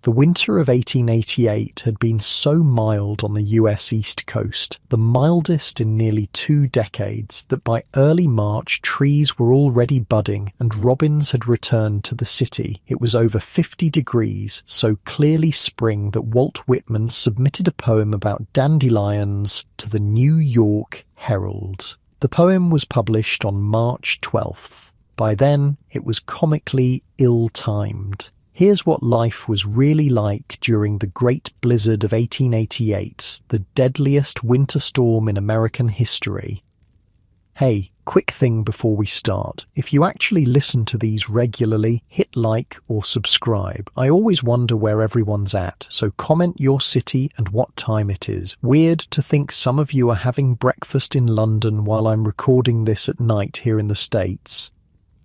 The winter of 1888 had been so mild on the US East Coast, the mildest in nearly 2 decades, that by early March trees were already budding and robins had returned to the city. It was over 50 degrees, so clearly spring that Walt Whitman submitted a poem about dandelions to the New York Herald. The poem was published on March 12th. By then, it was comically ill-timed. Here's what life was really like during the Great Blizzard of 1888, the deadliest winter storm in American history. Hey, quick thing before we start. If you actually listen to these regularly, hit like or subscribe. I always wonder where everyone's at, so comment your city and what time it is. Weird to think some of you are having breakfast in London while I'm recording this at night here in the States.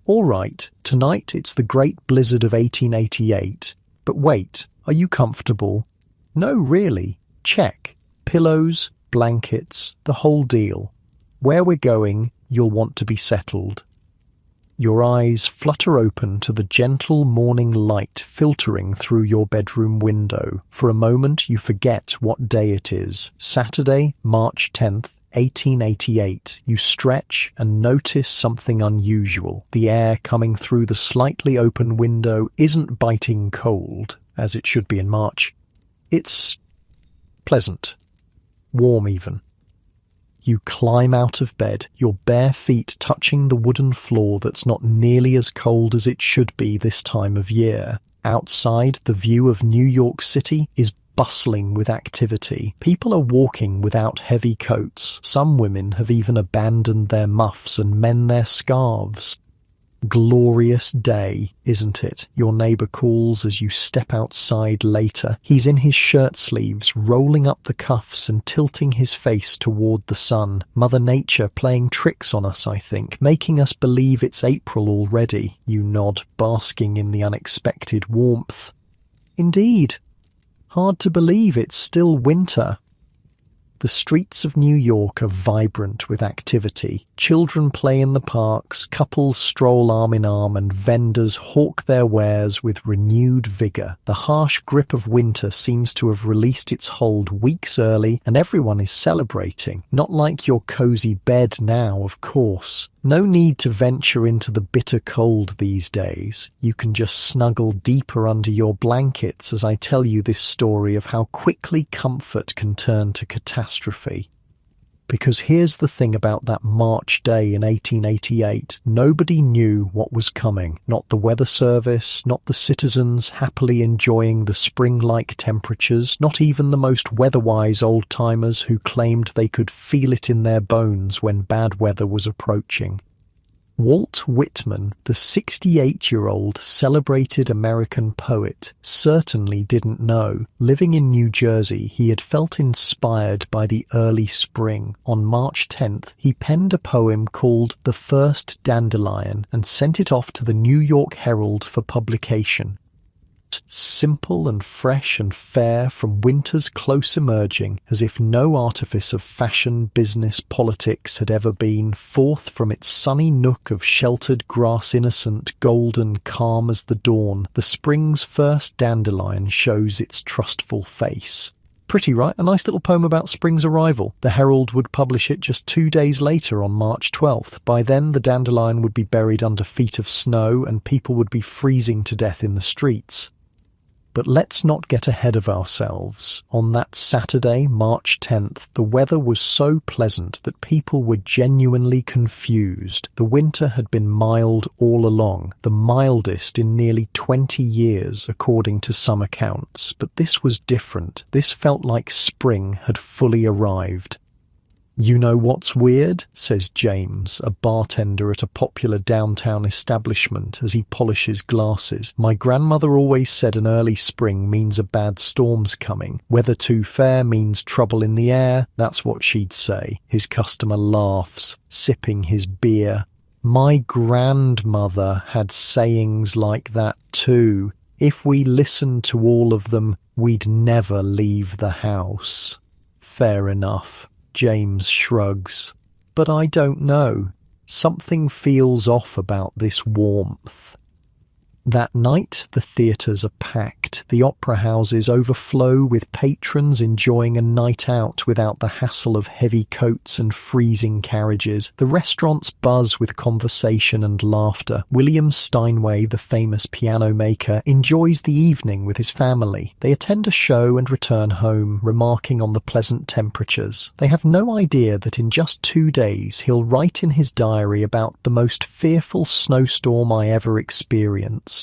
All right, tonight it's the Great Blizzard of 1888. But wait, are you comfortable? No, really. Check. Pillows, blankets, the whole deal. Where we're going, you'll want to be settled. Your eyes flutter open to the gentle morning light filtering through your bedroom window. For a moment, you forget what day it is. Saturday, March 10th. 1888. You stretch and notice something unusual. The air coming through the slightly open window isn't biting cold, as it should be in March. It's pleasant. Warm even. You climb out of bed, your bare feet touching the wooden floor that's not nearly as cold as it should be this time of year. Outside, the view of New York City is bustling with activity. People are walking without heavy coats. Some women have even abandoned their muffs and men their scarves. Glorious day, isn't it? Your neighbour calls as you step outside later. He's in his shirt sleeves, rolling up the cuffs and tilting his face toward the sun. Mother Nature playing tricks on us, I think, making us believe it's April already. You nod, basking in the unexpected warmth. Indeed. Hard to believe it's still winter. The streets of New York are vibrant with activity. Children play in the parks, couples stroll arm in arm, and vendors hawk their wares with renewed vigour. The harsh grip of winter seems to have released its hold weeks early, and everyone is celebrating. Not like your cosy bed now, of course. No need to venture into the bitter cold these days. You can just snuggle deeper under your blankets as I tell you this story of how quickly comfort can turn to catastrophe. Because here's the thing about that March day in 1888. Nobody knew what was coming. Not the weather service, not the citizens happily enjoying the spring-like temperatures, not even the most weather-wise old-timers who claimed they could feel it in their bones when bad weather was approaching. Walt Whitman, the 68-year-old celebrated American poet, certainly didn't know. Living in New Jersey, he had felt inspired by the early spring. On March 10th, he penned a poem called The First Dandelion and sent it off to the New York Herald for publication. Simple and fresh and fair from winter's close emerging, as if no artifice of fashion, business, politics had ever been, forth from its sunny nook of sheltered grass innocent, golden, calm as the dawn, the spring's first dandelion shows its trustful face. Pretty, right? A nice little poem about spring's arrival. The Herald would publish it just 2 days later on March 12th. By then, the dandelion would be buried under feet of snow and people would be freezing to death in the streets. But let's not get ahead of ourselves. On that Saturday, March 10th, the weather was so pleasant that people were genuinely confused. The winter had been mild all along, the mildest in nearly 20 years, according to some accounts. But this was different. This felt like spring had fully arrived. "You know what's weird?" says James, a bartender at a popular downtown establishment as he polishes glasses. "My grandmother always said an early spring means a bad storm's coming. Weather too fair means trouble in the air. That's what she'd say." His customer laughs, sipping his beer. "My grandmother had sayings like that too. If we listened to all of them, we'd never leave the house." Fair enough. James shrugs. "But I don't know. Something feels off about this warmth." That night, the theatres are packed, the opera houses overflow with patrons enjoying a night out without the hassle of heavy coats and freezing carriages. The restaurants buzz with conversation and laughter. William Steinway, the famous piano maker, enjoys the evening with his family. They attend a show and return home, remarking on the pleasant temperatures. They have no idea that in just 2 days he'll write in his diary about the most fearful snowstorm I ever experienced.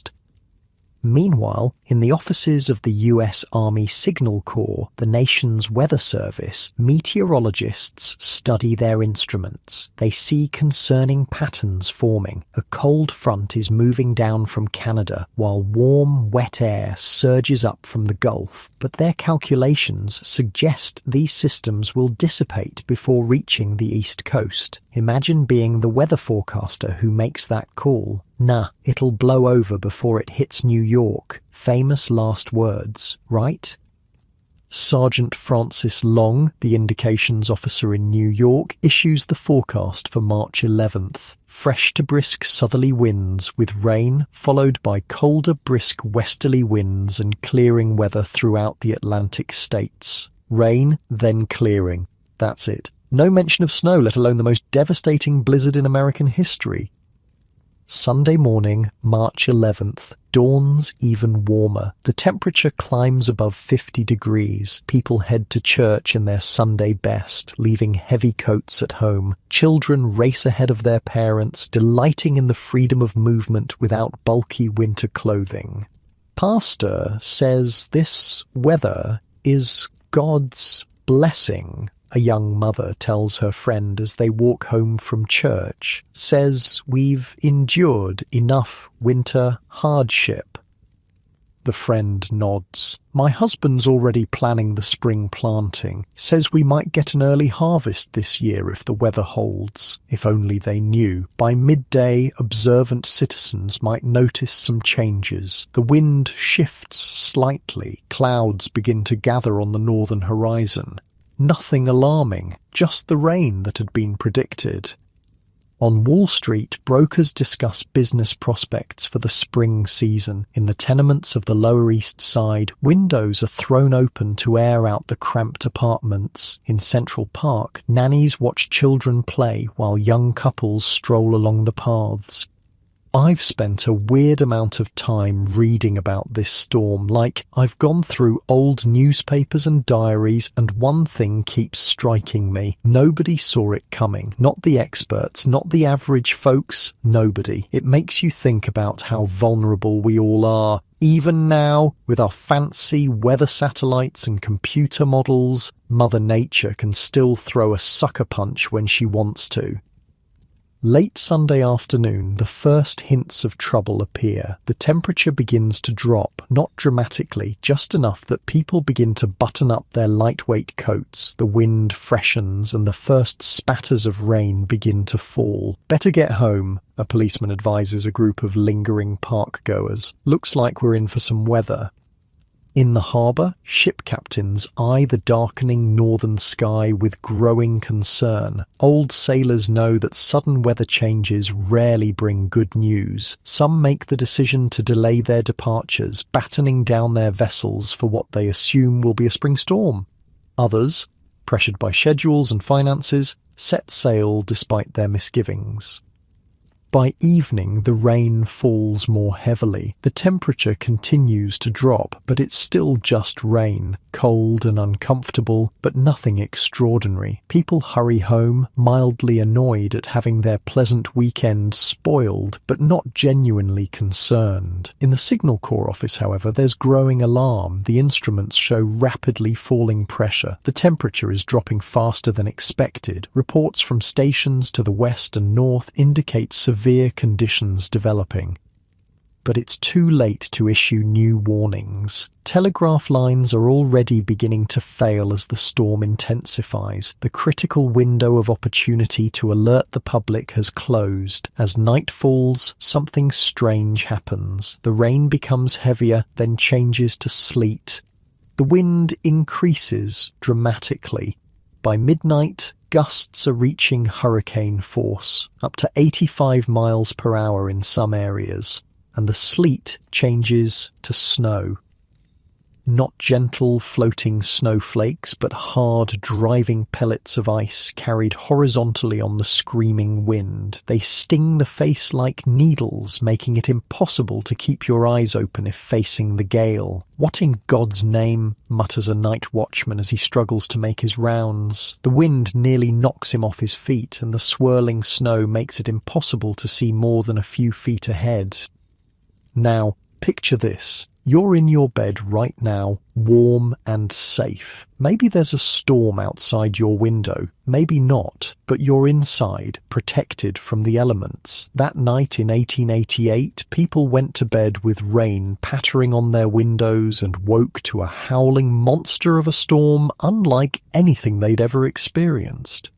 Meanwhile, in the offices of the US Army Signal Corps, the nation's weather service, meteorologists study their instruments. They see concerning patterns forming. A cold front is moving down from Canada, while warm, wet air surges up from the Gulf. But their calculations suggest these systems will dissipate before reaching the East Coast. Imagine being the weather forecaster who makes that call. Nah, it'll blow over before it hits New York. Famous last words, right? Sergeant Francis Long, the indications officer in New York, issues the forecast for March 11th. Fresh to brisk southerly winds with rain, followed by colder brisk westerly winds and clearing weather throughout the Atlantic states. Rain, then clearing. That's it. No mention of snow, let alone the most devastating blizzard in American history. Sunday morning, March 11th, dawns even warmer. The temperature climbs above 50 degrees. People head to church in their Sunday best, leaving heavy coats at home. Children race ahead of their parents, delighting in the freedom of movement without bulky winter clothing. Pastor says this weather is God's blessing. A young mother tells her friend as they walk home from church, says we've endured enough winter hardship. The friend nods. My husband's already planning the spring planting. Says we might get an early harvest this year if the weather holds. If only they knew. By midday, observant citizens might notice some changes. The wind shifts slightly. Clouds begin to gather on the northern horizon. Nothing alarming, just the rain that had been predicted. On Wall Street, brokers discuss business prospects for the spring season. In the tenements of the Lower East Side, windows are thrown open to air out the cramped apartments. In Central Park, nannies watch children play while young couples stroll along the paths. I've spent a weird amount of time reading about this storm, like I've gone through old newspapers and diaries, and one thing keeps striking me. Nobody saw it coming. Not the experts, not the average folks, nobody. It makes you think about how vulnerable we all are. Even now, with our fancy weather satellites and computer models, Mother Nature can still throw a sucker punch when she wants to. Late Sunday afternoon, the first hints of trouble appear. The temperature begins to drop, not dramatically, just enough that people begin to button up their lightweight coats. The wind freshens and the first spatters of rain begin to fall. Better get home, a policeman advises a group of lingering park-goers. Looks like we're in for some weather. In the harbour, ship captains eye the darkening northern sky with growing concern. Old sailors know that sudden weather changes rarely bring good news. Some make the decision to delay their departures, battening down their vessels for what they assume will be a spring storm. Others, pressured by schedules and finances, set sail despite their misgivings. By evening, the rain falls more heavily. The temperature continues to drop, but it's still just rain, cold and uncomfortable, but nothing extraordinary. People hurry home, mildly annoyed at having their pleasant weekend spoiled, but not genuinely concerned. In the Signal Corps office, however, there's growing alarm. The instruments show rapidly falling pressure. The temperature is dropping faster than expected. Reports from stations to the west and north indicate severe conditions developing. But it's too late to issue new warnings. Telegraph lines are already beginning to fail as the storm intensifies. The critical window of opportunity to alert the public has closed. As night falls, something strange happens. The rain becomes heavier, then changes to sleet. The wind increases dramatically. By midnight, gusts are reaching hurricane force, up to 85 miles per hour in some areas. and the sleet changes to snow. Not gentle floating snowflakes, but hard driving pellets of ice carried horizontally on the screaming wind. They sting the face like needles, making it impossible to keep your eyes open if facing the gale. "What in God's name?" mutters a night watchman as he struggles to make his rounds. The wind nearly knocks him off his feet, and the swirling snow makes it impossible to see more than a few feet ahead. Now, picture this. You're in your bed right now, warm and safe. Maybe there's a storm outside your window, maybe not, but you're inside, protected from the elements. That night in 1888, people went to bed with rain pattering on their windows and woke to a howling monster of a storm unlike anything they'd ever experienced.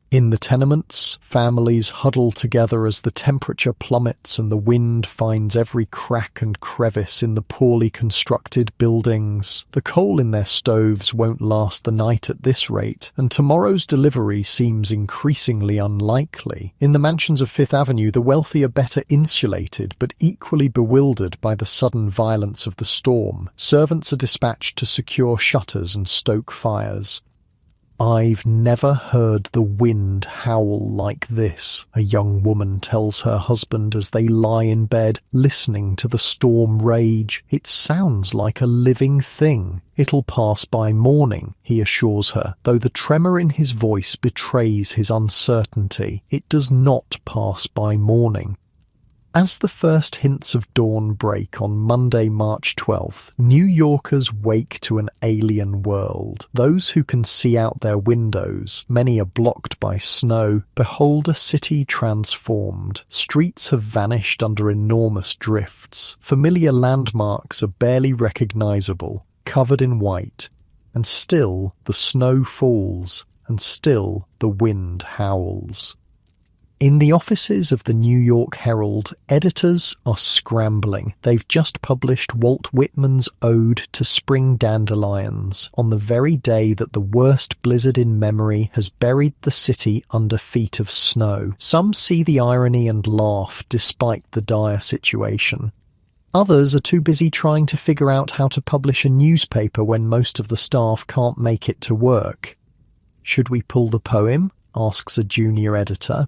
In the tenements, families huddle together as the temperature plummets and the wind finds every crack and crevice in the poorly constructed buildings. The coal in their stoves won't last the night at this rate, and tomorrow's delivery seems increasingly unlikely. In the mansions of Fifth Avenue, the wealthy are better insulated, but equally bewildered by the sudden violence of the storm. Servants are dispatched to secure shutters and stoke fires. "I've never heard the wind howl like this," a young woman tells her husband as they lie in bed, listening to the storm rage. "It sounds like a living thing." "It'll pass by morning," he assures her, though the tremor in his voice betrays his uncertainty. It does not pass by morning. As the first hints of dawn break on Monday, March 12th, New Yorkers wake to an alien world. Those who can see out their windows, many are blocked by snow, behold a city transformed. Streets have vanished under enormous drifts. Familiar landmarks are barely recognizable, covered in white. And still the snow falls, and still the wind howls. In the offices of the New York Herald, editors are scrambling. They've just published Walt Whitman's Ode to Spring Dandelions on the very day that the worst blizzard in memory has buried the city under feet of snow. Some see the irony and laugh despite the dire situation. Others are too busy trying to figure out how to publish a newspaper when most of the staff can't make it to work. "Should we pull the poem?" asks a junior editor.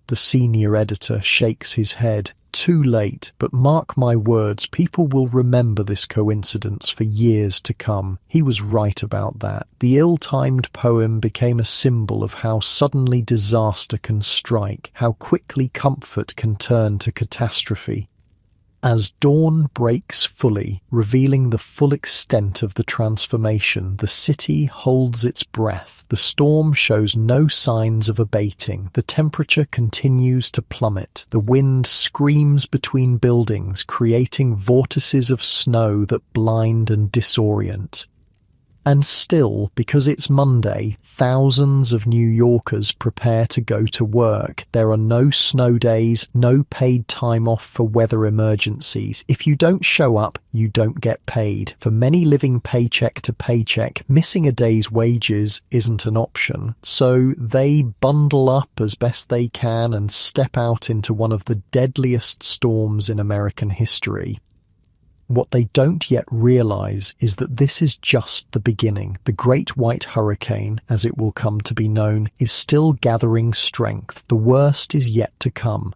The senior editor shakes his head. "Too late, but mark my words, people will remember this coincidence for years to come." He was right about that. The ill-timed poem became a symbol of how suddenly disaster can strike, how quickly comfort can turn to catastrophe. As dawn breaks fully, revealing the full extent of the transformation, the city holds its breath. The storm shows no signs of abating. The temperature continues to plummet. The wind screams between buildings, creating vortices of snow that blind and disorient. And still, because it's Monday, thousands of New Yorkers prepare to go to work. There are no snow days, no paid time off for weather emergencies. If you don't show up, you don't get paid. For many living paycheck to paycheck, missing a day's wages isn't an option. So they bundle up as best they can and step out into one of the deadliest storms in American history. What they don't yet realize is that this is just the beginning. The Great White Hurricane, as it will come to be known, is still gathering strength. The worst is yet to come.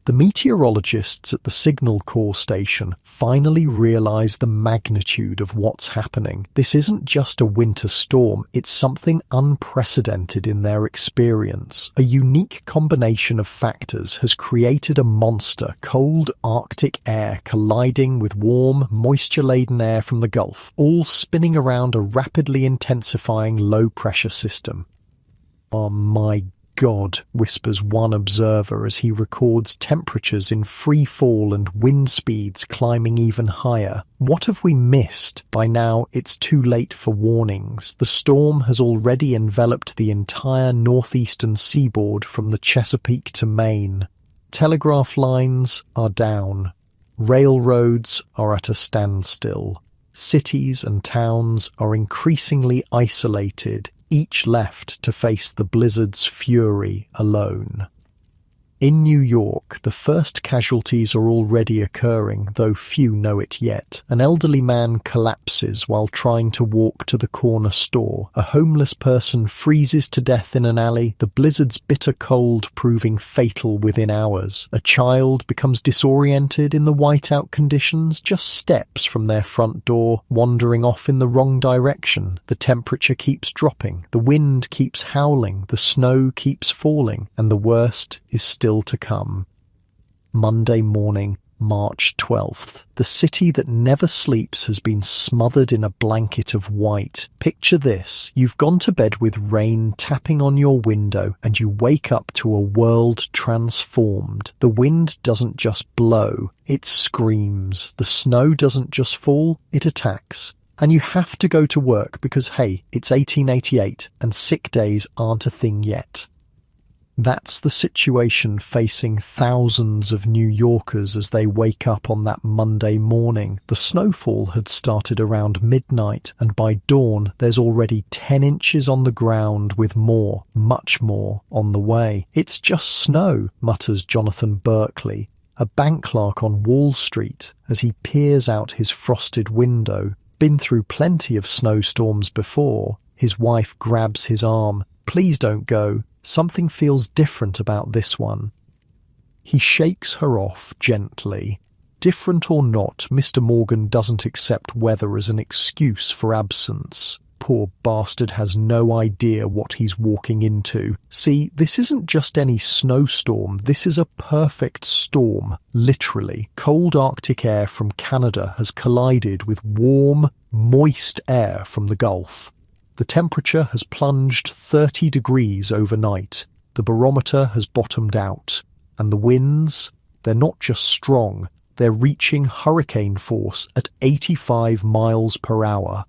The meteorologists at the Signal Corps station finally realize the magnitude of what's happening. This isn't just a winter storm, it's something unprecedented in their experience. A unique combination of factors has created a monster, cold Arctic air colliding with warm, moisture-laden air from the Gulf, all spinning around a rapidly intensifying low-pressure system. "Oh my God," whispers one observer as he records temperatures in free fall and wind speeds climbing even higher. "What have we missed?" By now, it's too late for warnings. The storm has already enveloped the entire northeastern seaboard from the Chesapeake to Maine. Telegraph lines are down. Railroads are at a standstill. Cities and towns are increasingly isolated, each left to face the blizzard's fury alone. In New York, the first casualties are already occurring, though few know it yet. An elderly man collapses while trying to walk to the corner store. A homeless person freezes to death in an alley, the blizzard's bitter cold proving fatal within hours. A child becomes disoriented in the whiteout conditions, just steps from their front door, wandering off in the wrong direction. The temperature keeps dropping, the wind keeps howling, the snow keeps falling, and the worst is still to come. Monday morning, March 12th. The city that never sleeps has been smothered in a blanket of white. Picture this. You've gone to bed with rain tapping on your window and you wake up to a world transformed. The wind doesn't just blow, it screams. The snow doesn't just fall, it attacks. And you have to go to work because, hey, it's 1888 and sick days aren't a thing yet. That's the situation facing thousands of New Yorkers as they wake up on that Monday morning. The snowfall had started around midnight, and by dawn there's already 10 inches on the ground with more, much more, on the way. It's just snow, mutters Jonathan Berkeley, a bank clerk on Wall Street, as he peers out his frosted window. Been through plenty of snowstorms before. His wife grabs his arm. Please don't go. Something feels different about this one. He shakes her off gently. Different or not, Mr. Morgan doesn't accept weather as an excuse for absence. Poor bastard has no idea what he's walking into. See, this isn't just any snowstorm, this is a perfect storm, literally. Cold Arctic air from Canada has collided with warm, moist air from the Gulf. The temperature has plunged 30 degrees overnight. The barometer has bottomed out. And the winds, they're not just strong, they're reaching hurricane force at 85 miles per hour.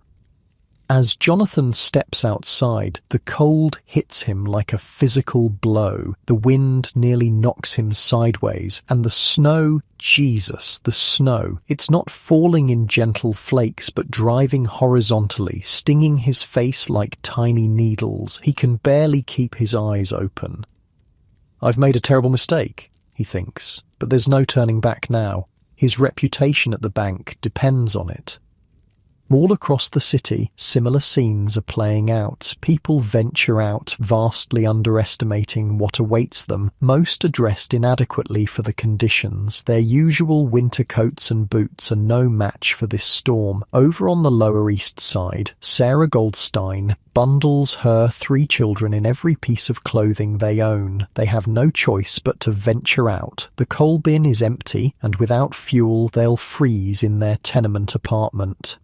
As Jonathan steps outside, the cold hits him like a physical blow. The wind nearly knocks him sideways, and the snow, Jesus, the snow. It's not falling in gentle flakes, but driving horizontally, stinging his face like tiny needles. He can barely keep his eyes open. I've made a terrible mistake, he thinks, but there's no turning back now. His reputation at the bank depends on it. All across the city, similar scenes are playing out. People venture out, vastly underestimating what awaits them. Most are dressed inadequately for the conditions. Their usual winter coats and boots are no match for this storm. Over on the Lower East Side, Sarah Goldstein bundles her 3 children in every piece of clothing they own. They have no choice but to venture out. The coal bin is empty, and without fuel they'll freeze in their tenement apartment.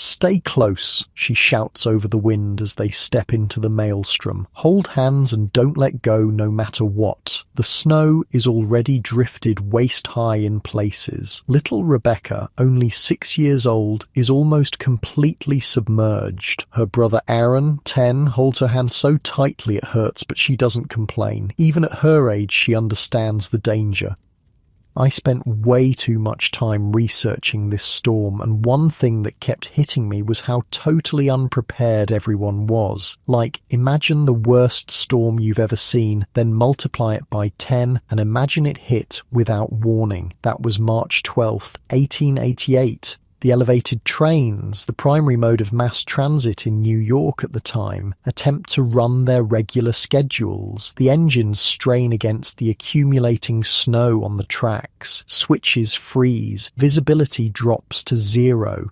"Stay close," she shouts over the wind as they step into the maelstrom. "Hold hands and don't let go no matter what." The snow is already drifted waist-high in places. Little Rebecca, only 6 years old, is almost completely submerged. Her brother Aaron, 10, holds her hand so tightly it hurts, but she doesn't complain. Even at her age, she understands the danger. I spent way too much time researching this storm, and one thing that kept hitting me was how totally unprepared everyone was. Like, imagine the worst storm you've ever seen, then multiply it by 10, and imagine it hit without warning. That was March 12th, 1888. The elevated trains, the primary mode of mass transit in New York at the time, attempt to run their regular schedules. The engines strain against the accumulating snow on the tracks. Switches freeze. Visibility drops to 0.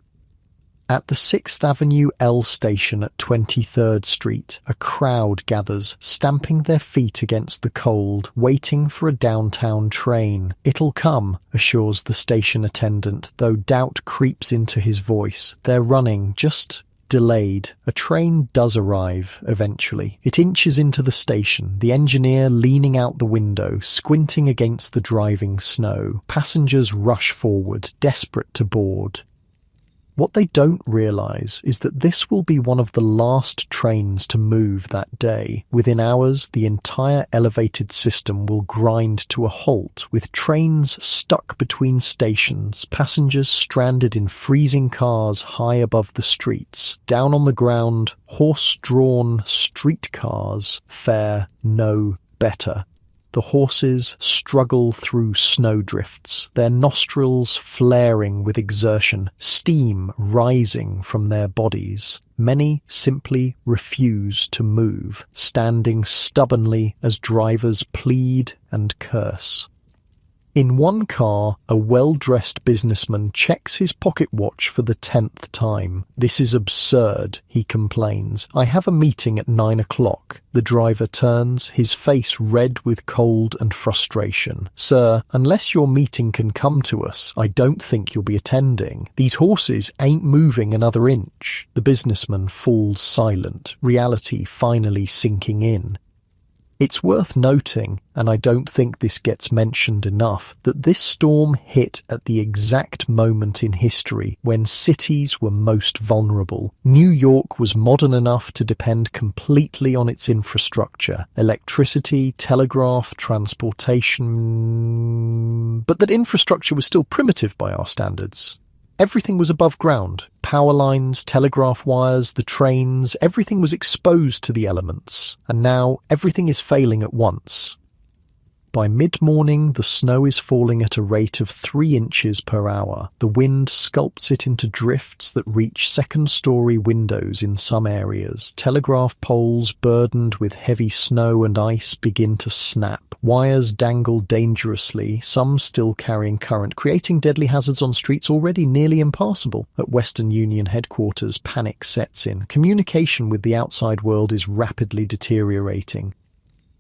At the 6th Avenue L station at 23rd Street, a crowd gathers, stamping their feet against the cold, waiting for a downtown train. "It'll come," assures the station attendant, though doubt creeps into his voice. They're running, just delayed. A train does arrive, eventually. It inches into the station, the engineer leaning out the window, squinting against the driving snow. Passengers rush forward, desperate to board. What they don't realise is that this will be one of the last trains to move that day. Within hours, the entire elevated system will grind to a halt, with trains stuck between stations, passengers stranded in freezing cars high above the streets. Down on the ground, horse-drawn streetcars fare no better. The horses struggle through snowdrifts, their nostrils flaring with exertion, steam rising from their bodies. Many simply refuse to move, standing stubbornly as drivers plead and curse. In one car, a well-dressed businessman checks his pocket watch for the 10th time. "This is absurd," he complains. "I have a meeting at 9 o'clock. The driver turns, his face red with cold and frustration. "Sir, unless your meeting can come to us, I don't think you'll be attending. These horses ain't moving another inch." The businessman falls silent, reality finally sinking in. It's worth noting, and I don't think this gets mentioned enough, that this storm hit at the exact moment in history when cities were most vulnerable. New York was modern enough to depend completely on its infrastructure, electricity, telegraph, transportation, but that infrastructure was still primitive by our standards. Everything was above ground. Power lines, telegraph wires, the trains, everything was exposed to the elements. And now everything is failing at once. By mid-morning, the snow is falling at a rate of 3 inches per hour. The wind sculpts it into drifts that reach second-story windows in some areas. Telegraph poles burdened with heavy snow and ice begin to snap. Wires dangle dangerously, some still carrying current, creating deadly hazards on streets already nearly impassable. At Western Union headquarters, panic sets in. Communication with the outside world is rapidly deteriorating.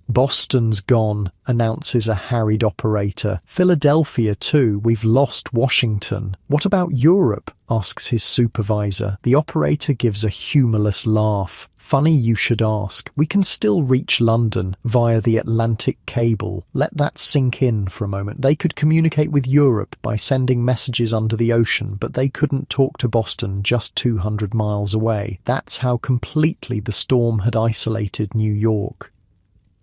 "Boston's gone," announces a harried operator. "Philadelphia too. We've lost Washington." "What about Europe?" asks his supervisor. The operator gives a humorless laugh. "Funny you should ask. We can still reach London via the Atlantic cable." Let that sink in for a moment. They could communicate with Europe by sending messages under the ocean, but they couldn't talk to Boston just 200 miles away. That's how completely the storm had isolated New York.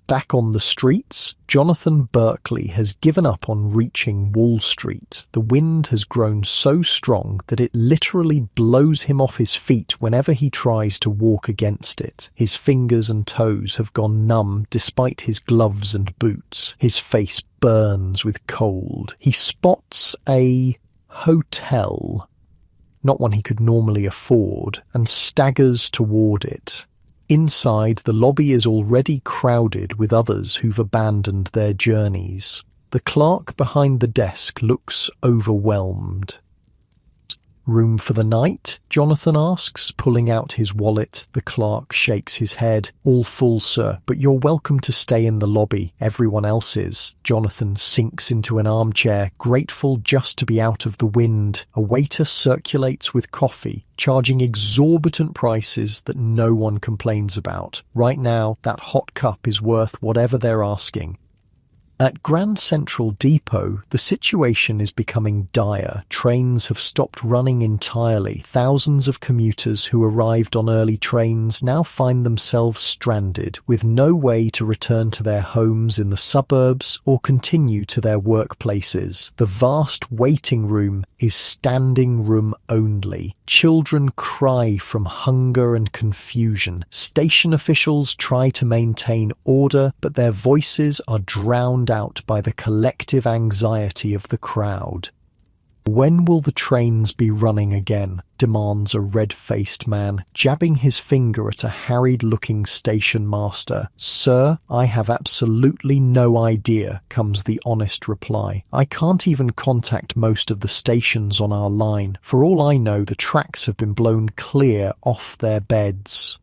Back on the streets, Jonathan Berkeley has given up on reaching Wall Street. The wind has grown so strong that it literally blows him off his feet whenever he tries to walk against it. His fingers and toes have gone numb despite his gloves and boots. His face burns with cold. He spots a hotel, not one he could normally afford, and staggers toward it. Inside, the lobby is already crowded with others who've abandoned their journeys. The clerk behind the desk looks overwhelmed. "Room for the night?" Jonathan asks, pulling out his wallet. The clerk shakes his head. "All full, sir, but you're welcome to stay in the lobby. Everyone else is." Jonathan sinks into an armchair, grateful just to be out of the wind. A waiter circulates with coffee, charging exorbitant prices that no one complains about. Right now, that hot cup is worth whatever they're asking. At Grand Central Depot, the situation is becoming dire. Trains have stopped running entirely. Thousands of commuters who arrived on early trains now find themselves stranded, with no way to return to their homes in the suburbs or continue to their workplaces. The vast waiting room is standing room only. Children cry from hunger and confusion. Station officials try to maintain order, but their voices are drowned out by the collective anxiety of the crowd. "When will the trains be running again?" demands a red-faced man, jabbing his finger at a harried-looking station master. "Sir, I have absolutely no idea," comes the honest reply. "I can't even contact most of the stations on our line. For all I know, the tracks have been blown clear off their beds."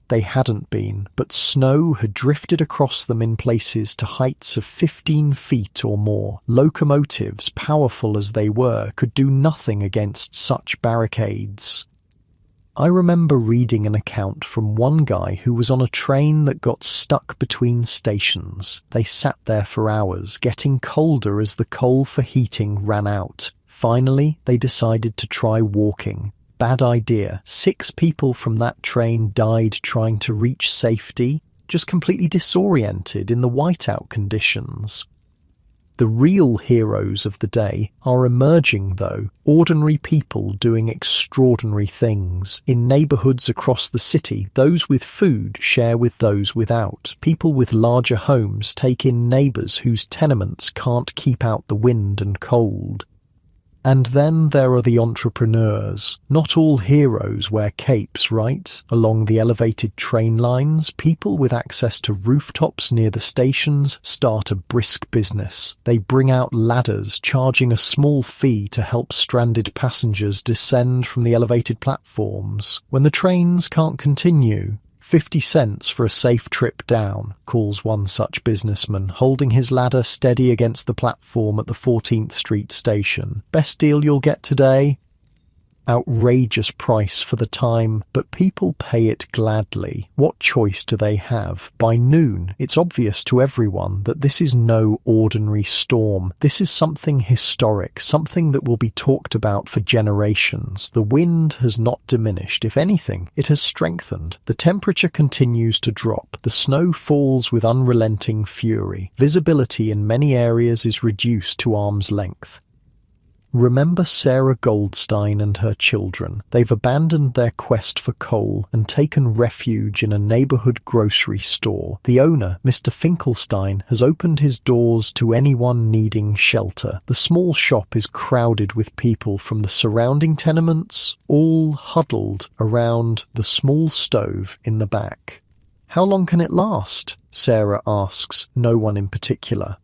They hadn't been, but snow had drifted across them in places to heights of 15 feet or more. Locomotives, powerful as they were, could do nothing against such barricades. I remember reading an account from one guy who was on a train that got stuck between stations. They sat there for hours, getting colder as the coal for heating ran out. Finally, they decided to try walking. Bad idea. 6 people from that train died trying to reach safety, just completely disoriented in the whiteout conditions. The real heroes of the day are emerging, though, ordinary people doing extraordinary things. In neighborhoods across the city, those with food share with those without. People with larger homes take in neighbors whose tenements can't keep out the wind and cold. And then there are the entrepreneurs. Not all heroes wear capes, right? Along the elevated train lines, people with access to rooftops near the stations start a brisk business. They bring out ladders, charging a small fee to help stranded passengers descend from the elevated platforms. When the trains can't continue, 50 cents for a safe trip down, calls one such businessman, holding his ladder steady against the platform at the 14th Street station. Best deal you'll get today? Outrageous price for the time, but people pay it gladly. What choice do they have? By noon, it's obvious to everyone that this is no ordinary storm. This is something historic, something that will be talked about for generations. The wind has not diminished. If anything, it has strengthened. The temperature continues to drop. The snow falls with unrelenting fury. Visibility in many areas is reduced to arm's length. Remember Sarah Goldstein and her children. They've abandoned their quest for coal and taken refuge in a neighborhood grocery store. The owner, Mr. Finkelstein, has opened his doors to anyone needing shelter. The small shop is crowded with people from the surrounding tenements, all huddled around the small stove in the back. How long can it last? Sarah asks, no one in particular.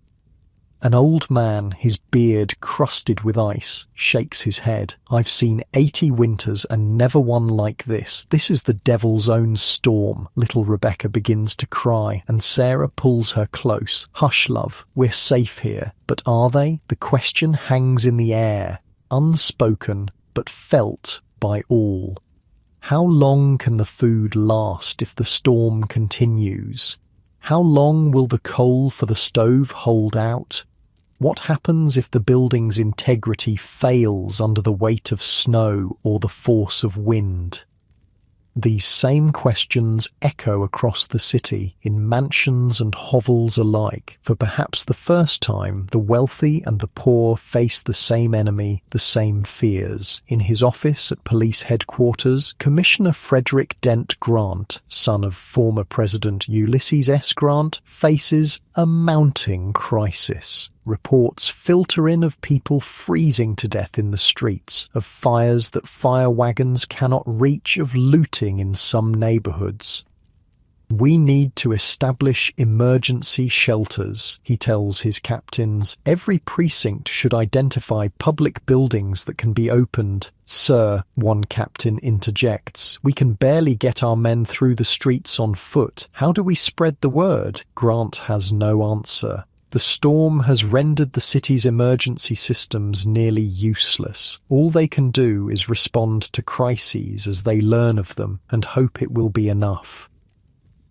An old man, his beard crusted with ice, shakes his head. I've seen 80 winters and never one like this. This is the devil's own storm. Little Rebecca begins to cry, and Sarah pulls her close. Hush, love, we're safe here. But are they? The question hangs in the air, unspoken, but felt by all. How long can the food last if the storm continues? How long will the coal for the stove hold out? What happens if the building's integrity fails under the weight of snow or the force of wind? These same questions echo across the city, in mansions and hovels alike. For perhaps the first time, the wealthy and the poor face the same enemy, the same fears. In his office at police headquarters, Commissioner Frederick Dent Grant, son of former President Ulysses S. Grant, faces a mounting crisis. Reports filter in of people freezing to death in the streets, of fires that fire wagons cannot reach, of looting in some neighborhoods. We need to establish emergency shelters, he tells his captains. Every precinct should identify public buildings that can be opened. Sir, one captain interjects, we can barely get our men through the streets on foot. How do we spread the word? Grant has no answer. The storm has rendered the city's emergency systems nearly useless. All they can do is respond to crises as they learn of them and hope it will be enough.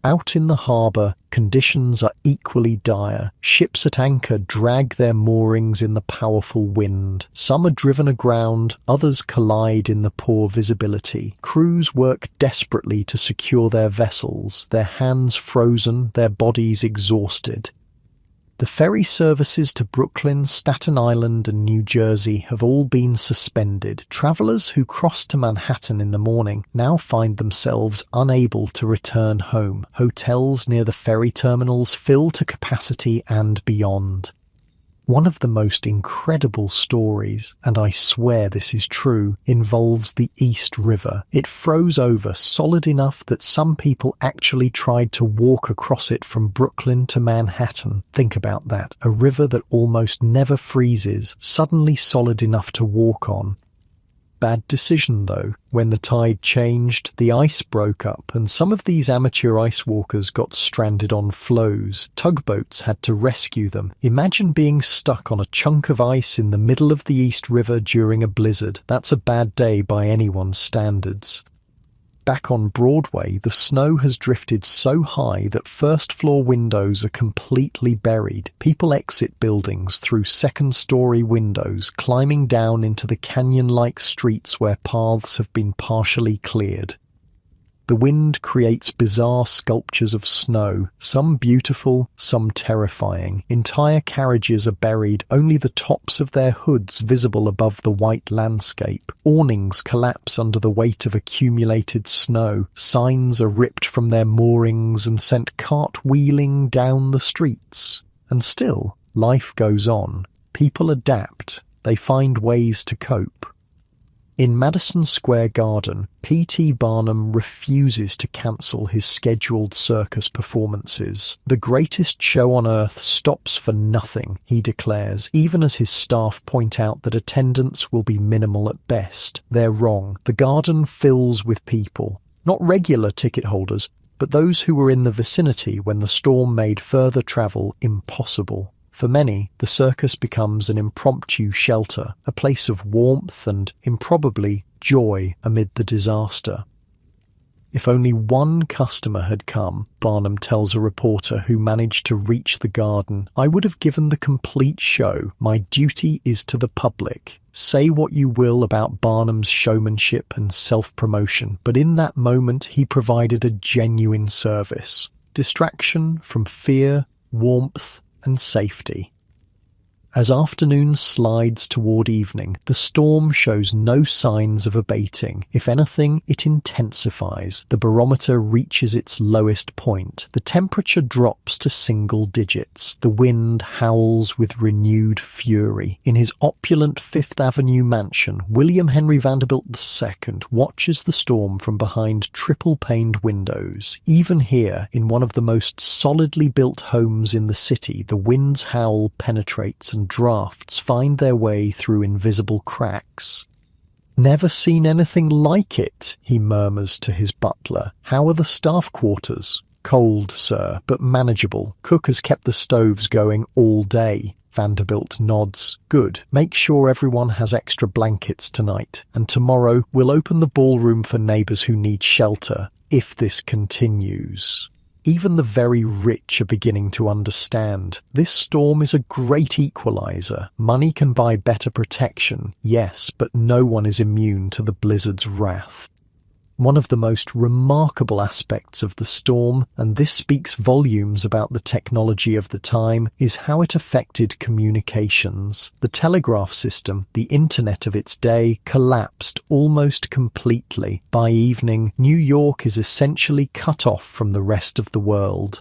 Out in the harbour, conditions are equally dire. Ships at anchor drag their moorings in the powerful wind. Some are driven aground, others collide in the poor visibility. Crews work desperately to secure their vessels, their hands frozen, their bodies exhausted. The ferry services to Brooklyn, Staten Island and New Jersey have all been suspended. Travellers who crossed to Manhattan in the morning now find themselves unable to return home. Hotels near the ferry terminals fill to capacity and beyond. One of the most incredible stories, and I swear this is true, involves the East River. It froze over solid enough that some people actually tried to walk across it from Brooklyn to Manhattan. Think about that. A river that almost never freezes, suddenly solid enough to walk on. Bad decision, though. When the tide changed, the ice broke up, and some of these amateur ice walkers got stranded on floes. Tugboats had to rescue them. Imagine being stuck on a chunk of ice in the middle of the East River during a blizzard. That's a bad day by anyone's standards. Back on Broadway, the snow has drifted so high that first-floor windows are completely buried. People exit buildings through second-story windows, climbing down into the canyon-like streets where paths have been partially cleared. The wind creates bizarre sculptures of snow, some beautiful, some terrifying. Entire carriages are buried, only the tops of their hoods visible above the white landscape. Awnings collapse under the weight of accumulated snow. Signs are ripped from their moorings and sent cartwheeling down the streets. And still, life goes on. People adapt. They find ways to cope. In Madison Square Garden, P.T. Barnum refuses to cancel his scheduled circus performances. The greatest show on earth stops for nothing, he declares, even as his staff point out that attendance will be minimal at best. They're wrong. The garden fills with people. Not regular ticket holders, but those who were in the vicinity when the storm made further travel impossible. For many, the circus becomes an impromptu shelter, a place of warmth and, improbably, joy amid the disaster. If only one customer had come, Barnum tells a reporter who managed to reach the garden, I would have given the complete show. My duty is to the public. Say what you will about Barnum's showmanship and self-promotion, but in that moment he provided a genuine service. Distraction from fear, warmth, and safety. As afternoon slides toward evening, the storm shows no signs of abating. If anything, it intensifies. The barometer reaches its lowest point. The temperature drops to single digits. The wind howls with renewed fury. In his opulent Fifth Avenue mansion, William Henry Vanderbilt II watches the storm from behind triple-paned windows. Even here, in one of the most solidly built homes in the city, the wind's howl penetrates and drafts find their way through invisible cracks. Never seen anything like it, he murmurs to his butler. How are the staff quarters? Cold, sir, but manageable. Cook has kept the stoves going all day. Vanderbilt nods. Good. Make sure everyone has extra blankets tonight. And tomorrow we'll open the ballroom for neighbours who need shelter, if this continues. Even the very rich are beginning to understand. This storm is a great equalizer. Money can buy better protection, yes, but no one is immune to the blizzard's wrath. One of the most remarkable aspects of the storm, and this speaks volumes about the technology of the time, is how it affected communications. The telegraph system, the internet of its day, collapsed almost completely. By evening, New York is essentially cut off from the rest of the world.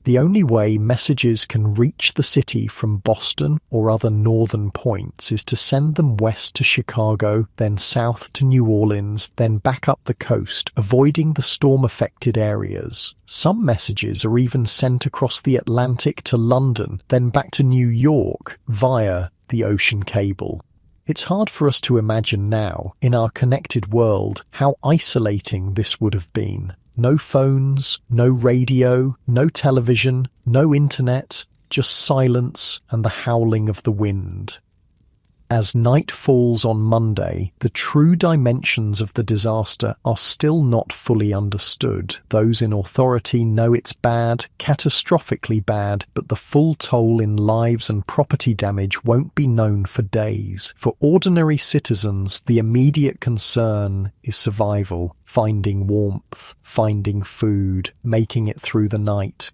The only way messages can reach the city from Boston or other northern points is to send them west to Chicago, then south to New Orleans, then back up the coast, avoiding the storm-affected areas. Some messages are even sent across the Atlantic to London, then back to New York via the ocean cable. It's hard for us to imagine now, in our connected world, how isolating this would have been. No phones, no radio, no television, no internet, just silence and the howling of the wind. As night falls on Monday, the true dimensions of the disaster are still not fully understood. Those in authority know it's bad, catastrophically bad, but the full toll in lives and property damage won't be known for days. For ordinary citizens, the immediate concern is survival, finding warmth, finding food, making it through the night.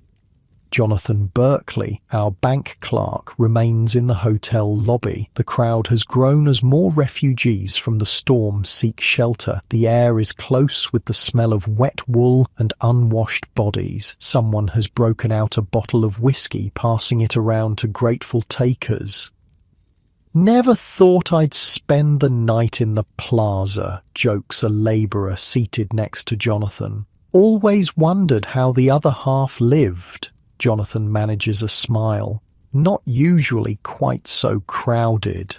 Jonathan Berkeley, our bank clerk, remains in the hotel lobby. The crowd has grown as more refugees from the storm seek shelter. The air is close with the smell of wet wool and unwashed bodies. Someone has broken out a bottle of whiskey, passing it around to grateful takers. Never thought I'd spend the night in the plaza, jokes a labourer seated next to Jonathan. Always wondered how the other half lived. Jonathan manages a smile. Not usually quite so crowded.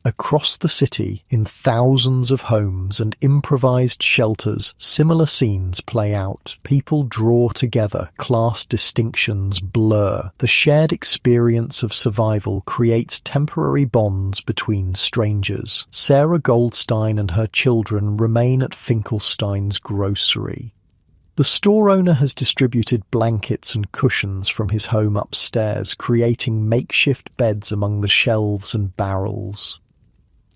Across the city, in thousands of homes and improvised shelters, similar scenes play out. People draw together, class distinctions blur. The shared experience of survival creates temporary bonds between strangers. Sarah Goldstein and her children remain at Finkelstein's grocery. The store owner has distributed blankets and cushions from his home upstairs, creating makeshift beds among the shelves and barrels.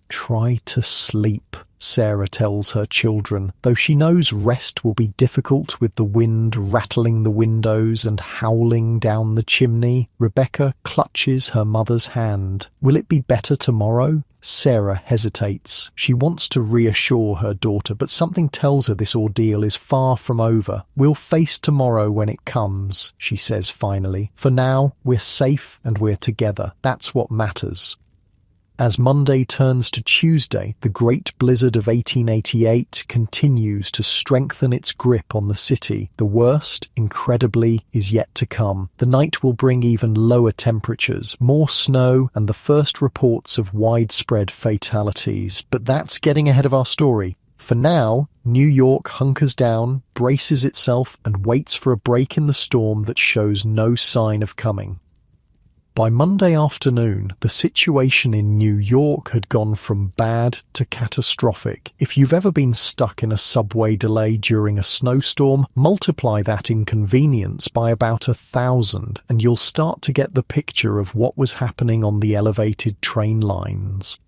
Try to sleep, Sarah tells her children, though she knows rest will be difficult with the wind rattling the windows and howling down the chimney. Rebecca clutches her mother's hand. Will it be better tomorrow? Sarah hesitates. She wants to reassure her daughter, but something tells her this ordeal is far from over. We'll face tomorrow when it comes, she says finally. For now, we're safe and we're together. That's what matters. As Monday turns to Tuesday, the Great Blizzard of 1888 continues to strengthen its grip on the city. The worst, incredibly, is yet to come. The night will bring even lower temperatures, more snow, and the first reports of widespread fatalities. But that's getting ahead of our story. For now, New York hunkers down, braces itself, and waits for a break in the storm that shows no sign of coming. By Monday afternoon, the situation in New York had gone from bad to catastrophic. If you've ever been stuck in a subway delay during a snowstorm, multiply that inconvenience by about 1,000 and you'll start to get the picture of what was happening on the elevated train lines.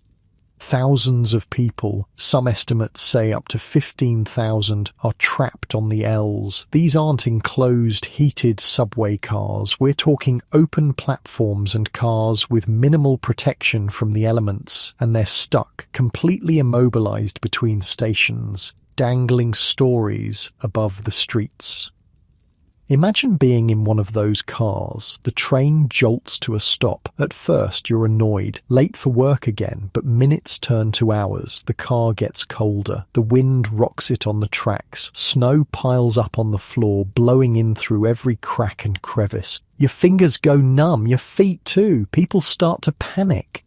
Thousands of people, some estimates say up to 15,000, are trapped on the Ls. These aren't enclosed, heated subway cars. We're talking open platforms and cars with minimal protection from the elements, and they're stuck, completely immobilized between stations, dangling stories above the streets. Imagine being in one of those cars. The train jolts to a stop. At first, you're annoyed, late for work again, but minutes turn to hours. The car gets colder. The wind rocks it on the tracks. Snow piles up on the floor, blowing in through every crack and crevice. Your fingers go numb, your feet too. People start to panic.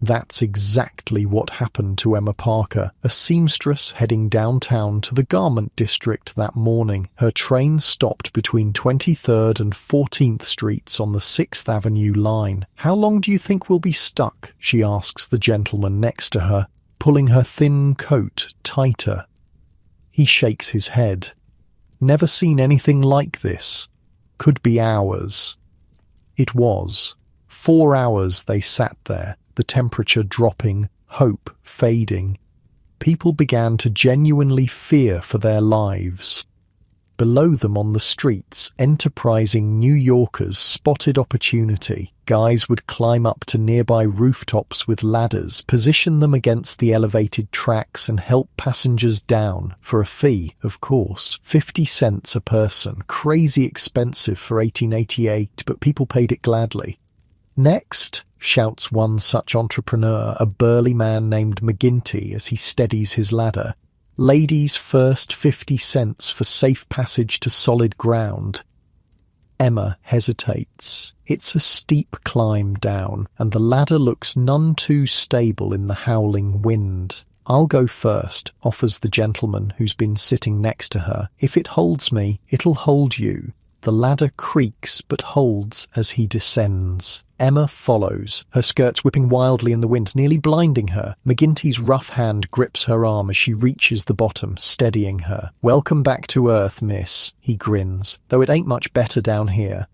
That's exactly what happened to Emma Parker, a seamstress heading downtown to the garment district that morning. Her train stopped between 23rd and 14th Streets on the 6th Avenue line. "How long do you think we'll be stuck?" she asks the gentleman next to her, pulling her thin coat tighter. He shakes his head. "Never seen anything like this. Could be hours." It was. 4 hours they sat there. The temperature dropping, hope fading. People began to genuinely fear for their lives. Below them on the streets, enterprising New Yorkers spotted opportunity. Guys would climb up to nearby rooftops with ladders, position them against the elevated tracks and help passengers down, for a fee, of course. 50 cents a person. Crazy expensive for 1888, but people paid it gladly. "Next," shouts one such entrepreneur, a burly man named McGinty, as he steadies his ladder. "Ladies first, 50 cents for safe passage to solid ground." Emma hesitates. It's a steep climb down, and the ladder looks none too stable in the howling wind. "I'll go first," offers the gentleman who's been sitting next to her. "If it holds me, it'll hold you." The ladder creaks but holds as he descends. Emma follows, her skirts whipping wildly in the wind, nearly blinding her. McGinty's rough hand grips her arm as she reaches the bottom, steadying her. "Welcome back to Earth, miss," he grins, "though it ain't much better down here."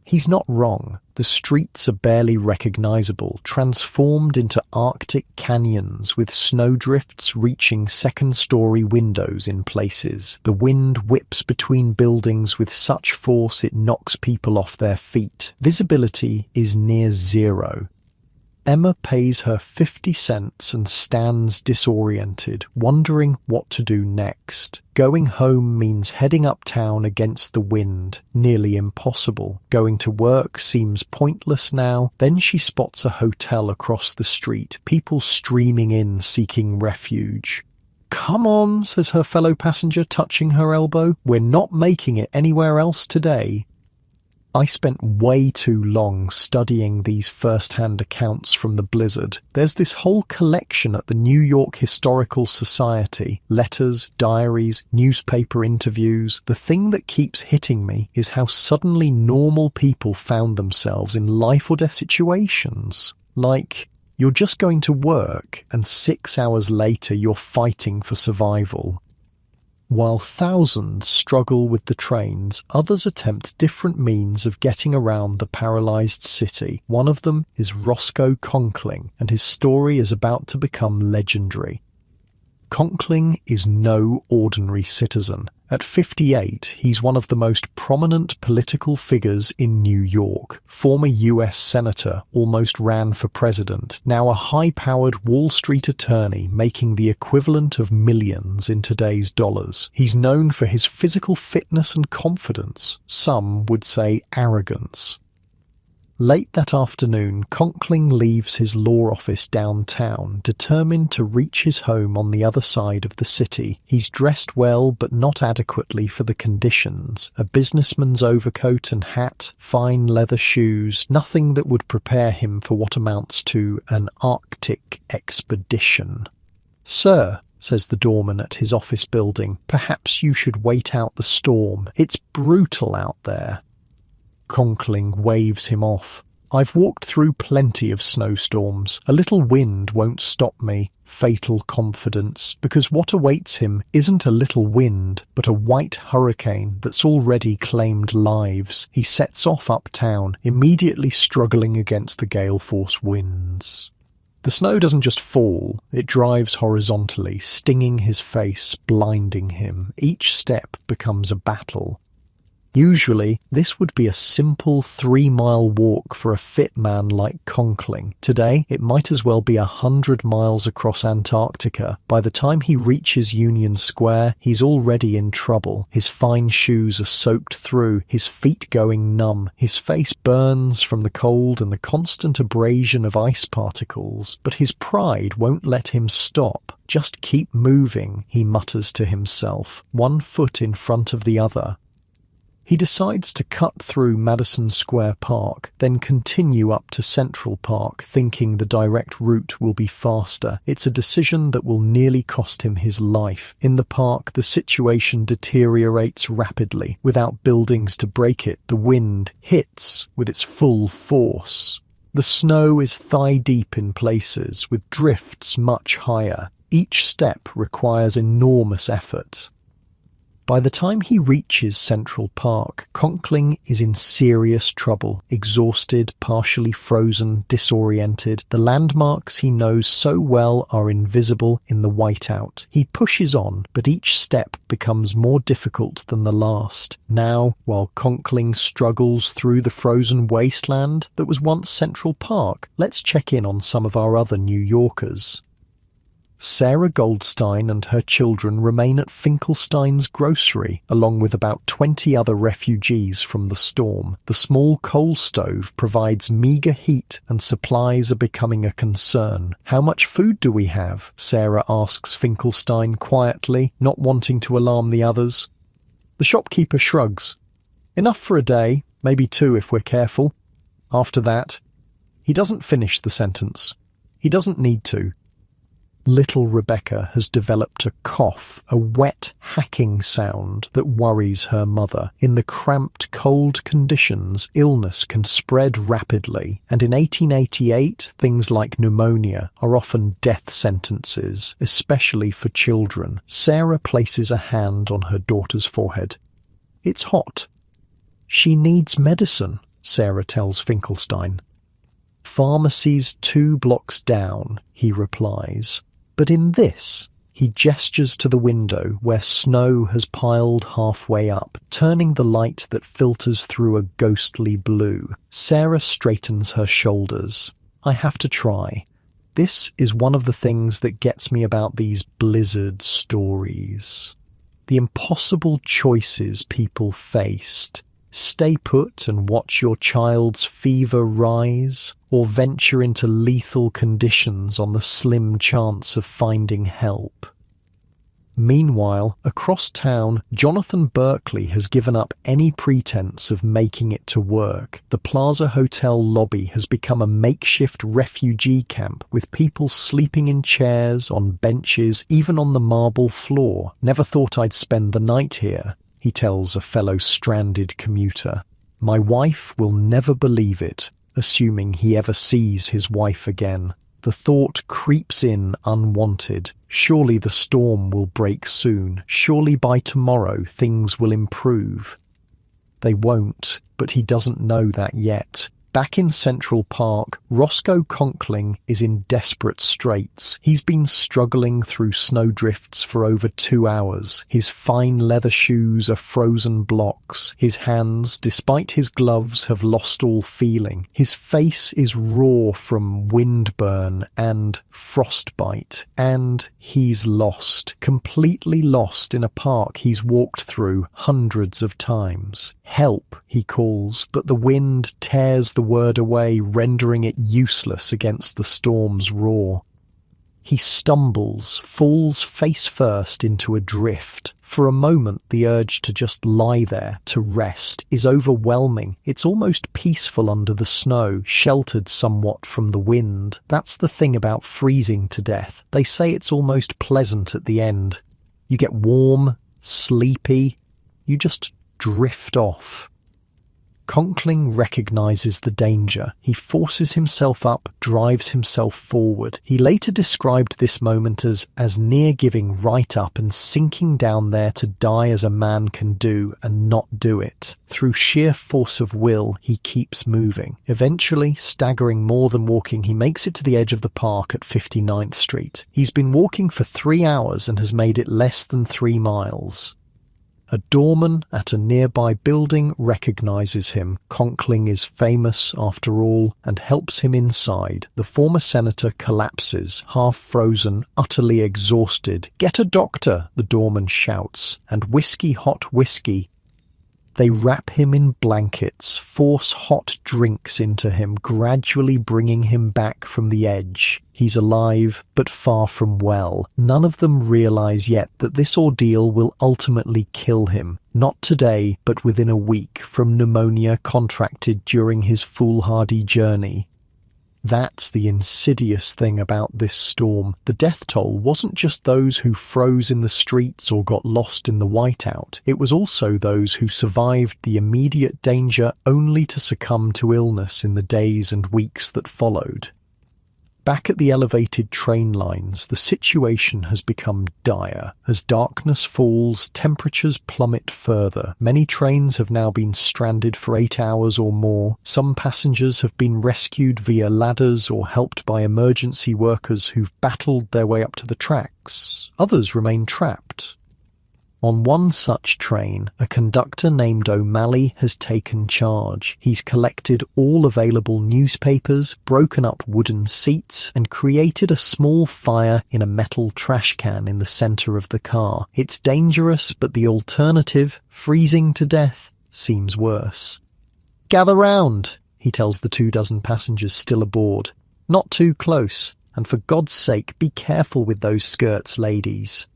He's not wrong. The streets are barely recognizable, transformed into Arctic canyons with snowdrifts reaching second-story windows in places. The wind whips between buildings with such force it knocks people off their feet. Visibility is near zero. Emma pays her 50 cents and stands disoriented, wondering what to do next. Going home means heading uptown against the wind, nearly impossible. Going to work seems pointless now. Then she spots a hotel across the street, people streaming in seeking refuge. "Come on," says her fellow passenger, touching her elbow. "We're not making it anywhere else today." I spent way too long studying these first-hand accounts from the blizzard. There's this whole collection at the New York Historical Society. Letters, diaries, newspaper interviews. The thing that keeps hitting me is how suddenly normal people found themselves in life-or-death situations. Like, you're just going to work, and 6 hours later you're fighting for survival. While thousands struggle with the trains, others attempt different means of getting around the paralysed city. One of them is Roscoe Conkling, and his story is about to become legendary. Conkling is no ordinary citizen. At 58, he's one of the most prominent political figures in New York. Former US senator, almost ran for president, now a high-powered Wall Street attorney making the equivalent of millions in today's dollars. He's known for his physical fitness and confidence. Some would say arrogance. Late that afternoon, Conkling leaves his law office downtown, determined to reach his home on the other side of the city. He's dressed well, but not adequately for the conditions. A businessman's overcoat and hat, fine leather shoes, nothing that would prepare him for what amounts to an Arctic expedition. "Sir," says the doorman at his office building, "perhaps you should wait out the storm. It's brutal out there." Conkling waves him off. "I've walked through plenty of snowstorms. A little wind won't stop me." Fatal confidence, because what awaits him isn't a little wind, but a white hurricane that's already claimed lives. He sets off uptown, immediately struggling against the gale force winds. The snow doesn't just fall, it drives horizontally, stinging his face, blinding him. Each step becomes a battle. Usually, this would be a simple 3-mile walk for a fit man like Conkling. Today, it might as well be 100 miles across Antarctica. By the time he reaches Union Square, he's already in trouble. His fine shoes are soaked through, his feet going numb. His face burns from the cold and the constant abrasion of ice particles. But his pride won't let him stop. "Just keep moving," he mutters to himself, one foot in front of the other. He decides to cut through Madison Square Park, then continue up to Central Park, thinking the direct route will be faster. It's a decision that will nearly cost him his life. In the park, the situation deteriorates rapidly. Without buildings to break it, the wind hits with its full force. The snow is thigh-deep in places, with drifts much higher. Each step requires enormous effort. By the time he reaches Central Park, Conkling is in serious trouble, exhausted, partially frozen, disoriented. The landmarks he knows so well are invisible in the whiteout. He pushes on, but each step becomes more difficult than the last. Now, while Conkling struggles through the frozen wasteland that was once Central Park, let's check in on some of our other New Yorkers. Sarah Goldstein and her children remain at Finkelstein's grocery, along with about 20 other refugees from the storm. The small coal stove provides meagre heat and supplies are becoming a concern. "How much food do we have?" Sarah asks Finkelstein quietly, not wanting to alarm the others. The shopkeeper shrugs. "Enough for a day, maybe 2 if we're careful." After that, he doesn't finish the sentence. He doesn't need to. Little Rebecca has developed a cough, a wet, hacking sound that worries her mother. In the cramped, cold conditions, illness can spread rapidly, and in 1888, things like pneumonia are often death sentences, especially for children. Sarah places a hand on her daughter's forehead. "It's hot." "She needs medicine," Sarah tells Finkelstein. "Pharmacy's 2 blocks down," he replies. But in this, he gestures to the window where snow has piled halfway up, turning the light that filters through a ghostly blue. Sarah straightens her shoulders. "I have to try. This is one of the things that gets me about these blizzard stories. The impossible choices people faced. Stay put and watch your child's fever rise, or venture into lethal conditions on the slim chance of finding help." Meanwhile, across town, Jonathan Berkeley has given up any pretense of making it to work. The Plaza Hotel lobby has become a makeshift refugee camp with people sleeping in chairs, on benches, even on the marble floor. "Never thought I'd spend the night here," he tells a fellow stranded commuter. "My wife will never believe it," assuming he ever sees his wife again. The thought creeps in unwanted. Surely the storm will break soon. Surely by tomorrow things will improve. They won't, but he doesn't know that yet. Back in Central Park, Roscoe Conkling is in desperate straits. He's been struggling through snowdrifts for over 2 hours. His fine leather shoes are frozen blocks. His hands, despite his gloves, have lost all feeling. His face is raw from windburn and frostbite. And he's lost, completely lost in a park he's walked through hundreds of times. Help, he calls, but the wind tears the word away, rendering it useless against the storm's roar. He stumbles, falls face first into a drift. For a moment, the urge to just lie there, to rest, is overwhelming. It's almost peaceful under the snow, sheltered somewhat from the wind. That's the thing about freezing to death. They say it's almost pleasant at the end. You get warm, sleepy, you just drift off. Conkling recognizes the danger. He forces himself up, drives himself forward. He later described this moment as near giving right up and sinking down there to die as a man can do and not do it. Through sheer force of will, he keeps moving. Eventually, staggering more than walking, he makes it to the edge of the park at 59th Street. He's been walking for 3 hours and has made it less than 3 miles. A doorman at a nearby building recognizes him. Conkling is famous, after all, and helps him inside. The former senator collapses, half-frozen, utterly exhausted. "Get a doctor," the doorman shouts, and hot whiskey. They wrap him in blankets, force hot drinks into him, gradually bringing him back from the edge. He's alive, but far from well. None of them realize yet that this ordeal will ultimately kill him. Not today, but within a week, from pneumonia contracted during his foolhardy journey. That's the insidious thing about this storm. The death toll wasn't just those who froze in the streets or got lost in the whiteout. It was also those who survived the immediate danger only to succumb to illness in the days and weeks that followed. Back at the elevated train lines, the situation has become dire. As darkness falls, temperatures plummet further. Many trains have now been stranded for 8 hours or more. Some passengers have been rescued via ladders or helped by emergency workers who've battled their way up to the tracks. Others remain trapped. On one such train, a conductor named O'Malley has taken charge. He's collected all available newspapers, broken up wooden seats, and created a small fire in a metal trash can in the center of the car. It's dangerous, but the alternative, freezing to death, seems worse. "Gather round," he tells the 24 passengers still aboard. "Not too close, and for God's sake, be careful with those skirts, ladies."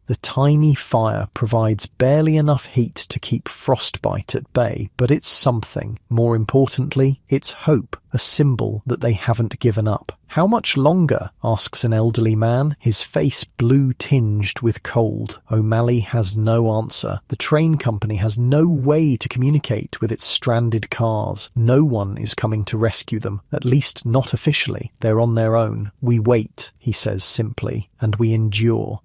The tiny fire provides barely enough heat to keep frostbite at bay, but it's something. More importantly, it's hope, a symbol that they haven't given up. "How much longer?" asks an elderly man, his face blue-tinged with cold. O'Malley has no answer. The train company has no way to communicate with its stranded cars. No one is coming to rescue them, at least not officially. They're on their own. "We wait," he says simply, "and we endure."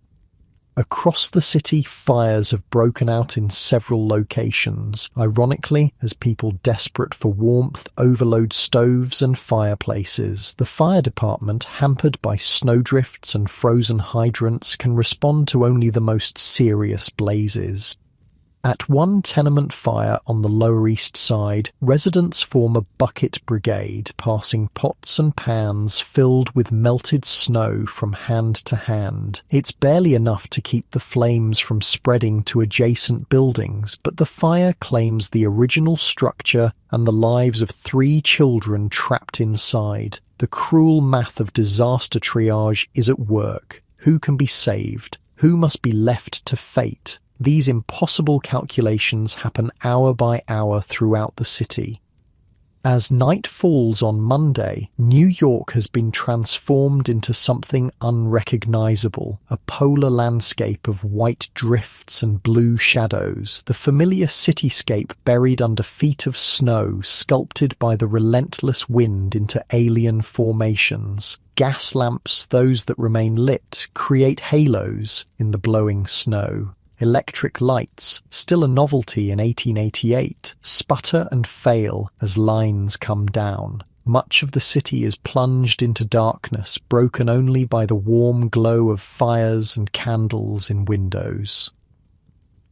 Across the city, fires have broken out in several locations. Ironically, as people desperate for warmth overload stoves and fireplaces, the fire department, hampered by snowdrifts and frozen hydrants, can respond to only the most serious blazes. At one tenement fire on the Lower East Side, residents form a bucket brigade, passing pots and pans filled with melted snow from hand to hand. It's barely enough to keep the flames from spreading to adjacent buildings, but the fire claims the original structure and the lives of 3 children trapped inside. The cruel math of disaster triage is at work. Who can be saved? Who must be left to fate? These impossible calculations happen hour by hour throughout the city. As night falls on Monday, New York has been transformed into something unrecognizable, a polar landscape of white drifts and blue shadows, the familiar cityscape buried under feet of snow sculpted by the relentless wind into alien formations. gas lamps, those that remain lit, create halos in the blowing snow. Electric lights, still a novelty in 1888, sputter and fail as lines come down. Much of the city is plunged into darkness, broken only by the warm glow of fires and candles in windows.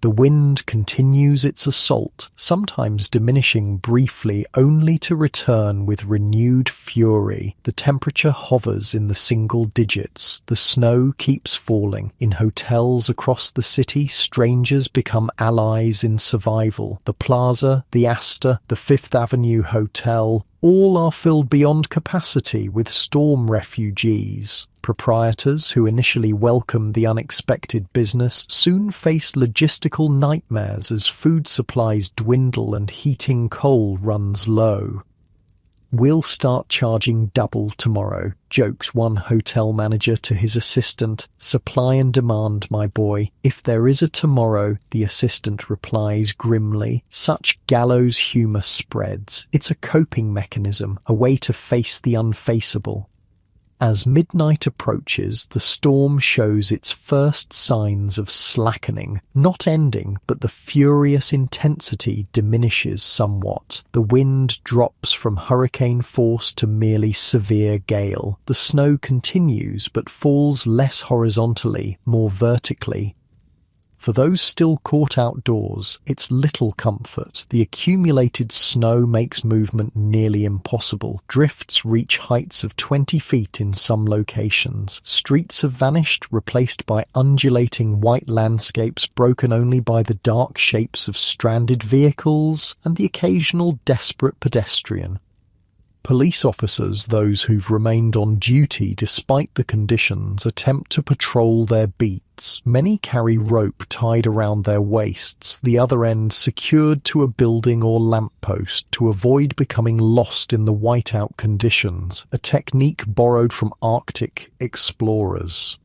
The wind continues its assault, sometimes diminishing briefly only to return with renewed fury. The temperature hovers in the single digits. The snow keeps falling. In hotels across the city, strangers become allies in survival. The Plaza, the Astor, the Fifth Avenue Hotel, all are filled beyond capacity with storm refugees. Proprietors who initially welcomed the unexpected business soon face logistical nightmares as food supplies dwindle and heating coal runs low. "We'll start charging double tomorrow," jokes one hotel manager to his assistant. "Supply and demand, my boy. If there is a tomorrow," the assistant replies grimly. Such gallows humour spreads. It's a coping mechanism, a way to face the unfaceable. As midnight approaches, the storm shows its first signs of slackening, not ending, but the furious intensity diminishes somewhat. The wind drops from hurricane force to merely severe gale. The snow continues, but falls less horizontally, more vertically. For those still caught outdoors, it's little comfort. The accumulated snow makes movement nearly impossible. Drifts reach heights of 20 feet in some locations. Streets have vanished, replaced by undulating white landscapes broken only by the dark shapes of stranded vehicles and the occasional desperate pedestrian. Police officers, those who've remained on duty despite the conditions, attempt to patrol their beats. Many carry rope tied around their waists, the other end secured to a building or lamppost to avoid becoming lost in the whiteout conditions, a technique borrowed from Arctic explorers.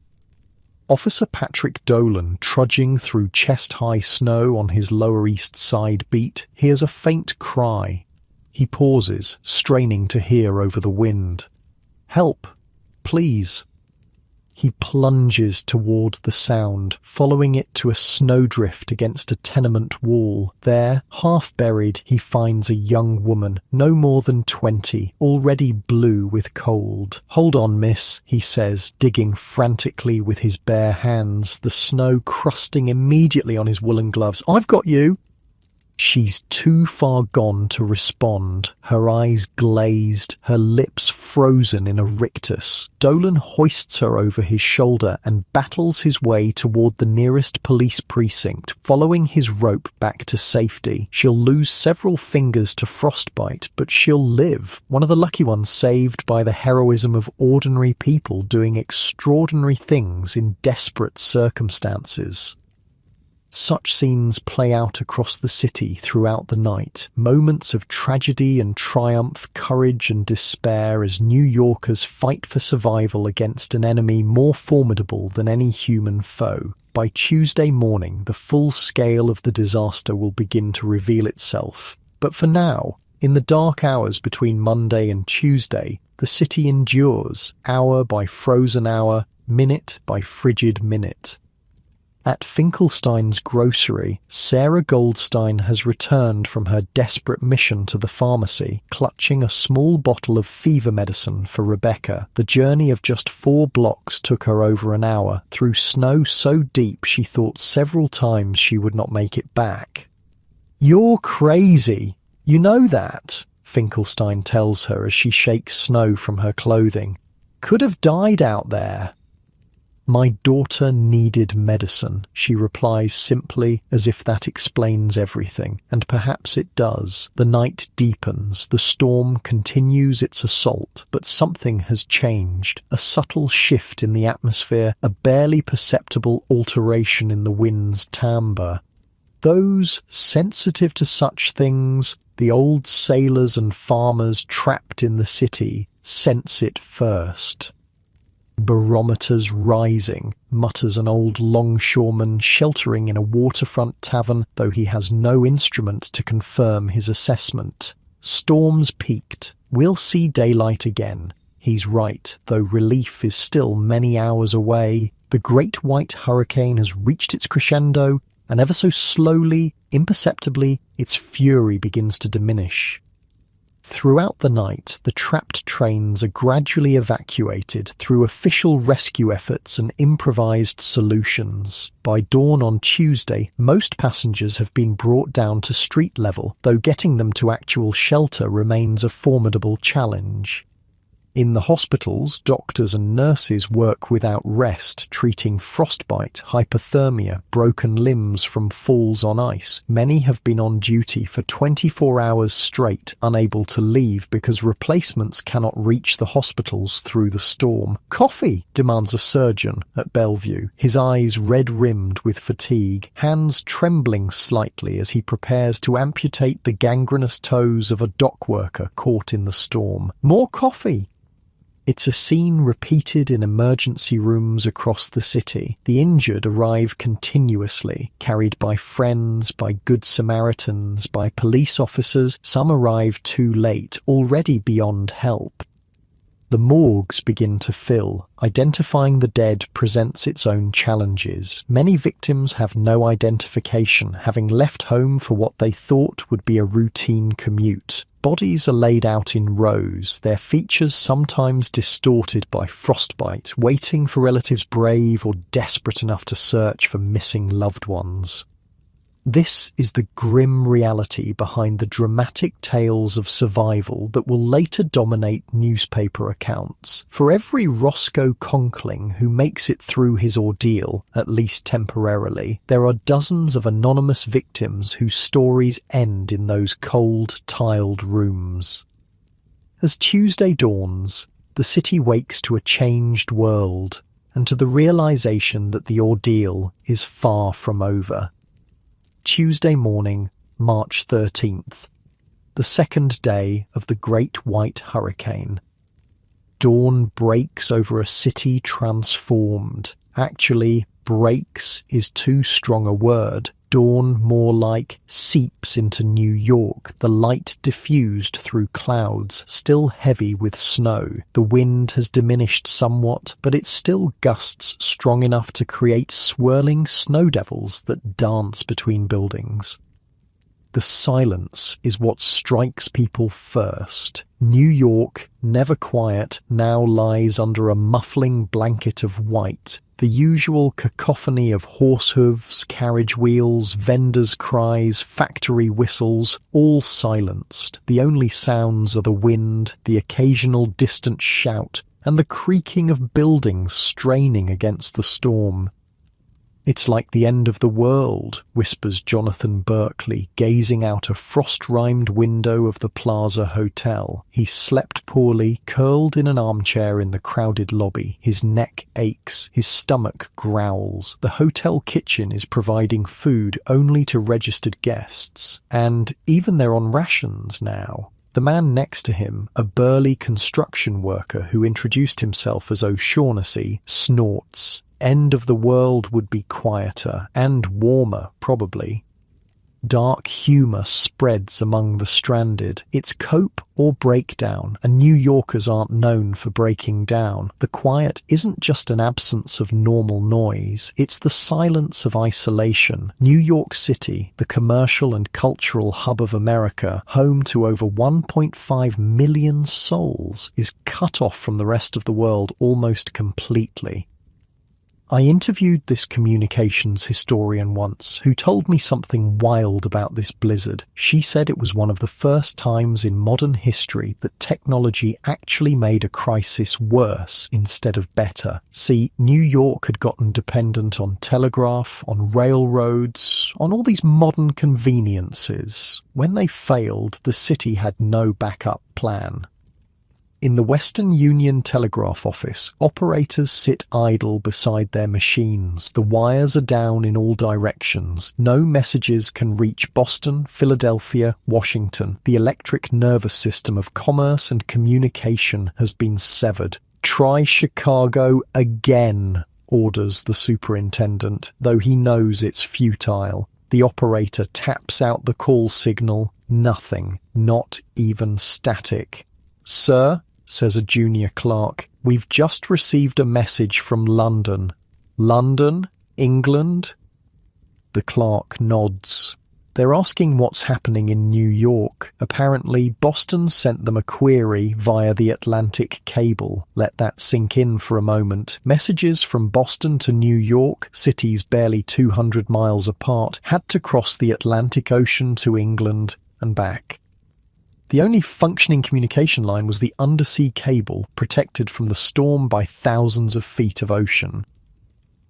Officer Patrick Dolan, trudging through chest-high snow on his Lower East Side beat, hears a faint cry. He pauses, straining to hear over the wind. "Help! Please!" He plunges toward the sound, following it to a snowdrift against a tenement wall. There, half buried, he finds a young woman, no more than 20, already blue with cold. "Hold on, miss," he says, digging frantically with his bare hands, the snow crusting immediately on his woolen gloves. "I've got you!" She's too far gone to respond, her eyes glazed, her lips frozen in a rictus. Dolan hoists her over his shoulder and battles his way toward the nearest police precinct, following his rope back to safety. She'll lose several fingers to frostbite, but she'll live, one of the lucky ones saved by the heroism of ordinary people doing extraordinary things in desperate circumstances. Such scenes play out across the city throughout the night, moments of tragedy and triumph, courage and despair as New Yorkers fight for survival against an enemy more formidable than any human foe. By Tuesday morning, the full scale of the disaster will begin to reveal itself. But for now, in the dark hours between Monday and Tuesday, the city endures, hour by frozen hour, minute by frigid minute. At Finkelstein's grocery, Sarah Goldstein has returned from her desperate mission to the pharmacy, clutching a small bottle of fever medicine for Rebecca. The journey of just 4 blocks took her over an hour, through snow so deep she thought several times she would not make it back. "You're crazy. You know that," Finkelstein tells her as she shakes snow from her clothing. "Could have died out there." "My daughter needed medicine," she replies simply, as if that explains everything. And perhaps it does. The night deepens, the storm continues its assault, but something has changed. A subtle shift in the atmosphere, a barely perceptible alteration in the wind's timbre. Those sensitive to such things, the old sailors and farmers trapped in the city, sense it first. "Barometers rising," mutters an old longshoreman sheltering in a waterfront tavern, though he has no instrument to confirm his assessment. "Storm's peaked. We'll see daylight again." He's right, though relief is still many hours away. The great white hurricane has reached its crescendo, and ever so slowly, imperceptibly, its fury begins to diminish. Throughout the night, the trapped trains are gradually evacuated through official rescue efforts and improvised solutions. By dawn on Tuesday, most passengers have been brought down to street level, though getting them to actual shelter remains a formidable challenge. In the hospitals, doctors and nurses work without rest, treating frostbite, hypothermia, broken limbs from falls on ice. Many have been on duty for 24 hours straight, unable to leave because replacements cannot reach the hospitals through the storm. "Coffee!" demands a surgeon at Bellevue, his eyes red-rimmed with fatigue, hands trembling slightly as he prepares to amputate the gangrenous toes of a dock worker caught in the storm. "More coffee!" It's a scene repeated in emergency rooms across the city. The injured arrive continuously, carried by friends, by good Samaritans, by police officers. Some arrive too late, already beyond help. The morgues begin to fill. Identifying the dead presents its own challenges. Many victims have no identification, having left home for what they thought would be a routine commute. Bodies are laid out in rows, their features sometimes distorted by frostbite, waiting for relatives brave or desperate enough to search for missing loved ones. This is the grim reality behind the dramatic tales of survival that will later dominate newspaper accounts. For every Roscoe Conkling who makes it through his ordeal, at least temporarily, there are dozens of anonymous victims whose stories end in those cold, tiled rooms. As Tuesday dawns, the city wakes to a changed world, and to the realization that the ordeal is far from over. Tuesday morning, March 13th, the second day of the Great White Hurricane. Dawn breaks over a city transformed. Actually, breaks is too strong a word. Dawn more like seeps into New York, the light diffused through clouds, still heavy with snow. The wind has diminished somewhat, but it still gusts strong enough to create swirling snow devils that dance between buildings. The silence is what strikes people first. New York, never quiet, now lies under a muffling blanket of white. The usual cacophony of horse hooves, carriage wheels, vendors' cries, factory whistles, all silenced. The only sounds are the wind, the occasional distant shout, and the creaking of buildings straining against the storm. "It's like the end of the world," whispers Jonathan Berkeley, gazing out a frost-rimed window of the Plaza Hotel. He slept poorly, curled in an armchair in the crowded lobby. His neck aches, his stomach growls. The hotel kitchen is providing food only to registered guests, and even they're on rations now. The man next to him, a burly construction worker who introduced himself as O'Shaughnessy, snorts. End of the world would be quieter and warmer, probably. Dark humour spreads among the stranded. It's cope or breakdown, and New Yorkers aren't known for breaking down. The quiet isn't just an absence of normal noise, it's the silence of isolation. New York City, the commercial and cultural hub of America, home to over 1.5 million souls, is cut off from the rest of the world almost completely. I interviewed this communications historian once who told me something wild about this blizzard. She said it was one of the first times in modern history that technology actually made a crisis worse instead of better. See, New York had gotten dependent on telegraph, on railroads, on all these modern conveniences. When they failed, the city had no backup plan. In the Western Union Telegraph Office, operators sit idle beside their machines. The wires are down in all directions. No messages can reach Boston, Philadelphia, Washington. The electric nervous system of commerce and communication has been severed. "Try Chicago again," orders the superintendent, though he knows it's futile. The operator taps out the call signal. Nothing, not even static. "Sir?" says a junior clerk. "We've just received a message from London." "London? England?" The clerk nods. They're asking what's happening in New York. Apparently, Boston sent them a query via the Atlantic cable. Let that sink in for a moment. Messages from Boston to New York, cities barely 200 miles apart, had to cross the Atlantic Ocean to England and back. The only functioning communication line was the undersea cable, protected from the storm by thousands of feet of ocean.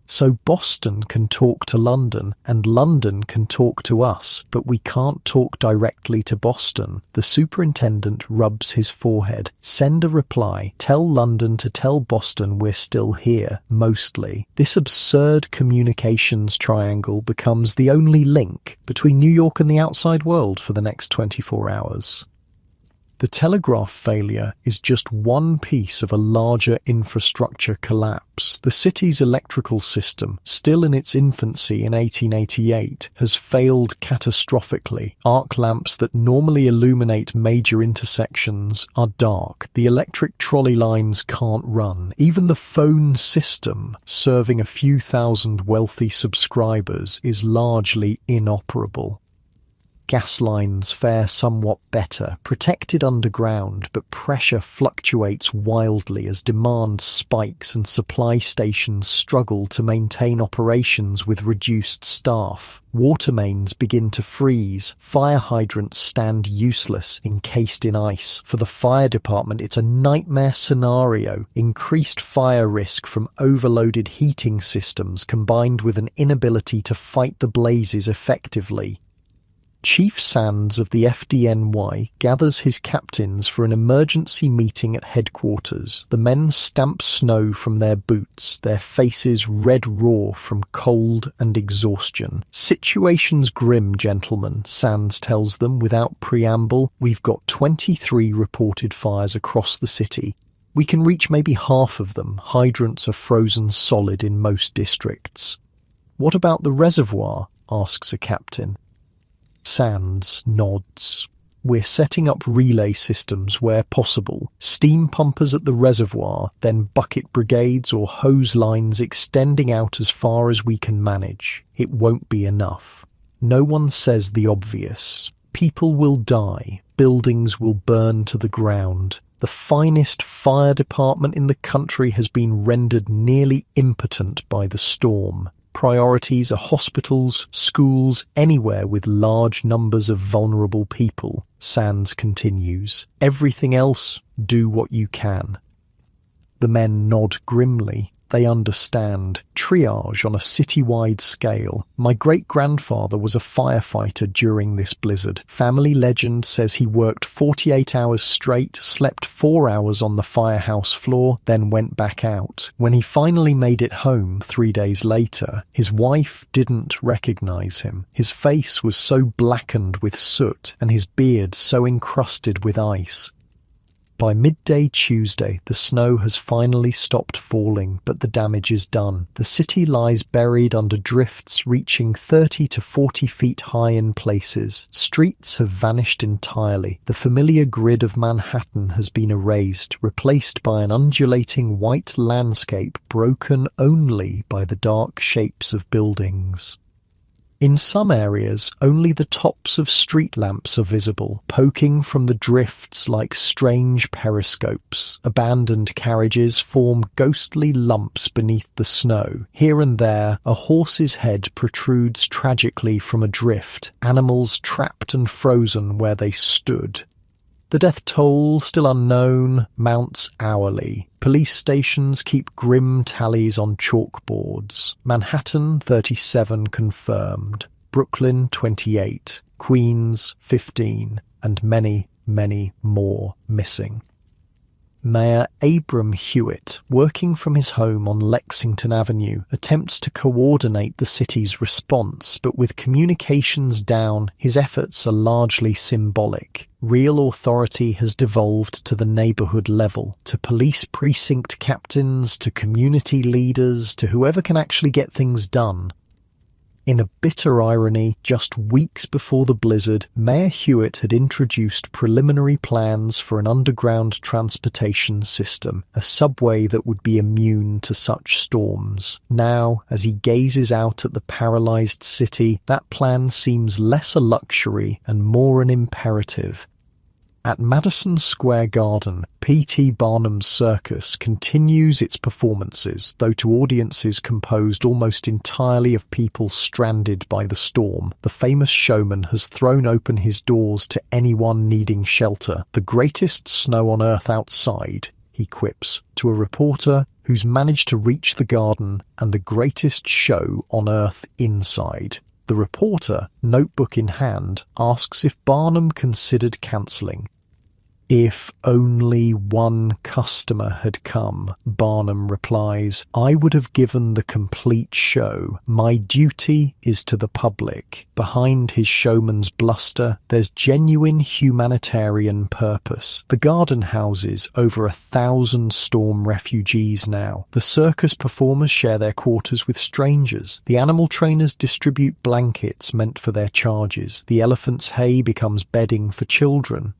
So Boston can talk to London, and London can talk to us, but we can't talk directly to Boston. The superintendent rubs his forehead. Send a reply. Tell London to tell Boston we're still here, mostly. This absurd communications triangle becomes the only link between New York and the outside world for the next 24 hours. The telegraph failure is just one piece of a larger infrastructure collapse. The city's electrical system, still in its infancy in 1888, has failed catastrophically. Arc lamps that normally illuminate major intersections are dark. The electric trolley lines can't run. Even the phone system, serving a few thousand wealthy subscribers, is largely inoperable. Gas lines fare somewhat better, protected underground, but pressure fluctuates wildly as demand spikes and supply stations struggle to maintain operations with reduced staff. Water mains begin to freeze. Fire hydrants stand useless, encased in ice. For the fire department, it's a nightmare scenario. Increased fire risk from overloaded heating systems combined with an inability to fight the blazes effectively. Chief Sands of the FDNY gathers his captains for an emergency meeting at headquarters. The men stamp snow from their boots, their faces red raw from cold and exhaustion. "Situation's grim, gentlemen," Sands tells them without preamble. "We've got 23 reported fires across the city. We can reach maybe half of them. Hydrants are frozen solid in most districts." "What about the reservoir?" asks a captain. Sands nods. "We're setting up relay systems where possible. Steam pumpers at the reservoir, then bucket brigades or hose lines extending out as far as we can manage. It won't be enough. No one says the obvious. People will die. Buildings will burn to the ground. The finest fire department in the country has been rendered nearly impotent by the storm. Priorities are hospitals, schools, anywhere with large numbers of vulnerable people," Sands continues. "Everything else, do what you can." The men nod grimly. They understand. Triage on a citywide scale. "My great-grandfather was a firefighter during this blizzard. Family legend says he worked 48 hours straight, slept 4 hours on the firehouse floor, then went back out. When he finally made it home 3 days later, his wife didn't recognize him. His face was so blackened with soot and his beard so encrusted with ice. By midday Tuesday, the snow has finally stopped falling, but the damage is done. The city lies buried under drifts reaching 30 to 40 feet high in places. Streets have vanished entirely. The familiar grid of Manhattan has been erased, replaced by an undulating white landscape broken only by the dark shapes of buildings. In some areas, only the tops of street lamps are visible, poking from the drifts like strange periscopes. Abandoned carriages form ghostly lumps beneath the snow. Here and there, a horse's head protrudes tragically from a drift, animals trapped and frozen where they stood. The death toll, still unknown, mounts hourly. Police stations keep grim tallies on chalkboards. Manhattan 37 confirmed, Brooklyn 28, Queens 15, and many, many more missing. Mayor Abram Hewitt, working from his home on Lexington Avenue, attempts to coordinate the city's response, but with communications down, his efforts are largely symbolic. Real authority has devolved to the neighborhood level, to police precinct captains, to community leaders, to whoever can actually get things done. In a bitter irony, just weeks before the blizzard, Mayor Hewitt had introduced preliminary plans for an underground transportation system, a subway that would be immune to such storms. Now, as he gazes out at the paralyzed city, that plan seems less a luxury and more an imperative. At Madison Square Garden, P.T. Barnum's circus continues its performances, though to audiences composed almost entirely of people stranded by the storm. The famous showman has thrown open his doors to anyone needing shelter. "The greatest snow on earth outside," he quips to a reporter who's managed to reach the garden, "and the greatest show on earth inside." The reporter, notebook in hand, asks if Barnum considered cancelling. "If only one customer had come," Barnum replies, "I would have given the complete show. My duty is to the public." Behind his showman's bluster, there's genuine humanitarian purpose. The garden houses over 1,000 storm refugees now. The circus performers share their quarters with strangers. The animal trainers distribute blankets meant for their charges. The elephants' hay becomes bedding for children.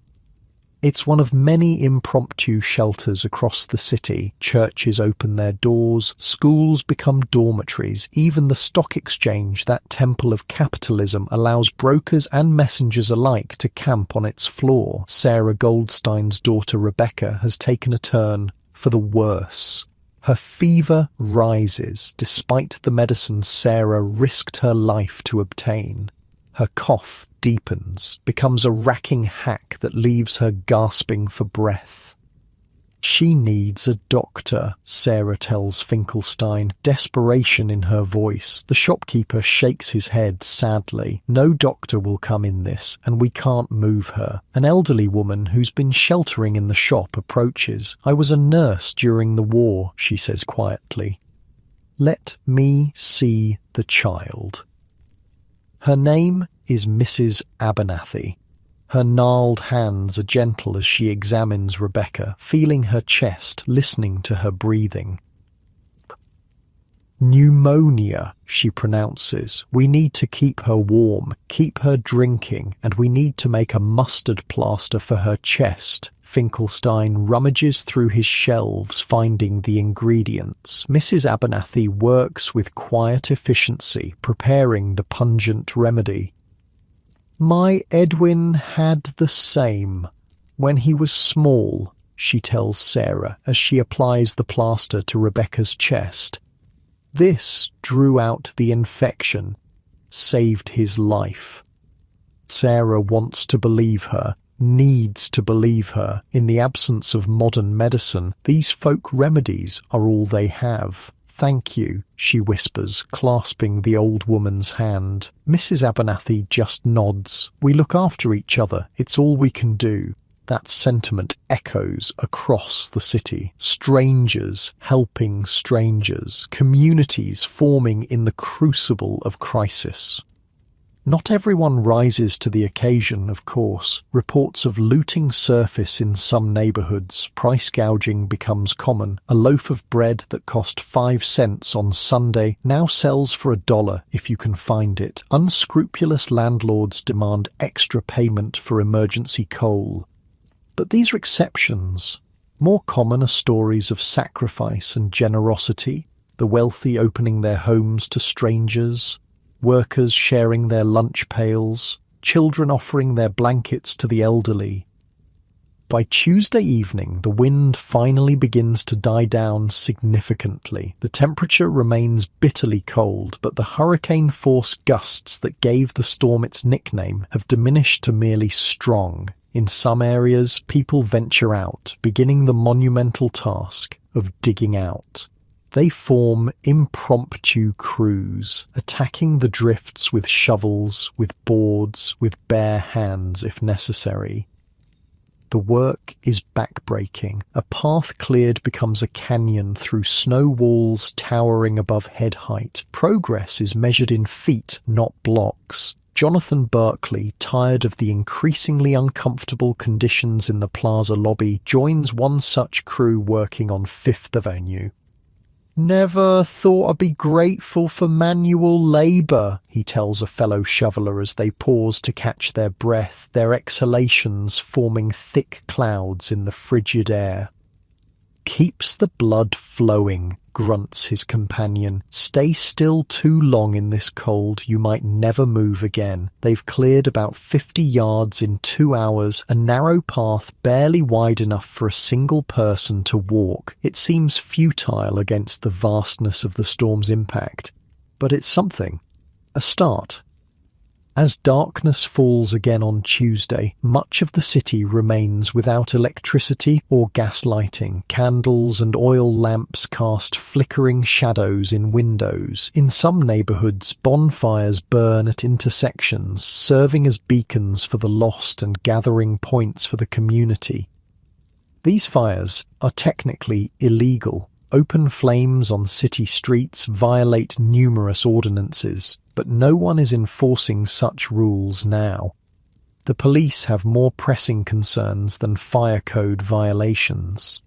It's one of many impromptu shelters across the city. Churches open their doors, schools become dormitories, even the stock exchange, that temple of capitalism, allows brokers and messengers alike to camp on its floor. Sarah Goldstein's daughter Rebecca has taken a turn for the worse. Her fever rises despite the medicine Sarah risked her life to obtain. Her cough deepens, becomes a racking hack that leaves her gasping for breath. "She needs a doctor," Sarah tells Finkelstein, desperation in her voice. The shopkeeper shakes his head sadly. "No doctor will come in this, and we can't move her." An elderly woman who's been sheltering in the shop approaches. "I was a nurse during the war," she says quietly. "Let me see the child." Her name is Mrs. Abernathy. Her gnarled hands are gentle as she examines Rebecca, feeling her chest, listening to her breathing. "Pneumonia," she pronounces. "We need to keep her warm, keep her drinking, and we need to make a mustard plaster for her chest." Finkelstein rummages through his shelves, finding the ingredients. Mrs. Abernathy works with quiet efficiency, preparing the pungent remedy. "My Edwin had the same when he was small," she tells Sarah as she applies the plaster to Rebecca's chest. "This drew out the infection, saved his life." Sarah wants to believe her, needs to believe her. In the absence of modern medicine, these folk remedies are all they have. "Thank you," she whispers, clasping the old woman's hand. Mrs. Abernathy just nods. "We look after each other. It's all we can do." That sentiment echoes across the city. Strangers helping strangers. Communities forming in the crucible of crisis. Not everyone rises to the occasion, of course. Reports of looting surface in some neighbourhoods. Price gouging becomes common. A loaf of bread that cost 5 cents on Sunday now sells for $1 if you can find it. Unscrupulous landlords demand extra payment for emergency coal. But these are exceptions. More common are stories of sacrifice and generosity, the wealthy opening their homes to strangers, workers sharing their lunch pails, children offering their blankets to the elderly. By Tuesday evening, the wind finally begins to die down significantly. The temperature remains bitterly cold, but the hurricane-force gusts that gave the storm its nickname have diminished to merely strong. In some areas, people venture out, beginning the monumental task of digging out. They form impromptu crews, attacking the drifts with shovels, with boards, with bare hands if necessary. The work is backbreaking. A path cleared becomes a canyon through snow walls towering above head height. Progress is measured in feet, not blocks. Jonathan Berkeley, tired of the increasingly uncomfortable conditions in the plaza lobby, joins one such crew working on Fifth Avenue. "Never thought I'd be grateful for manual labour," he tells a fellow shoveler as they pause to catch their breath, their exhalations forming thick clouds in the frigid air. "Keeps the blood flowing," grunts his companion. "Stay still too long in this cold, you might never move again." They've cleared about 50 yards in 2 hours, a narrow path barely wide enough for a single person to walk. It seems futile against the vastness of the storm's impact, but it's something. A start. As darkness falls again on Tuesday, much of the city remains without electricity or gas lighting. Candles and oil lamps cast flickering shadows in windows. In some neighborhoods, bonfires burn at intersections, serving as beacons for the lost and gathering points for the community. These fires are technically illegal. Open flames on city streets violate numerous ordinances, but no one is enforcing such rules now. The police have more pressing concerns than fire code violations.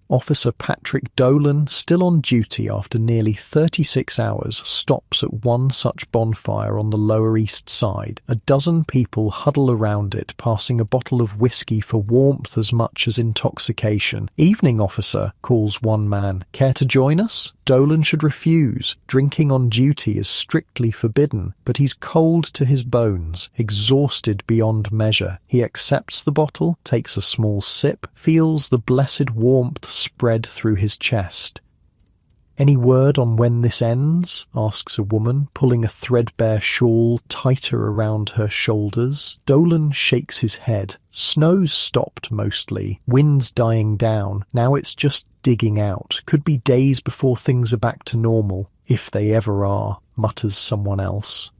Officer Patrick Dolan, still on duty after nearly 36 hours, stops at one such bonfire on the Lower East Side. A dozen people huddle around it, passing a bottle of whiskey for warmth as much as intoxication. "Evening, officer," calls one man. "Care to join us?" Dolan should refuse. Drinking on duty is strictly forbidden, but he's cold to his bones, exhausted beyond measure. He accepts the bottle, takes a small sip, feels the blessed warmth spread through his chest. "Any word on when this ends?" asks a woman, pulling a threadbare shawl tighter around her shoulders. Dolan shakes his head. "Snow's stopped mostly, wind's dying down, now it's just digging out. Could be days before things are back to normal, if they ever are," mutters someone else.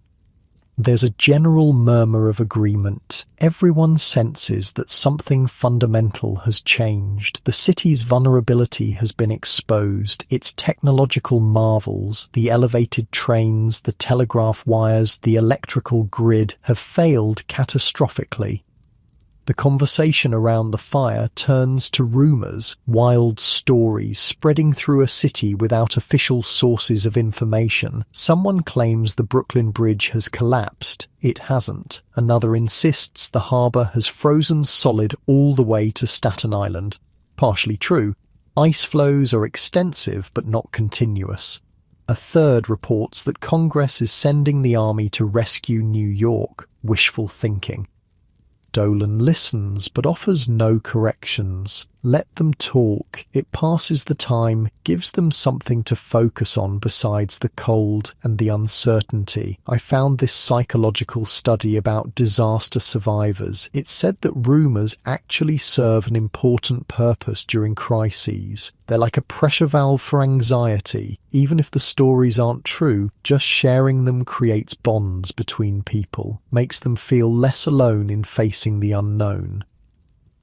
There's a general murmur of agreement. Everyone senses that something fundamental has changed. The city's vulnerability has been exposed. Its technological marvels, the elevated trains, the telegraph wires, the electrical grid, have failed catastrophically. The conversation around the fire turns to rumours, wild stories spreading through a city without official sources of information. Someone claims the Brooklyn Bridge has collapsed. It hasn't. Another insists the harbour has frozen solid all the way to Staten Island. Partially true. Ice flows are extensive but not continuous. A third reports that Congress is sending the army to rescue New York. Wishful thinking. Dolan listens, but offers no corrections. Let them talk. It passes the time, gives them something to focus on besides the cold and the uncertainty. I found this psychological study about disaster survivors. It said that rumours actually serve an important purpose during crises. They're like a pressure valve for anxiety. Even if the stories aren't true, just sharing them creates bonds between people, makes them feel less alone in facing the unknown.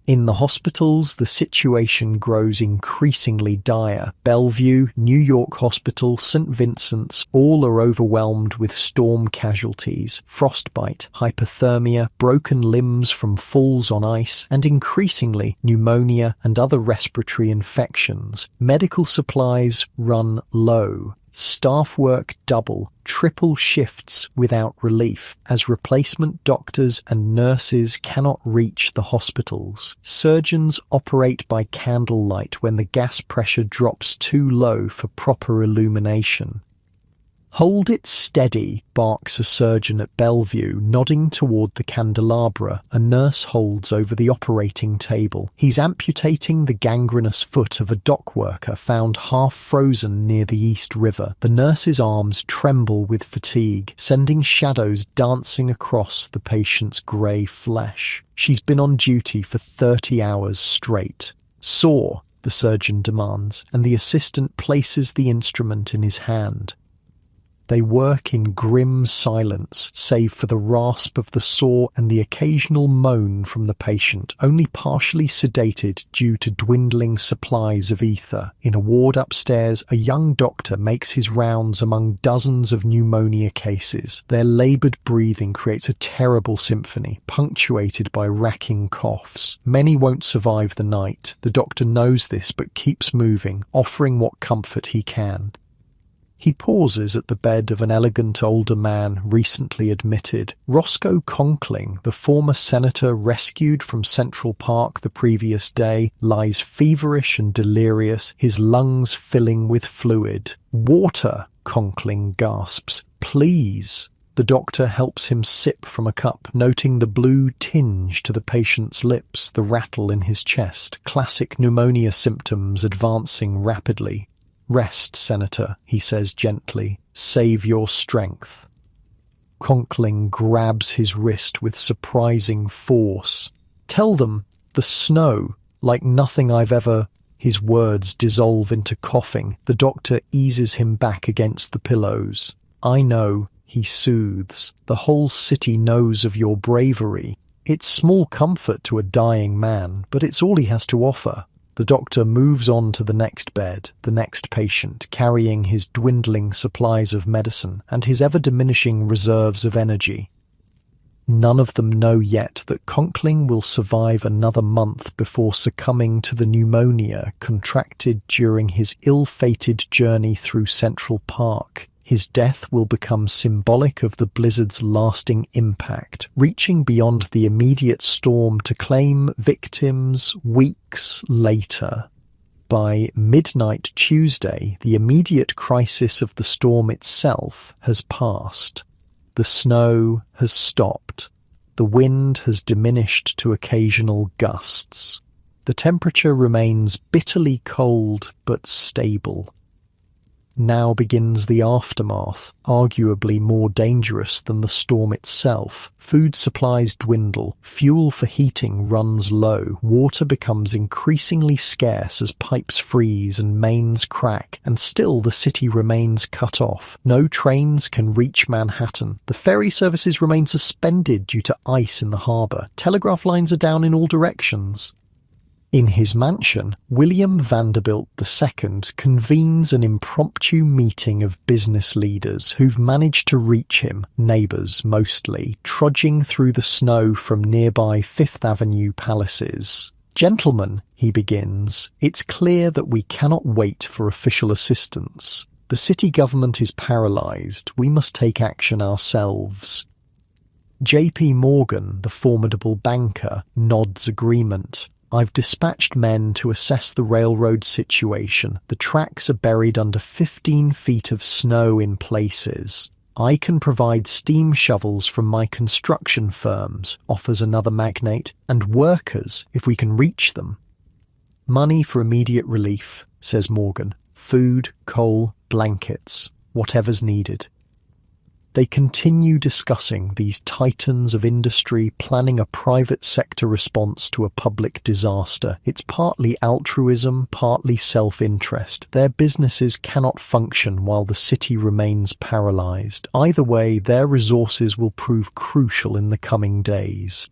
In the hospitals, the situation grows increasingly dire. Bellevue, New York Hospital, St. Vincent's, all are overwhelmed with storm casualties, frostbite, hypothermia, broken limbs from falls on ice, and increasingly pneumonia and other respiratory infections. Medical supplies run low. Staff work double, triple shifts without relief, as replacement doctors and nurses cannot reach the hospitals. Surgeons operate by candlelight when the gas pressure drops too low for proper illumination. "Hold it steady," barks a surgeon at Bellevue, nodding toward the candelabra a nurse holds over the operating table. He's amputating the gangrenous foot of a dock worker found half frozen near the East River. The nurse's arms tremble with fatigue, sending shadows dancing across the patient's grey flesh. She's been on duty for 30 hours straight. "Saw," the surgeon demands, and the assistant places the instrument in his hand. They work in grim silence, save for the rasp of the saw and the occasional moan from the patient, only partially sedated due to dwindling supplies of ether. In a ward upstairs, a young doctor makes his rounds among dozens of pneumonia cases. Their laboured breathing creates a terrible symphony, punctuated by racking coughs. Many won't survive the night. The doctor knows this, but keeps moving, offering what comfort he can. He pauses at the bed of an elegant older man recently admitted. Roscoe Conkling, the former senator rescued from Central Park the previous day, lies feverish and delirious, his lungs filling with fluid. "Water," Conkling gasps. "Please." The doctor helps him sip from a cup, noting the blue tinge to the patient's lips, the rattle in his chest, classic pneumonia symptoms advancing rapidly. "Rest, Senator," he says gently. "Save your strength." Conkling grabs his wrist with surprising force. "Tell them, the snow, like nothing I've ever—" His words dissolve into coughing. The doctor eases him back against the pillows. "I know," he soothes. "The whole city knows of your bravery. It's small comfort to a dying man, but it's all he has to offer." The doctor moves on to the next bed, the next patient, carrying his dwindling supplies of medicine and his ever-diminishing reserves of energy. None of them know yet that Conkling will survive another month before succumbing to the pneumonia contracted during his ill-fated journey through Central Park. His death will become symbolic of the blizzard's lasting impact, reaching beyond the immediate storm to claim victims weeks later. By midnight Tuesday, the immediate crisis of the storm itself has passed. The snow has stopped. The wind has diminished to occasional gusts. The temperature remains bitterly cold but stable. Now begins the aftermath, arguably more dangerous than the storm itself. Food supplies dwindle, fuel for heating runs low, water becomes increasingly scarce as pipes freeze and mains crack, and still the city remains cut off. No trains can reach Manhattan. The ferry services remain suspended due to ice in the harbour. Telegraph lines are down in all directions. In his mansion, William Vanderbilt II convenes an impromptu meeting of business leaders who've managed to reach him, neighbours mostly, trudging through the snow from nearby Fifth Avenue palaces. "Gentlemen," he begins, "it's clear that we cannot wait for official assistance. The city government is paralysed. We must take action ourselves." J.P. Morgan, the formidable banker, nods agreement. "I've dispatched men to assess the railroad situation. The tracks are buried under 15 feet of snow in places. I can provide steam shovels from my construction firms," offers another magnate, "and workers if we can reach them." "Money for immediate relief," says Morgan. "Food, coal, blankets, whatever's needed." They continue discussing these titans of industry, planning a private sector response to a public disaster. It's partly altruism, partly self-interest. Their businesses cannot function while the city remains paralysed. Either way, their resources will prove crucial in the coming days.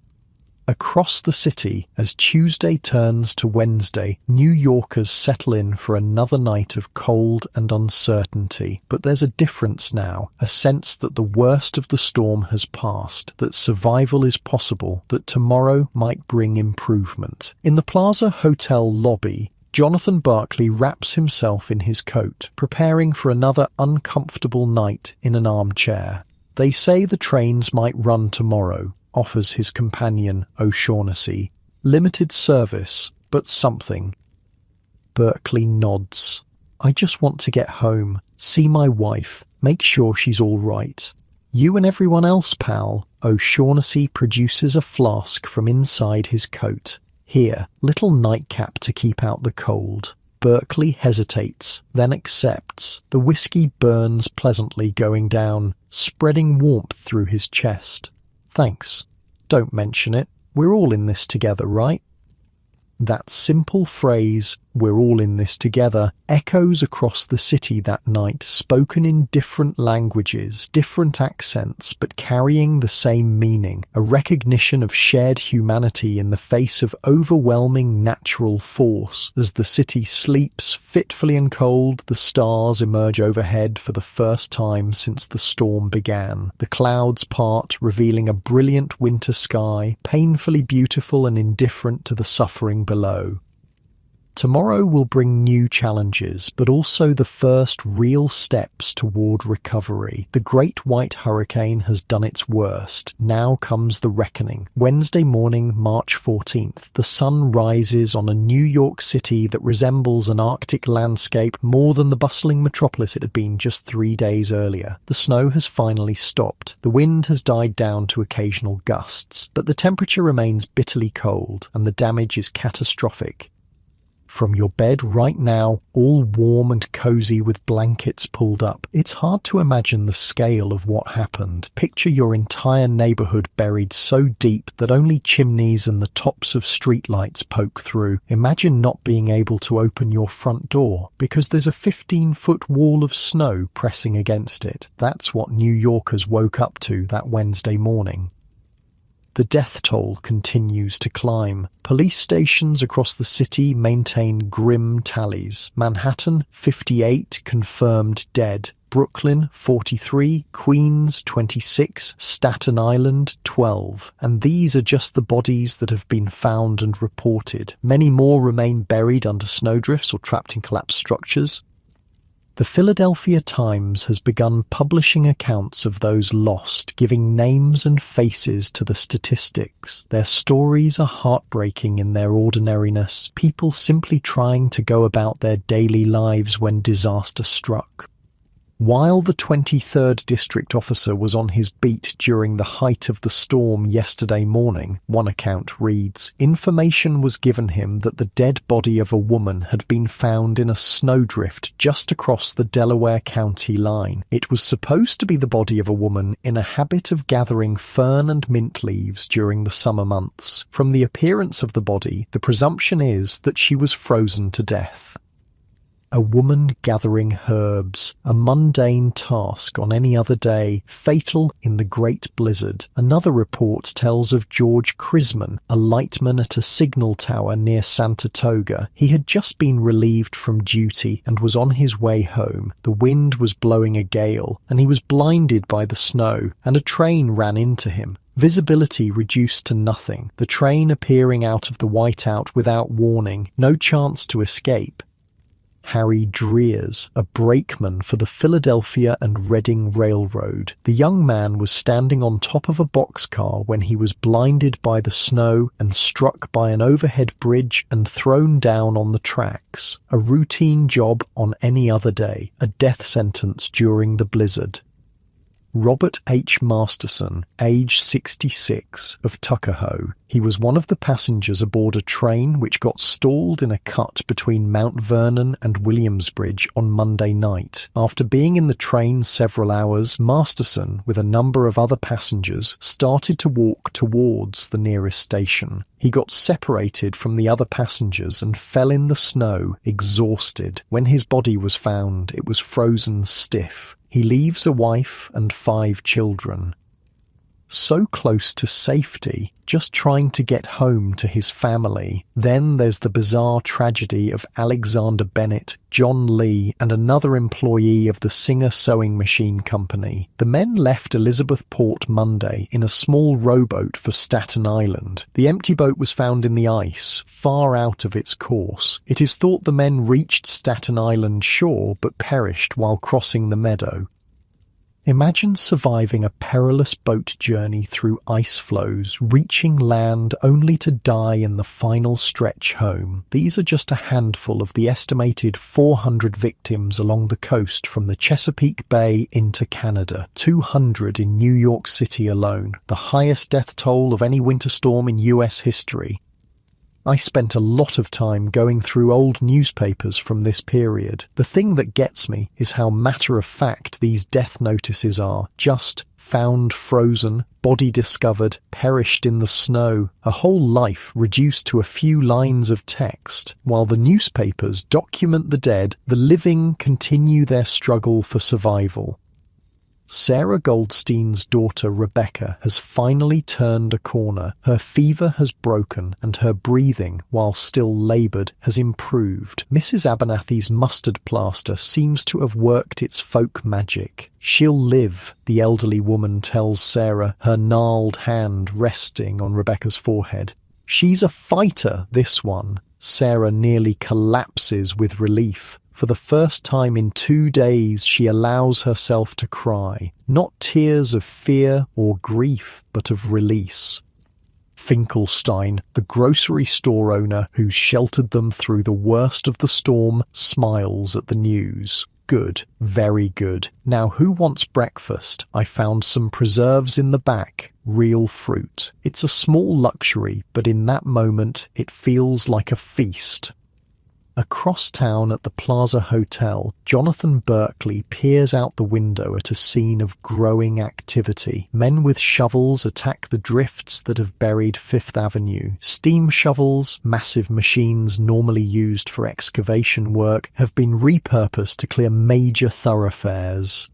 Across the city, as Tuesday turns to Wednesday, New Yorkers settle in for another night of cold and uncertainty. But there's a difference now, a sense that the worst of the storm has passed, that survival is possible, that tomorrow might bring improvement. In the Plaza Hotel lobby, Jonathan Barkley wraps himself in his coat, preparing for another uncomfortable night in an armchair. "They say the trains might run tomorrow," offers his companion O'Shaughnessy. "Limited service, but something." Berkeley nods. "I just want to get home, see my wife, make sure she's all right." "You and everyone else, pal." O'Shaughnessy produces a flask from inside his coat. "Here, little nightcap to keep out the cold." Berkeley hesitates, then accepts. The whiskey burns pleasantly going down, spreading warmth through his chest. "Thanks. Don't mention it. We're all in this together, right?" That simple phrase "We're all in this together," echoes across the city that night, spoken in different languages, different accents, but carrying the same meaning, a recognition of shared humanity in the face of overwhelming natural force. As the city sleeps fitfully and cold, the stars emerge overhead for the first time since the storm began. The clouds part, revealing a brilliant winter sky, painfully beautiful and indifferent to the suffering below. Tomorrow will bring new challenges, but also the first real steps toward recovery. The Great White Hurricane has done its worst. Now comes the reckoning. Wednesday morning, March 14th, the sun rises on a New York City that resembles an Arctic landscape more than the bustling metropolis it had been just 3 days earlier. The snow has finally stopped. The wind has died down to occasional gusts, but the temperature remains bitterly cold, and the damage is catastrophic. From your bed right now, all warm and cozy with blankets pulled up, it's hard to imagine the scale of what happened. Picture your entire neighborhood buried so deep that only chimneys and the tops of streetlights poke through. Imagine not being able to open your front door because there's a 15-foot wall of snow pressing against it. That's what New Yorkers woke up to that Wednesday morning. The death toll continues to climb. Police stations across the city maintain grim tallies. Manhattan, 58 confirmed dead. Brooklyn, 43, Queens, 26, Staten Island, 12. And these are just the bodies that have been found and reported. Many more remain buried under snowdrifts or trapped in collapsed structures. The Philadelphia Times has begun publishing accounts of those lost, giving names and faces to the statistics. Their stories are heartbreaking in their ordinariness, people simply trying to go about their daily lives when disaster struck. While the 23rd District Officer was on his beat during the height of the storm yesterday morning, one account reads, information was given him that the dead body of a woman had been found in a snowdrift just across the Delaware County line. It was supposed to be the body of a woman in a habit of gathering fern and mint leaves during the summer months. From the appearance of the body, the presumption is that she was frozen to death. A woman gathering herbs, a mundane task on any other day, fatal in the Great Blizzard. Another report tells of George Crisman, a lightman at a signal tower near Saratoga. He had just been relieved from duty and was on his way home. The wind was blowing a gale, and he was blinded by the snow, and a train ran into him. Visibility reduced to nothing, the train appearing out of the whiteout without warning, no chance to escape. Harry Dreers, a brakeman for the Philadelphia and Reading Railroad. The young man was standing on top of a boxcar when he was blinded by the snow and struck by an overhead bridge and thrown down on the tracks. A routine job on any other day, a death sentence during the blizzard. Robert H. Masterson, age 66, of Tuckahoe. He was one of the passengers aboard a train which got stalled in a cut between Mount Vernon and Williamsbridge on Monday night. After being in the train several hours, Masterson, with a number of other passengers, started to walk towards the nearest station. He got separated from the other passengers and fell in the snow, exhausted. When his body was found, it was frozen stiff. He leaves a wife and 5 children. So close to safety, just trying to get home to his family. Then there's the bizarre tragedy of Alexander Bennett, John Lee, and another employee of the Singer Sewing Machine Company. The men left Elizabethport Monday in a small rowboat for Staten Island. The empty boat was found in the ice, far out of its course. It is thought the men reached Staten Island shore but perished while crossing the meadow. Imagine surviving a perilous boat journey through ice floes, reaching land only to die in the final stretch home. These are just a handful of the estimated 400 victims along the coast from the Chesapeake Bay into Canada, 200 in New York City alone, the highest death toll of any winter storm in US history. I spent a lot of time going through old newspapers from this period. The thing that gets me is how matter-of-fact these death notices are, just found frozen, body discovered, perished in the snow, a whole life reduced to a few lines of text. While the newspapers document the dead, the living continue their struggle for survival. Sarah Goldstein's daughter Rebecca has finally turned a corner. Her fever has broken and her breathing, while still laboured, has improved. Mrs. Abernathy's mustard plaster seems to have worked its folk magic. She'll live, the elderly woman tells Sarah, her gnarled hand resting on Rebecca's forehead. She's a fighter, this one. Sarah nearly collapses with relief. For the first time in 2 days, she allows herself to cry, not tears of fear or grief, but of release. Finkelstein, the grocery store owner who's sheltered them through the worst of the storm, smiles at the news. Good, very good. Now who wants breakfast? I found some preserves in the back, real fruit. It's a small luxury, but in that moment it feels like a feast. Across town at the Plaza Hotel, Jonathan Berkeley peers out the window at a scene of growing activity. Men with shovels attack the drifts that have buried Fifth Avenue. Steam shovels, massive machines normally used for excavation work, have been repurposed to clear major thoroughfares.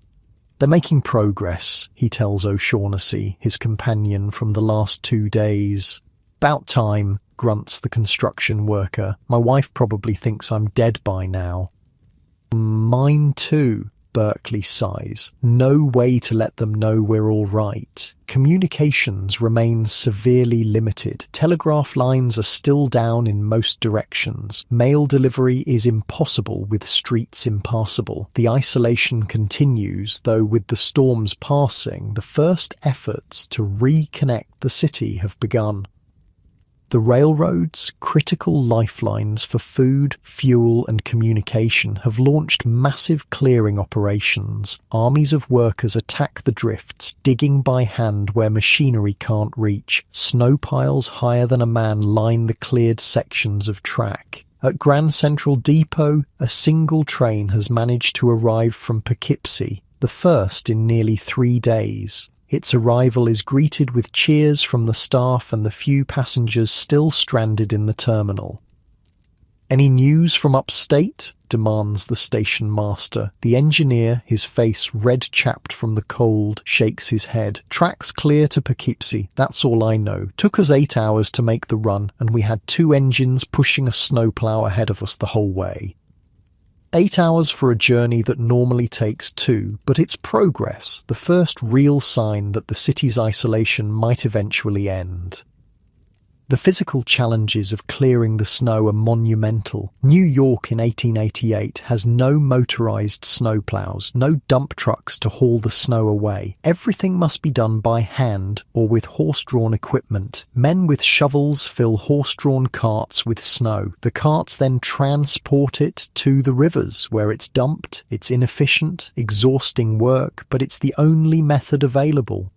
They're making progress, he tells O'Shaughnessy, his companion from the last 2 days. About time, grunts the construction worker. My wife probably thinks I'm dead by now. Mine too, Berkeley sighs. No way to let them know we're all right. Communications remain severely limited. Telegraph lines are still down in most directions. Mail delivery is impossible with streets impassable. The isolation continues, though with the storms passing, the first efforts to reconnect the city have begun. The railroads, critical lifelines for food, fuel and communication, have launched massive clearing operations. Armies of workers attack the drifts, digging by hand where machinery can't reach. Snow piles higher than a man line the cleared sections of track. At Grand Central Depot, a single train has managed to arrive from Poughkeepsie, the first in nearly 3 days. Its arrival is greeted with cheers from the staff and the few passengers still stranded in the terminal. "Any news from upstate?" demands the station master. The engineer, his face red-chapped from the cold, shakes his head. "Tracks clear to Poughkeepsie, that's all I know. Took us 8 hours to make the run, and we had 2 engines pushing a snowplow ahead of us the whole way." 8 hours for a journey that normally takes 2, but it's progress, the first real sign that the city's isolation might eventually end. The physical challenges of clearing the snow are monumental. New York in 1888 has no motorized snowplows, no dump trucks to haul the snow away. Everything must be done by hand or with horse-drawn equipment. Men with shovels fill horse-drawn carts with snow. The carts then transport it to the rivers where it's dumped. It's inefficient, exhausting work, but it's the only method available.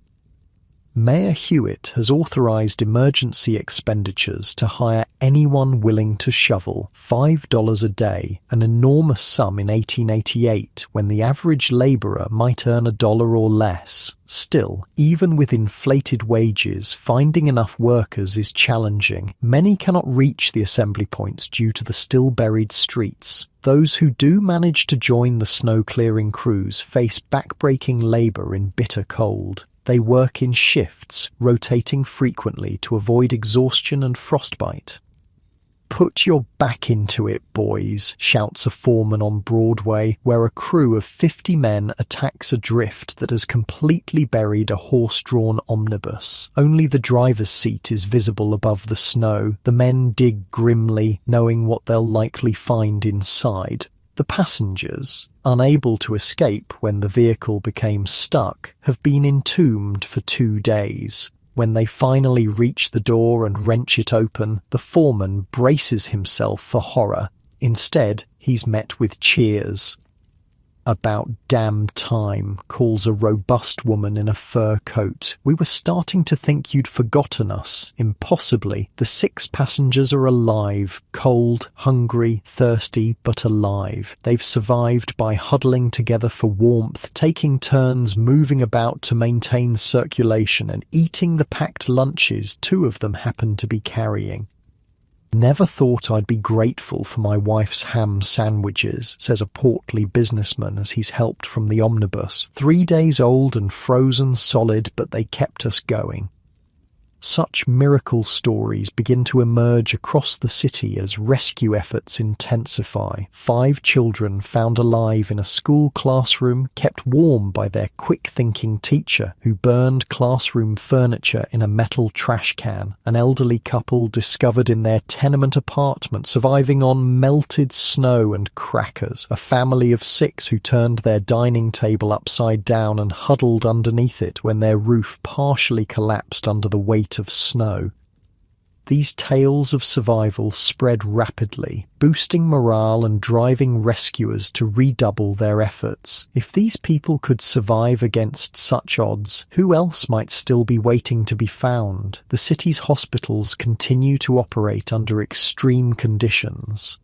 Mayor Hewitt has authorized emergency expenditures to hire anyone willing to shovel, $5 a day, an enormous sum in 1888 when the average laborer might earn $1 or less. Still, even with inflated wages, finding enough workers is challenging. Many cannot reach the assembly points due to the still buried streets. Those who do manage to join the snow-clearing crews face backbreaking labor in bitter cold. They work in shifts, rotating frequently to avoid exhaustion and frostbite. "Put your back into it, boys," shouts a foreman on Broadway, where a crew of 50 men attacks a drift that has completely buried a horse-drawn omnibus. Only the driver's seat is visible above the snow. The men dig grimly, knowing what they'll likely find inside. The passengers, unable to escape when the vehicle became stuck, have been entombed for 2 days. When they finally reach the door and wrench it open, the foreman braces himself for horror. Instead, he's met with cheers. "About damn time," calls a robust woman in a fur coat. "We were starting to think you'd forgotten us." Impossibly, the 6 passengers are alive, cold, hungry, thirsty, but alive. They've survived by huddling together for warmth, taking turns moving about to maintain circulation, and eating the packed lunches 2 of them happen to be carrying. "Never thought I'd be grateful for my wife's ham sandwiches," says a portly businessman as he's helped from the omnibus. 3 days old and frozen solid, but they kept us going. Such miracle stories begin to emerge across the city as rescue efforts intensify. 5 children found alive in a school classroom, kept warm by their quick-thinking teacher who burned classroom furniture in a metal trash can. An elderly couple discovered in their tenement apartment surviving on melted snow and crackers. A family of 6 who turned their dining table upside down and huddled underneath it when their roof partially collapsed under the weight of snow. These tales of survival spread rapidly, boosting morale and driving rescuers to redouble their efforts. If these people could survive against such odds, who else might still be waiting to be found? The city's hospitals continue to operate under extreme conditions.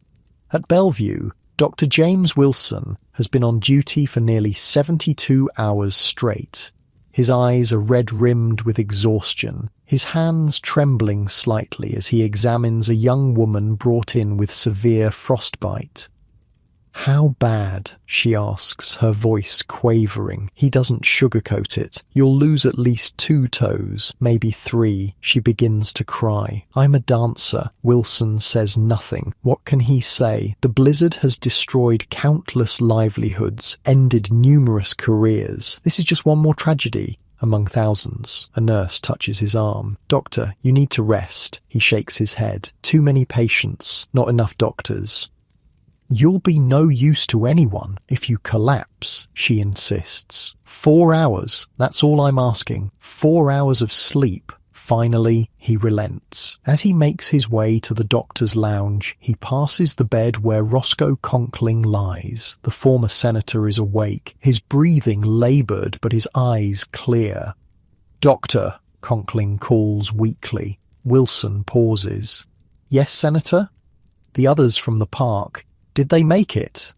At Bellevue, Dr. James Wilson has been on duty for nearly 72 hours straight. His eyes are red-rimmed with exhaustion, his hands trembling slightly as he examines a young woman brought in with severe frostbite. "How bad?" she asks, her voice quavering. He doesn't sugarcoat it. "You'll lose at least 2 toes, maybe 3. She begins to cry. "I'm a dancer." Wilson says nothing. What can he say? The blizzard has destroyed countless livelihoods, ended numerous careers. This is just one more tragedy among thousands. A nurse touches his arm. "Doctor, you need to rest." He shakes his head. "Too many patients, not enough doctors." "You'll be no use to anyone if you collapse," she insists. 4 hours, that's all I'm asking. 4 hours of sleep. Finally, he relents. As he makes his way to the doctor's lounge, he passes the bed where Roscoe Conkling lies. The former senator is awake, his breathing laboured but his eyes clear. "Doctor," Conkling calls weakly. Wilson pauses. "Yes, Senator?" "The others from the park. Did they make it?"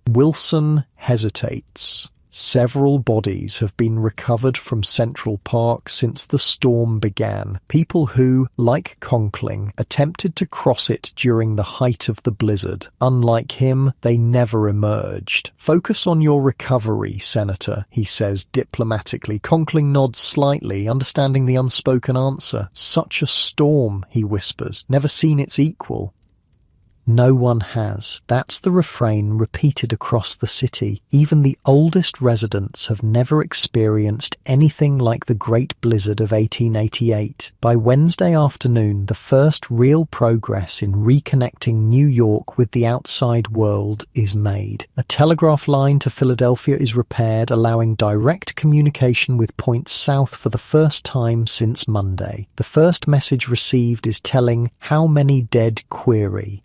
Wilson hesitates. Several bodies have been recovered from Central Park since the storm began. People who, like Conkling, attempted to cross it during the height of the blizzard. Unlike him, they never emerged. "Focus on your recovery, Senator," he says diplomatically. Conkling nods slightly, understanding the unspoken answer. "Such a storm," he whispers. "Never seen its equal." No one has. That's the refrain repeated across the city. Even the oldest residents have never experienced anything like the Great Blizzard of 1888. By Wednesday afternoon, the first real progress in reconnecting New York with the outside world is made. A telegraph line to Philadelphia is repaired, allowing direct communication with points south for the first time since Monday. The first message received is telling "How many dead?" query.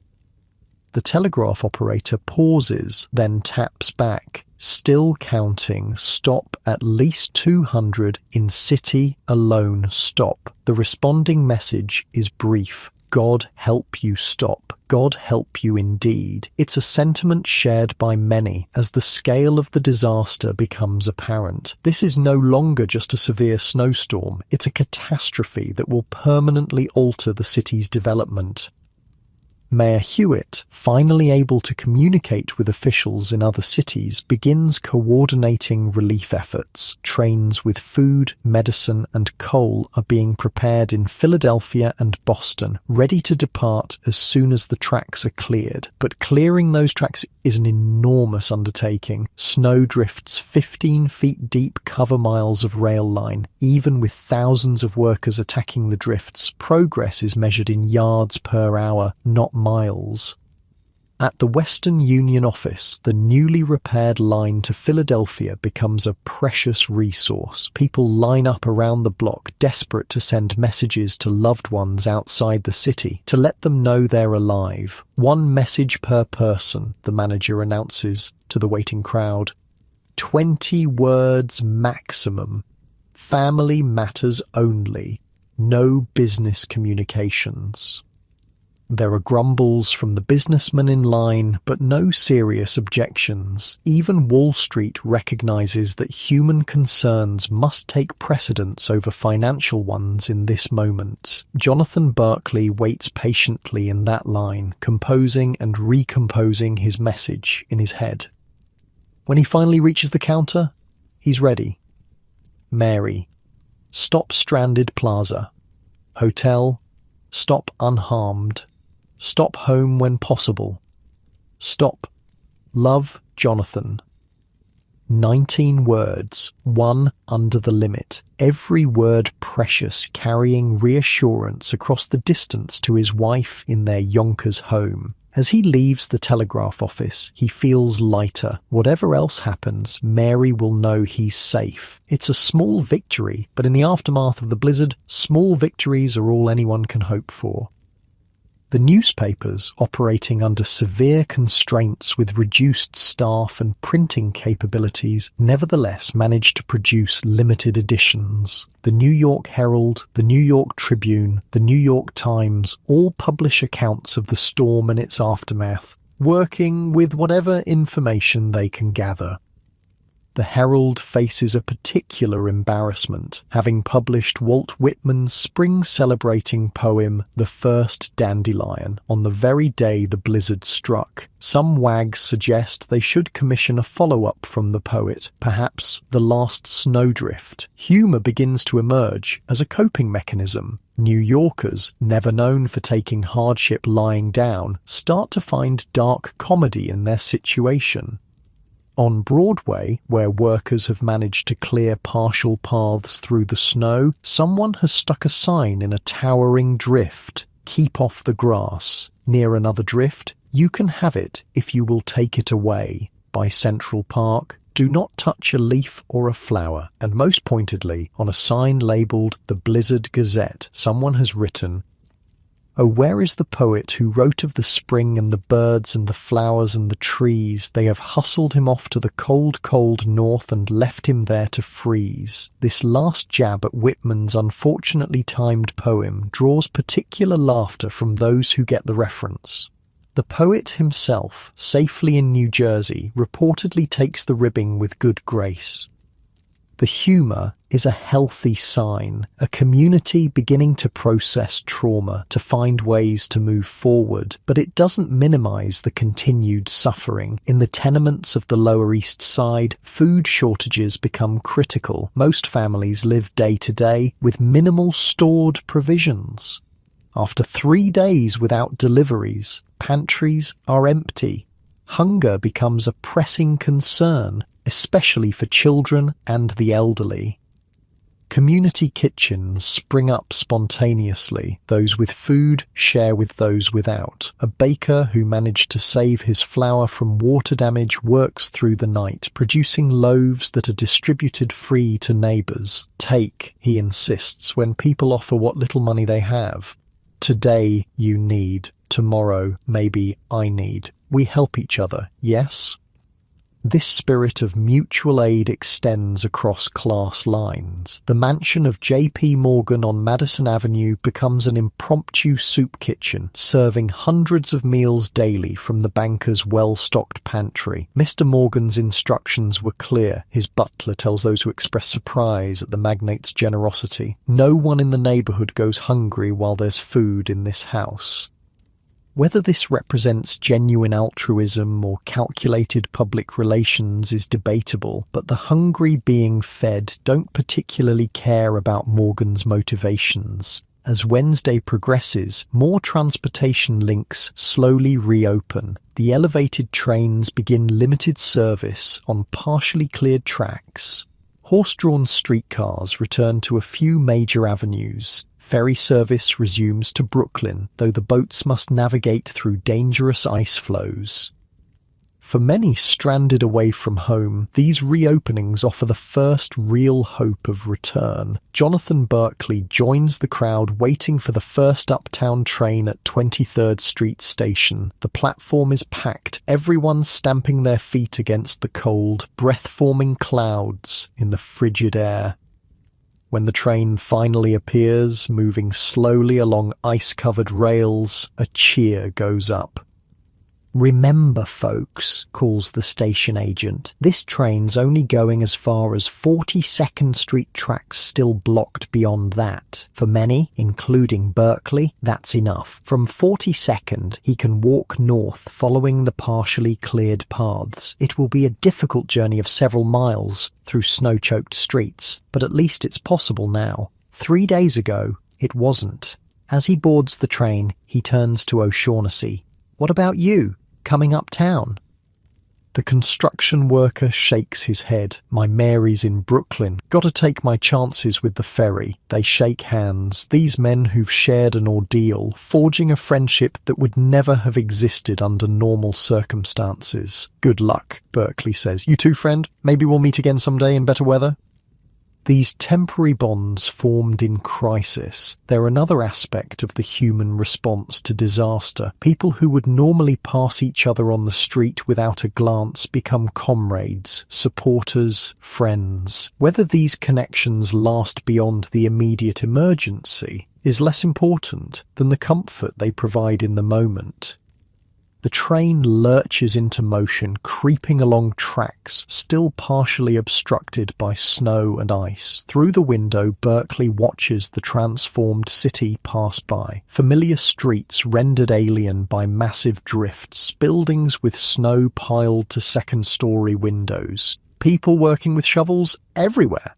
The telegraph operator pauses, then taps back. "Still counting. Stop at least 200 in city alone. Stop." The responding message is brief. "God help you stop. God help you indeed." It's a sentiment shared by many as the scale of the disaster becomes apparent. This is no longer just a severe snowstorm. It's a catastrophe that will permanently alter the city's development. Mayor Hewitt, finally able to communicate with officials in other cities, begins coordinating relief efforts. Trains with food, medicine, and coal are being prepared in Philadelphia and Boston, ready to depart as soon as the tracks are cleared. But clearing those tracks is an enormous undertaking. Snow drifts 15 feet deep cover miles of rail line. Even with thousands of workers attacking the drifts, progress is measured in yards per hour, not miles. At the Western Union office, the newly repaired line to Philadelphia becomes a precious resource. People line up around the block, desperate to send messages to loved ones outside the city, to let them know they're alive. 1 message per person, the manager announces to the waiting crowd. 20 words maximum. Family matters only. No business communications. There are grumbles from the businessmen in line, but no serious objections. Even Wall Street recognizes that human concerns must take precedence over financial ones in this moment. Jonathan Berkeley waits patiently in that line, composing and recomposing his message in his head. When he finally reaches the counter, he's ready. Mary. Stop stranded plaza. Hotel. Stop unharmed. Stop home when possible. Stop. Love, Jonathan. 19 words, 1 under the limit. Every word precious, carrying reassurance across the distance to his wife in their Yonkers home. As he leaves the telegraph office, he feels lighter. Whatever else happens, Mary will know he's safe. It's a small victory, but in the aftermath of the blizzard, small victories are all anyone can hope for. The newspapers, operating under severe constraints with reduced staff and printing capabilities, nevertheless managed to produce limited editions. The New York Herald, the New York Tribune, the New York Times all publish accounts of the storm and its aftermath, working with whatever information they can gather. The Herald faces a particular embarrassment, having published Walt Whitman's spring-celebrating poem The First Dandelion on the very day the blizzard struck. Some wags suggest they should commission a follow-up from the poet, perhaps The Last Snowdrift. Humour begins to emerge as a coping mechanism. New Yorkers, never known for taking hardship lying down, start to find dark comedy in their situation. On Broadway, where workers have managed to clear partial paths through the snow, someone has stuck a sign in a towering drift, "Keep off the grass." Near another drift, "You can have it if you will take it away." By Central Park, "Do not touch a leaf or a flower." And most pointedly, on a sign labelled The Blizzard Gazette, someone has written, "Oh, where is the poet who wrote of the spring and the birds and the flowers and the trees? They have hustled him off to the cold, cold north and left him there to freeze." This last jab at Whitman's unfortunately timed poem draws particular laughter from those who get the reference. The poet himself, safely in New Jersey, reportedly takes the ribbing with good grace. The humour is a healthy sign, a community beginning to process trauma, to find ways to move forward, but it doesn't minimise the continued suffering. In the tenements of the Lower East Side, food shortages become critical. Most families live day to day with minimal stored provisions. After 3 days without deliveries, pantries are empty. Hunger becomes a pressing concern, especially for children and the elderly. Community kitchens spring up spontaneously. Those with food share with those without. A baker who managed to save his flour from water damage works through the night, producing loaves that are distributed free to neighbours. "Take," he insists, when people offer what little money they have. "Today you need. Tomorrow maybe I need. We help each other, yes?" This spirit of mutual aid extends across class lines. The mansion of J.P. Morgan on Madison Avenue becomes an impromptu soup kitchen, serving hundreds of meals daily from the banker's well-stocked pantry. Mr. Morgan's instructions were clear, his butler tells those who express surprise at the magnate's generosity. No one in the neighbourhood goes hungry while there's food in this house. Whether this represents genuine altruism or calculated public relations is debatable, but the hungry being fed don't particularly care about Morgan's motivations. As Wednesday progresses, more transportation links slowly reopen. The elevated trains begin limited service on partially cleared tracks. Horse-drawn streetcars return to a few major avenues. Ferry service resumes to Brooklyn, though the boats must navigate through dangerous ice floes. For many stranded away from home, these reopenings offer the first real hope of return. Jonathan Berkeley joins the crowd waiting for the first uptown train at 23rd Street Station. The platform is packed, everyone stamping their feet against the cold, breath-forming clouds in the frigid air. When the train finally appears, moving slowly along ice-covered rails, a cheer goes up. "Remember, folks," calls the station agent, "this train's only going as far as 42nd Street tracks still blocked beyond that. For many, including Berkeley, that's enough. From 42nd, he can walk north following the partially cleared paths. It will be a difficult journey of several miles through snow-choked streets, but at least it's possible now. 3 days ago, it wasn't." As he boards the train, he turns to O'Shaughnessy. "What about you? Coming uptown?" The construction worker shakes his head. "My Mary's in Brooklyn. Gotta take my chances with the ferry." They shake hands, these men who've shared an ordeal, forging a friendship that would never have existed under normal circumstances. "Good luck," Berkeley says. "You too, friend? Maybe we'll meet again someday in better weather?" These temporary bonds formed in crisis. They're another aspect of the human response to disaster. People who would normally pass each other on the street without a glance become comrades, supporters, friends. Whether these connections last beyond the immediate emergency is less important than the comfort they provide in the moment. The train lurches into motion, creeping along tracks still partially obstructed by snow and ice. Through the window, Berkeley watches the transformed city pass by. Familiar streets rendered alien by massive drifts, buildings with snow piled to second-story windows. People working with shovels everywhere.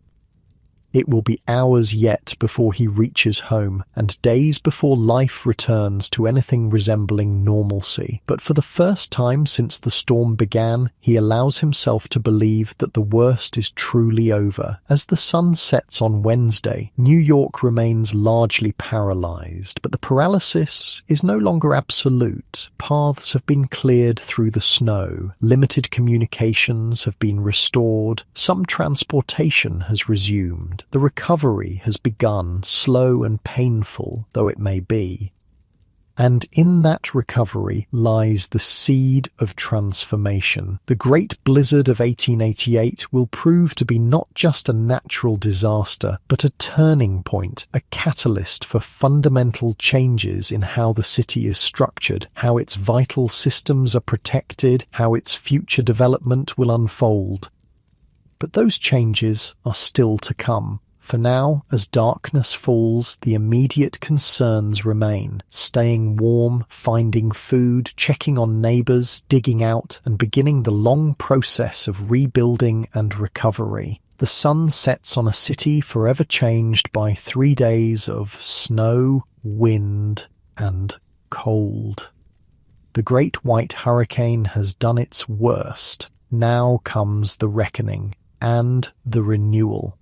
It will be hours yet before he reaches home, and days before life returns to anything resembling normalcy. But for the first time since the storm began, he allows himself to believe that the worst is truly over. As the sun sets on Wednesday, New York remains largely paralyzed, but the paralysis is no longer absolute. Paths have been cleared through the snow, limited communications have been restored, some transportation has resumed. The recovery has begun, slow and painful though it may be. And in that recovery lies the seed of transformation. The Great Blizzard of 1888 will prove to be not just a natural disaster, but a turning point, a catalyst for fundamental changes in how the city is structured, how its vital systems are protected, how its future development will unfold. But those changes are still to come. For now, as darkness falls, the immediate concerns remain. Staying warm, finding food, checking on neighbours, digging out, and beginning the long process of rebuilding and recovery. The sun sets on a city forever changed by 3 days of snow, wind, and cold. The great white hurricane has done its worst. Now comes the reckoning and the renewal.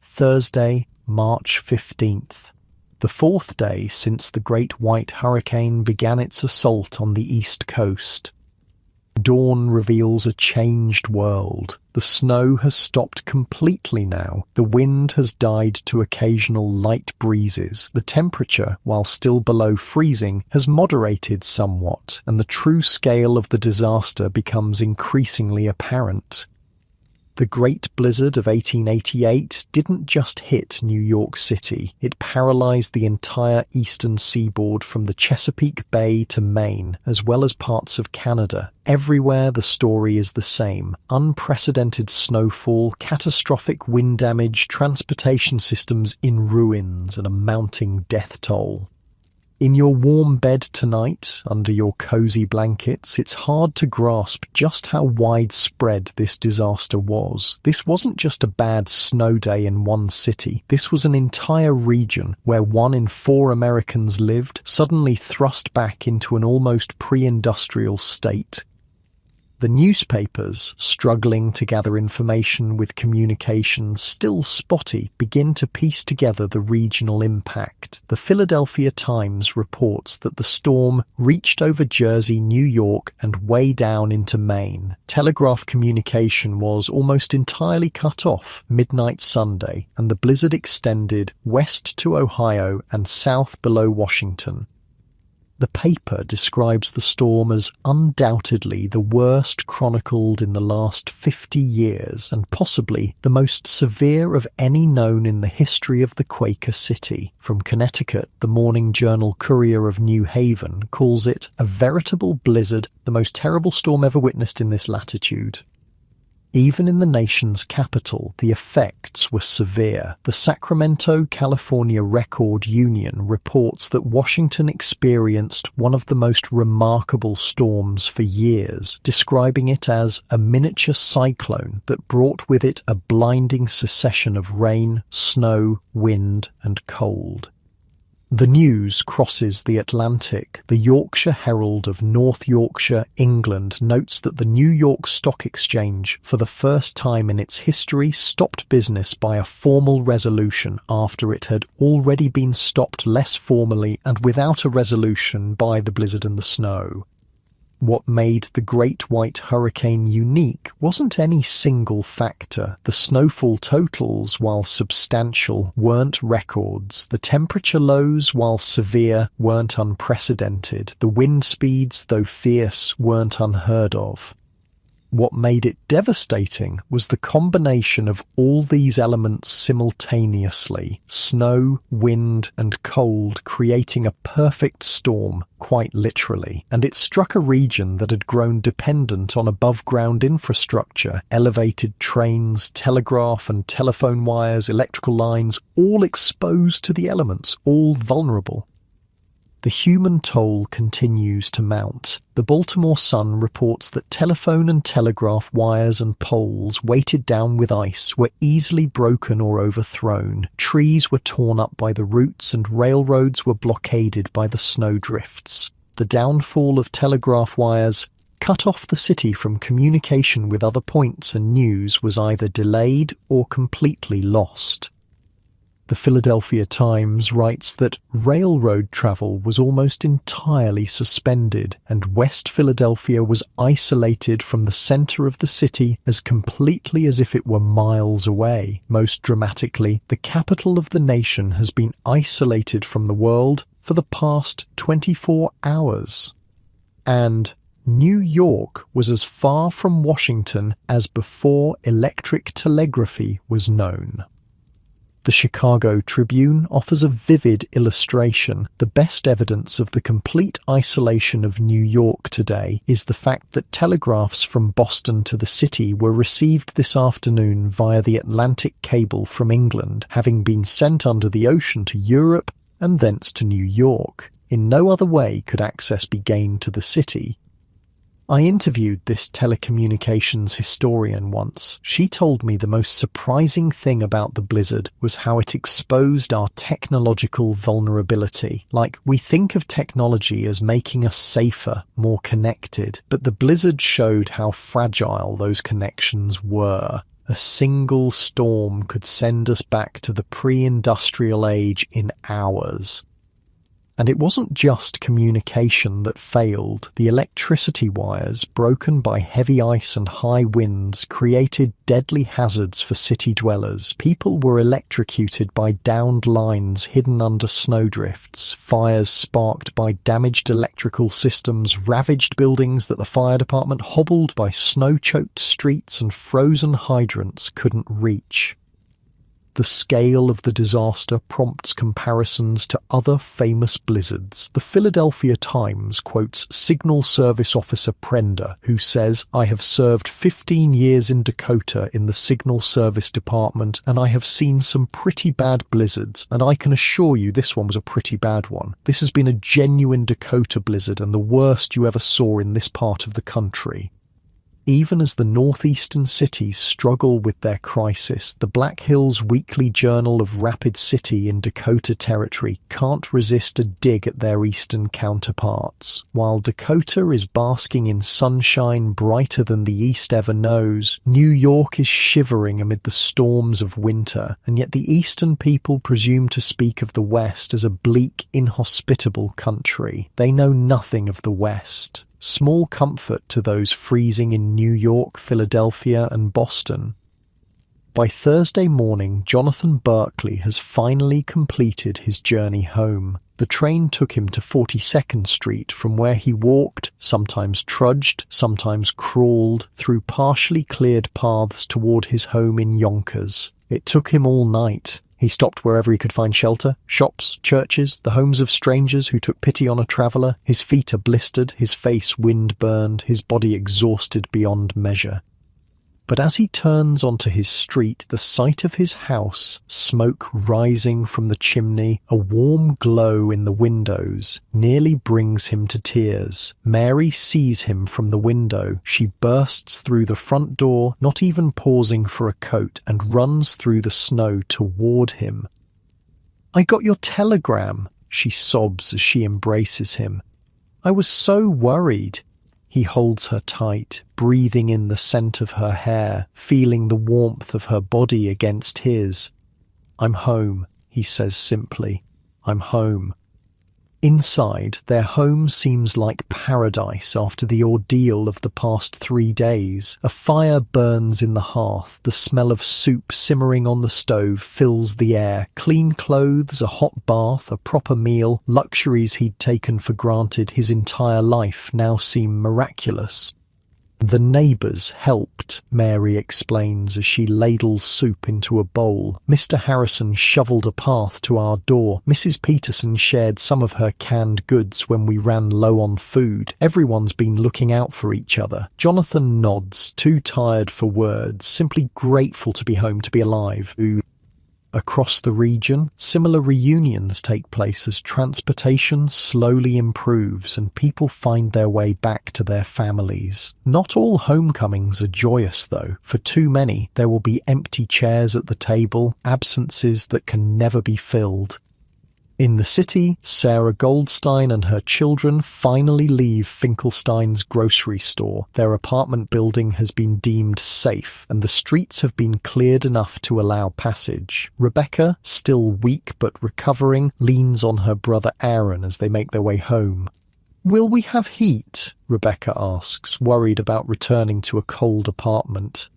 Thursday, March 15th. The 4th day since the Great White Hurricane began its assault on the East Coast. Dawn reveals a changed world. The snow has stopped completely now. The wind has died to occasional light breezes. The temperature, while still below freezing, has moderated somewhat, and the true scale of the disaster becomes increasingly apparent. The Great Blizzard of 1888 didn't just hit New York City, it paralyzed the entire eastern seaboard from the Chesapeake Bay to Maine, as well as parts of Canada. Everywhere the story is the same. Unprecedented snowfall, catastrophic wind damage, transportation systems in ruins, and a mounting death toll. In your warm bed tonight, under your cozy blankets, it's hard to grasp just how widespread this disaster was. This wasn't just a bad snow day in one city. This was an entire region where 1 in 4 Americans lived, suddenly thrust back into an almost pre-industrial state. The newspapers, struggling to gather information with communications still spotty, begin to piece together the regional impact. The Philadelphia Times reports that the storm reached over Jersey, New York, and way down into Maine. Telegraph communication was almost entirely cut off midnight Sunday, and the blizzard extended west to Ohio and south below Washington. The paper describes the storm as undoubtedly the worst chronicled in the last 50 years and possibly the most severe of any known in the history of the Quaker City. From Connecticut, the Morning Journal Courier of New Haven calls it a veritable blizzard, the most terrible storm ever witnessed in this latitude. Even in the nation's capital, the effects were severe. The Sacramento, California Record Union reports that Washington experienced one of the most remarkable storms for years, describing it as a miniature cyclone that brought with it a blinding succession of rain, snow, wind, and cold. The news crosses the Atlantic. The Yorkshire Herald of North Yorkshire, England, notes that the New York Stock Exchange, for the first time in its history, stopped business by a formal resolution after it had already been stopped less formally and without a resolution by the blizzard and the snow. What made the Great White Hurricane unique wasn't any single factor. The snowfall totals, while substantial, weren't records. The temperature lows, while severe, weren't unprecedented. The wind speeds, though fierce, weren't unheard of. What made it devastating was the combination of all these elements simultaneously, snow, wind, and cold, creating a perfect storm, quite literally. And it struck a region that had grown dependent on above-ground infrastructure, elevated trains, telegraph and telephone wires, electrical lines, all exposed to the elements, all vulnerable. The human toll continues to mount. The Baltimore Sun reports that telephone and telegraph wires and poles weighted down with ice were easily broken or overthrown. Trees were torn up by the roots and railroads were blockaded by the snowdrifts. The downfall of telegraph wires cut off the city from communication with other points, and news was either delayed or completely lost. The Philadelphia Times writes that railroad travel was almost entirely suspended, and West Philadelphia was isolated from the center of the city as completely as if it were miles away. Most dramatically, the capital of the nation has been isolated from the world for the past 24 hours. And New York was as far from Washington as before electric telegraphy was known. The Chicago Tribune offers a vivid illustration. The best evidence of the complete isolation of New York today is the fact that telegraphs from Boston to the city were received this afternoon via the Atlantic cable from England, having been sent under the ocean to Europe and thence to New York. In no other way could access be gained to the city. I interviewed this telecommunications historian once. She told me the most surprising thing about the blizzard was how it exposed our technological vulnerability. Like, we think of technology as making us safer, more connected, but the blizzard showed how fragile those connections were. A single storm could send us back to the pre-industrial age in hours. And it wasn't just communication that failed. The electricity wires, broken by heavy ice and high winds, created deadly hazards for city dwellers. People were electrocuted by downed lines hidden under snowdrifts. Fires sparked by damaged electrical systems ravaged buildings that the fire department, hobbled by snow-choked streets and frozen hydrants, couldn't reach. The scale of the disaster prompts comparisons to other famous blizzards. The Philadelphia Times quotes Signal Service Officer Prender, who says, "I have served 15 years in Dakota in the Signal Service Department, and I have seen some pretty bad blizzards, and I can assure you this one was a pretty bad one. This has been a genuine Dakota blizzard and the worst you ever saw in this part of the country." Even as the northeastern cities struggle with their crisis, the Black Hills Weekly Journal of Rapid City in Dakota Territory can't resist a dig at their eastern counterparts. While Dakota is basking in sunshine brighter than the East ever knows, New York is shivering amid the storms of winter, and yet the eastern people presume to speak of the West as a bleak, inhospitable country. They know nothing of the West. Small comfort to those freezing in New York, Philadelphia, and Boston. By Thursday morning, Jonathan Berkeley has finally completed his journey home. The train took him to 42nd Street, from where he walked, sometimes trudged, sometimes crawled, through partially cleared paths toward his home in Yonkers. It took him all night. He stopped wherever he could find shelter, shops, churches, the homes of strangers who took pity on a traveller. His feet are blistered, his face wind-burned, his body exhausted beyond measure. But as he turns onto his street, the sight of his house, smoke rising from the chimney, a warm glow in the windows, nearly brings him to tears. Mary sees him from the window. She bursts through the front door, not even pausing for a coat, and runs through the snow toward him. "I got your telegram," she sobs as she embraces him. "I was so worried." He holds her tight, breathing in the scent of her hair, feeling the warmth of her body against his. "I'm home," he says simply. "I'm home." Inside, their home seems like paradise after the ordeal of the past 3 days. A fire burns in the hearth, the smell of soup simmering on the stove fills the air. Clean clothes, a hot bath, a proper meal, luxuries he'd taken for granted his entire life now seem miraculous. "The neighbours helped," Mary explains as she ladles soup into a bowl. "Mr. Harrison shovelled a path to our door. Mrs. Peterson shared some of her canned goods when we ran low on food. Everyone's been looking out for each other." Jonathan nods, too tired for words, simply grateful to be home, to be alive. Across the region, similar reunions take place as transportation slowly improves and people find their way back to their families. Not all homecomings are joyous, though. For too many, there will be empty chairs at the table, absences that can never be filled. In the city, Sarah Goldstein and her children finally leave Finkelstein's grocery store. Their apartment building has been deemed safe, and the streets have been cleared enough to allow passage. Rebecca, still weak but recovering, leans on her brother Aaron as they make their way home. "Will we have heat?" Rebecca asks, worried about returning to a cold apartment.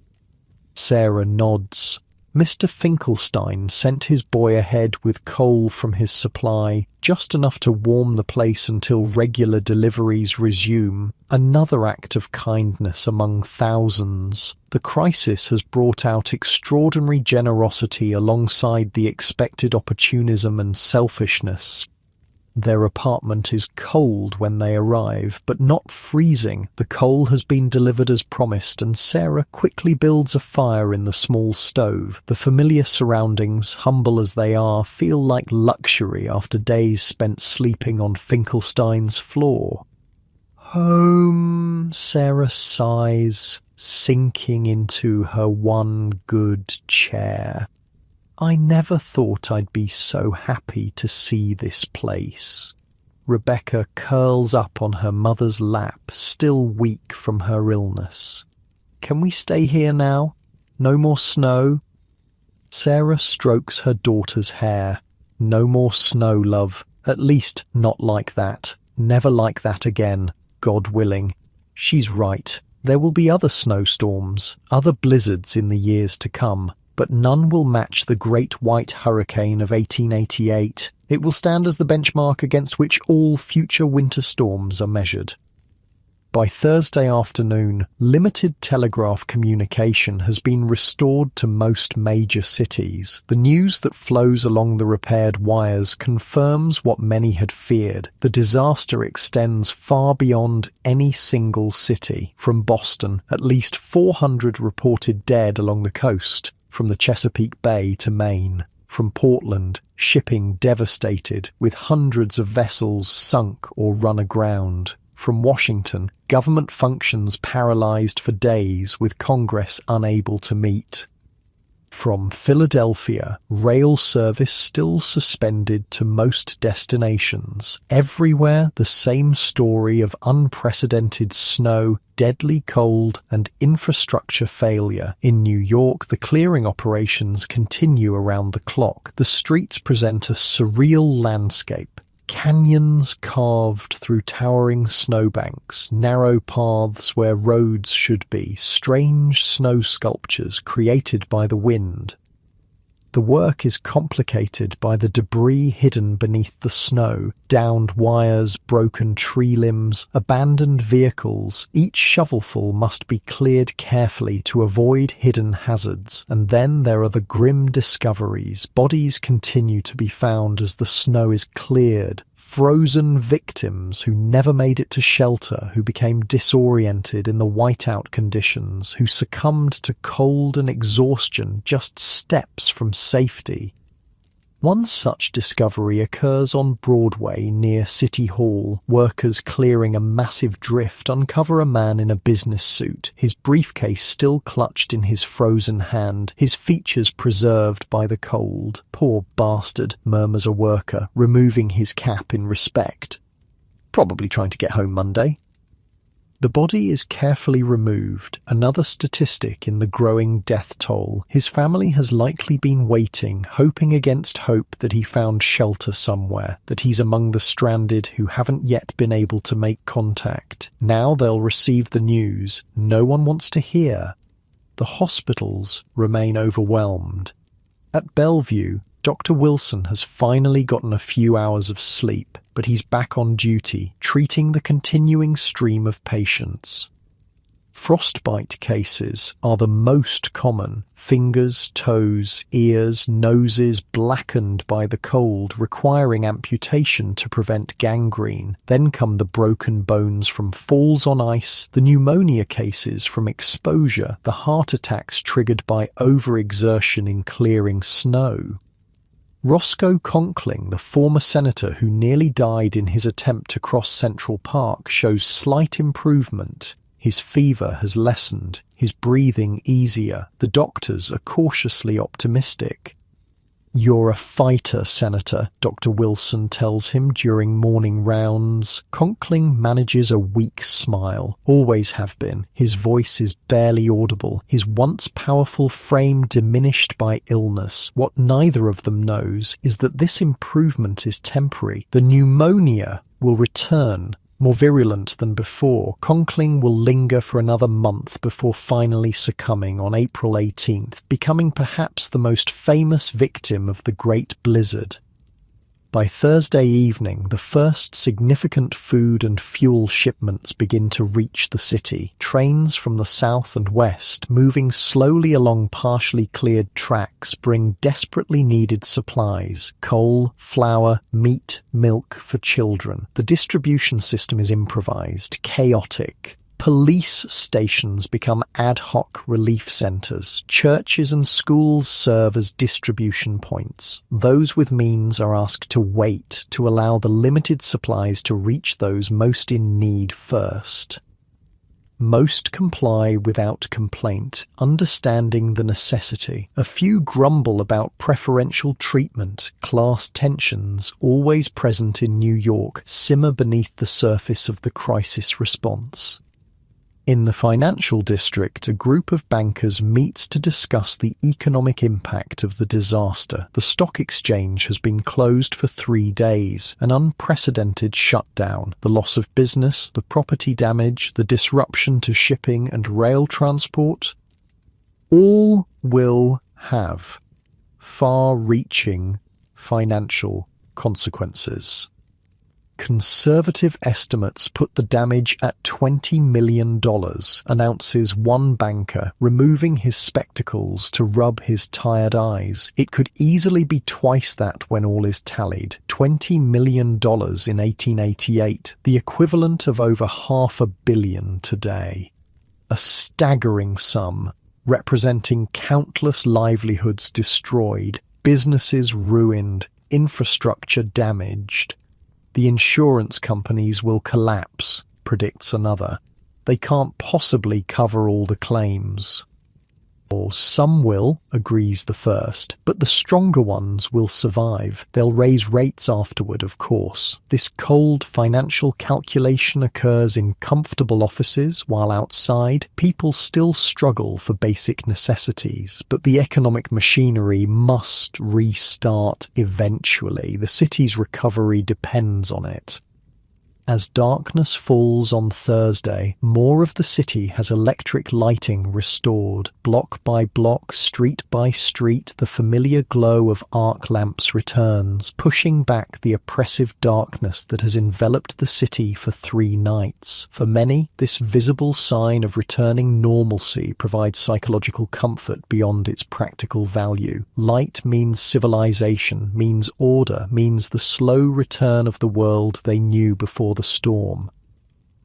Sarah nods. Mr. Finkelstein sent his boy ahead with coal from his supply, just enough to warm the place until regular deliveries resume. Another act of kindness among thousands. The crisis has brought out extraordinary generosity alongside the expected opportunism and selfishness. Their apartment is cold when they arrive, but not freezing. The coal has been delivered as promised, and Sarah quickly builds a fire in the small stove. The familiar surroundings, humble as they are, feel like luxury after days spent sleeping on Finkelstein's floor. "Home," Sarah sighs, sinking into her one good chair. "I never thought I'd be so happy to see this place." Rebecca curls up on her mother's lap, still weak from her illness. "Can we stay here now? No more snow?" Sarah strokes her daughter's hair. "No more snow, love. At least not like that. Never like that again, God willing." She's right. There will be other snowstorms, other blizzards in the years to come. But none will match the Great White Hurricane of 1888. It will stand as the benchmark against which all future winter storms are measured. By Thursday afternoon, limited telegraph communication has been restored to most major cities. The news that flows along the repaired wires confirms what many had feared. The disaster extends far beyond any single city. From Boston, at least 400 reported dead along the coast, from the Chesapeake Bay to Maine. From Portland, shipping devastated, with hundreds of vessels sunk or run aground. From Washington, government functions paralyzed for days with Congress unable to meet. From Philadelphia, rail service still suspended to most destinations. Everywhere the same story of unprecedented snow, deadly cold, and infrastructure failure. In New York, the clearing operations continue around the clock. The streets present a surreal landscape. Canyons carved through towering snowbanks, narrow paths where roads should be, strange snow sculptures created by the wind. The work is complicated by the debris hidden beneath the snow, downed wires, broken tree limbs, abandoned vehicles. Each shovelful must be cleared carefully to avoid hidden hazards. And then there are the grim discoveries. Bodies continue to be found as the snow is cleared. Frozen victims who never made it to shelter, who became disoriented in the whiteout conditions, who succumbed to cold and exhaustion just steps from safety. One such discovery occurs on Broadway near City Hall. Workers clearing a massive drift uncover a man in a business suit, his briefcase still clutched in his frozen hand, his features preserved by the cold. "Poor bastard," murmurs a worker, removing his cap in respect. "Probably trying to get home Monday." The body is carefully removed, another statistic in the growing death toll. His family has likely been waiting, hoping against hope that he found shelter somewhere, that he's among the stranded who haven't yet been able to make contact. Now they'll receive the news no one wants to hear. The hospitals remain overwhelmed. At Bellevue, Dr. Wilson has finally gotten a few hours of sleep, but he's back on duty, treating the continuing stream of patients. Frostbite cases are the most common. Fingers, toes, ears, noses blackened by the cold, requiring amputation to prevent gangrene. Then come the broken bones from falls on ice, the pneumonia cases from exposure, the heart attacks triggered by overexertion in clearing snow. Roscoe Conkling, the former senator who nearly died in his attempt to cross Central Park, shows slight improvement. His fever has lessened, his breathing easier. The doctors are cautiously optimistic. "You're a fighter, Senator," Dr. Wilson tells him during morning rounds. Conkling manages a weak smile. Always have been. His voice is barely audible, his once powerful frame diminished by illness. What neither of them knows is that this improvement is temporary. The pneumonia will return. More virulent than before, Conkling will linger for another month before finally succumbing on April 18th, becoming perhaps the most famous victim of the Great Blizzard. By Thursday evening, the first significant food and fuel shipments begin to reach the city. Trains from the south and west, moving slowly along partially cleared tracks, bring desperately needed supplies: coal, flour, meat, milk for children. The distribution system is improvised, chaotic. Police stations become ad hoc relief centres. Churches and schools serve as distribution points. Those with means are asked to wait to allow the limited supplies to reach those most in need first. Most comply without complaint, understanding the necessity. A few grumble about preferential treatment. Class tensions, always present in New York, simmer beneath the surface of the crisis response. In the financial district, a group of bankers meets to discuss the economic impact of the disaster. The stock exchange has been closed for 3 days, an unprecedented shutdown. The loss of business, the property damage, the disruption to shipping and rail transport, all will have far-reaching financial consequences. Conservative estimates put the damage at $20 million, announces one banker, removing his spectacles to rub his tired eyes. It could easily be twice that when all is tallied. $20 million in 1888, the equivalent of over $500 million today. A staggering sum, representing countless livelihoods destroyed, businesses ruined, infrastructure damaged. The insurance companies will collapse. predicts another. They can't possibly cover all the claims. Or some will, agrees the first, but the stronger ones will survive. They'll raise rates afterward, of course. This cold financial calculation occurs in comfortable offices, while outside, people still struggle for basic necessities. But the economic machinery must restart eventually. The city's recovery depends on it. As darkness falls on Thursday, more of the city has electric lighting restored. Block by block, street by street, the familiar glow of arc lamps returns, pushing back the oppressive darkness that has enveloped the city for 3 nights. For many, this visible sign of returning normalcy provides psychological comfort beyond its practical value. Light means civilization, means order, means the slow return of the world they knew before the storm.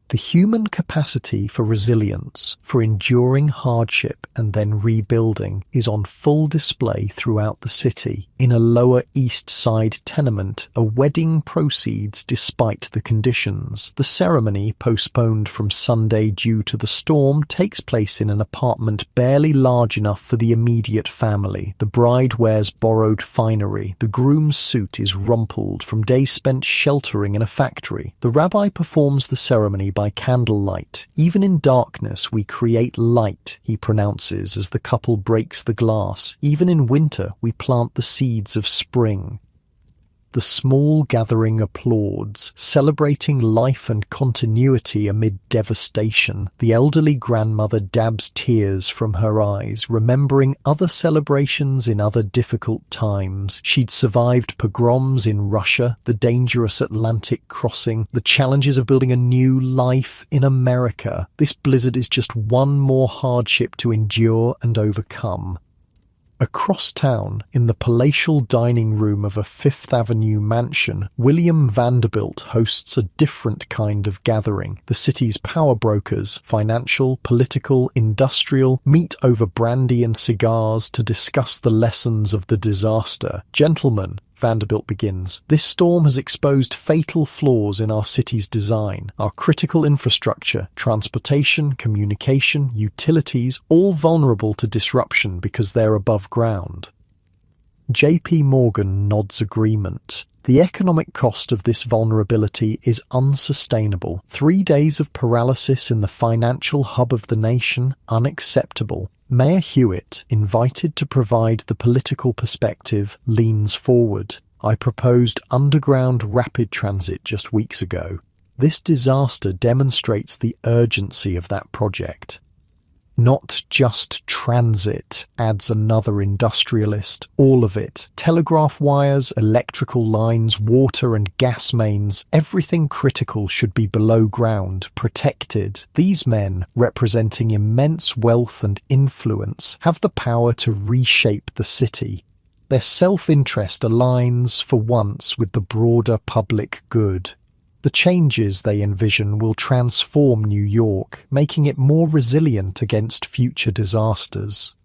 The human capacity for resilience, for enduring hardship and then rebuilding, is on full display throughout the city. In a Lower East Side tenement, a wedding proceeds despite the conditions. The ceremony, postponed from Sunday due to the storm, takes place in an apartment barely large enough for the immediate family. The bride wears borrowed finery. The groom's suit is rumpled from days spent sheltering in a factory. The rabbi performs the ceremony by candlelight. Even in darkness we create light, he pronounces as the couple breaks the glass. Even in winter we plant the seeds of spring. The small gathering applauds, celebrating life and continuity amid devastation. The elderly grandmother dabs tears from her eyes, remembering other celebrations in other difficult times. She'd survived pogroms in Russia, the dangerous Atlantic crossing, the challenges of building a new life in America. This blizzard is just one more hardship to endure and overcome. Across town, in the palatial dining room of a Fifth Avenue mansion, William Vanderbilt hosts a different kind of gathering. The city's power brokers, financial, political, industrial, meet over brandy and cigars to discuss the lessons of the disaster. Gentlemen, Vanderbilt begins, this storm has exposed fatal flaws in our city's design. Our critical infrastructure, transportation, communication, utilities, all vulnerable to disruption because they're above ground. JP Morgan nods agreement. The economic cost of this vulnerability is unsustainable. 3 days of paralysis in the financial hub of the nation, unacceptable. Mayor Hewitt, invited to provide the political perspective, leans forward. I proposed underground rapid transit just weeks ago. This disaster demonstrates the urgency of that project. Not just transit, adds another industrialist. All of it. Telegraph wires, electrical lines, water and gas mains. Everything critical should be below ground, protected. These men, representing immense wealth and influence, have the power to reshape the city. Their self-interest aligns, for once, with the broader public good. The changes they envision will transform New York, making it more resilient against future disasters.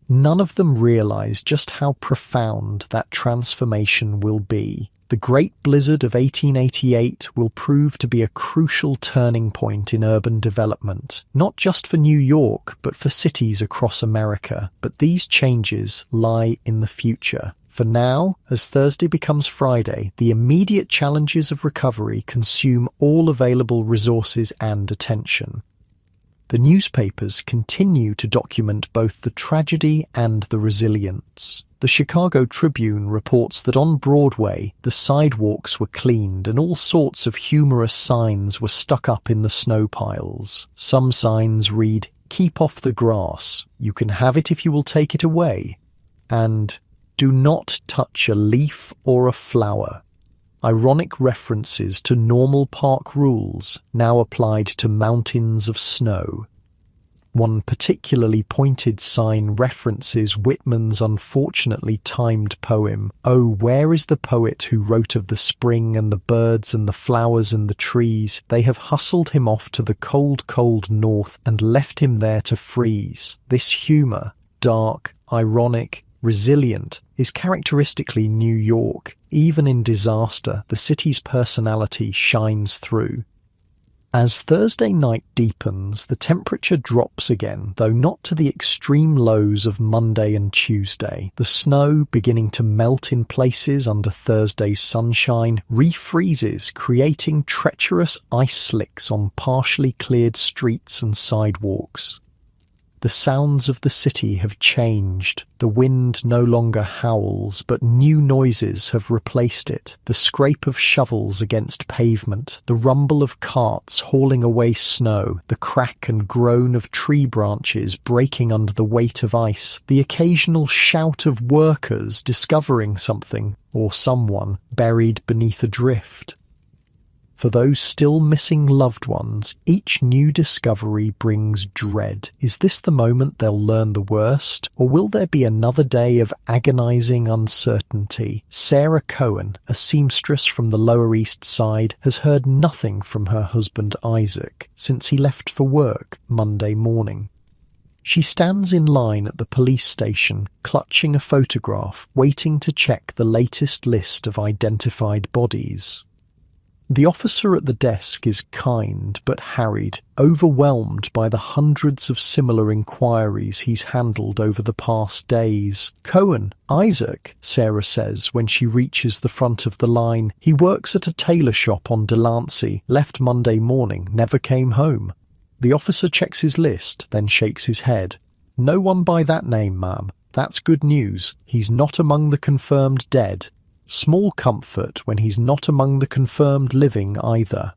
None of them realize just how profound that transformation will be. The Great Blizzard of 1888 will prove to be a crucial turning point in urban development, not just for New York, but for cities across America. But these changes lie in the future. For now, as Thursday becomes Friday, the immediate challenges of recovery consume all available resources and attention. The newspapers continue to document both the tragedy and the resilience. The Chicago Tribune reports that on Broadway, the sidewalks were cleaned and all sorts of humorous signs were stuck up in the snow piles. Some signs read, "Keep off the grass. You can have it if you will take it away." And "Do not touch a leaf or a flower." Ironic references to normal park rules now applied to mountains of snow. One particularly pointed sign references Whitman's unfortunately timed poem, "Oh, where is the poet who wrote of the spring and the birds and the flowers and the trees? They have hustled him off to the cold, cold north and left him there to freeze." This humour, dark, ironic, resilient, is characteristically New York. Even in disaster, the city's personality shines through. As Thursday night deepens, the temperature drops again, though not to the extreme lows of Monday and Tuesday. The snow, beginning to melt in places under Thursday's sunshine, refreezes, creating treacherous ice slicks on partially cleared streets and sidewalks. The sounds of the city have changed. The wind no longer howls, but new noises have replaced it. The scrape of shovels against pavement, the rumble of carts hauling away snow, the crack and groan of tree branches breaking under the weight of ice, the occasional shout of workers discovering something or someone buried beneath a drift. For those still missing loved ones, each new discovery brings dread. Is this the moment they'll learn the worst, or will there be another day of agonizing uncertainty? Sarah Cohen, a seamstress from the Lower East Side, has heard nothing from her husband Isaac since he left for work Monday morning. She stands in line at the police station, clutching a photograph, waiting to check the latest list of identified bodies. The officer at the desk is kind but harried, overwhelmed by the hundreds of similar inquiries he's handled over the past days. Cohen, Isaac, Sarah says when she reaches the front of the line. He works at a tailor shop on Delancey, left Monday morning, never came home. The officer checks his list, then shakes his head. No one by that name, ma'am. That's good news. He's not among the confirmed dead. Small comfort when he's not among the confirmed living either.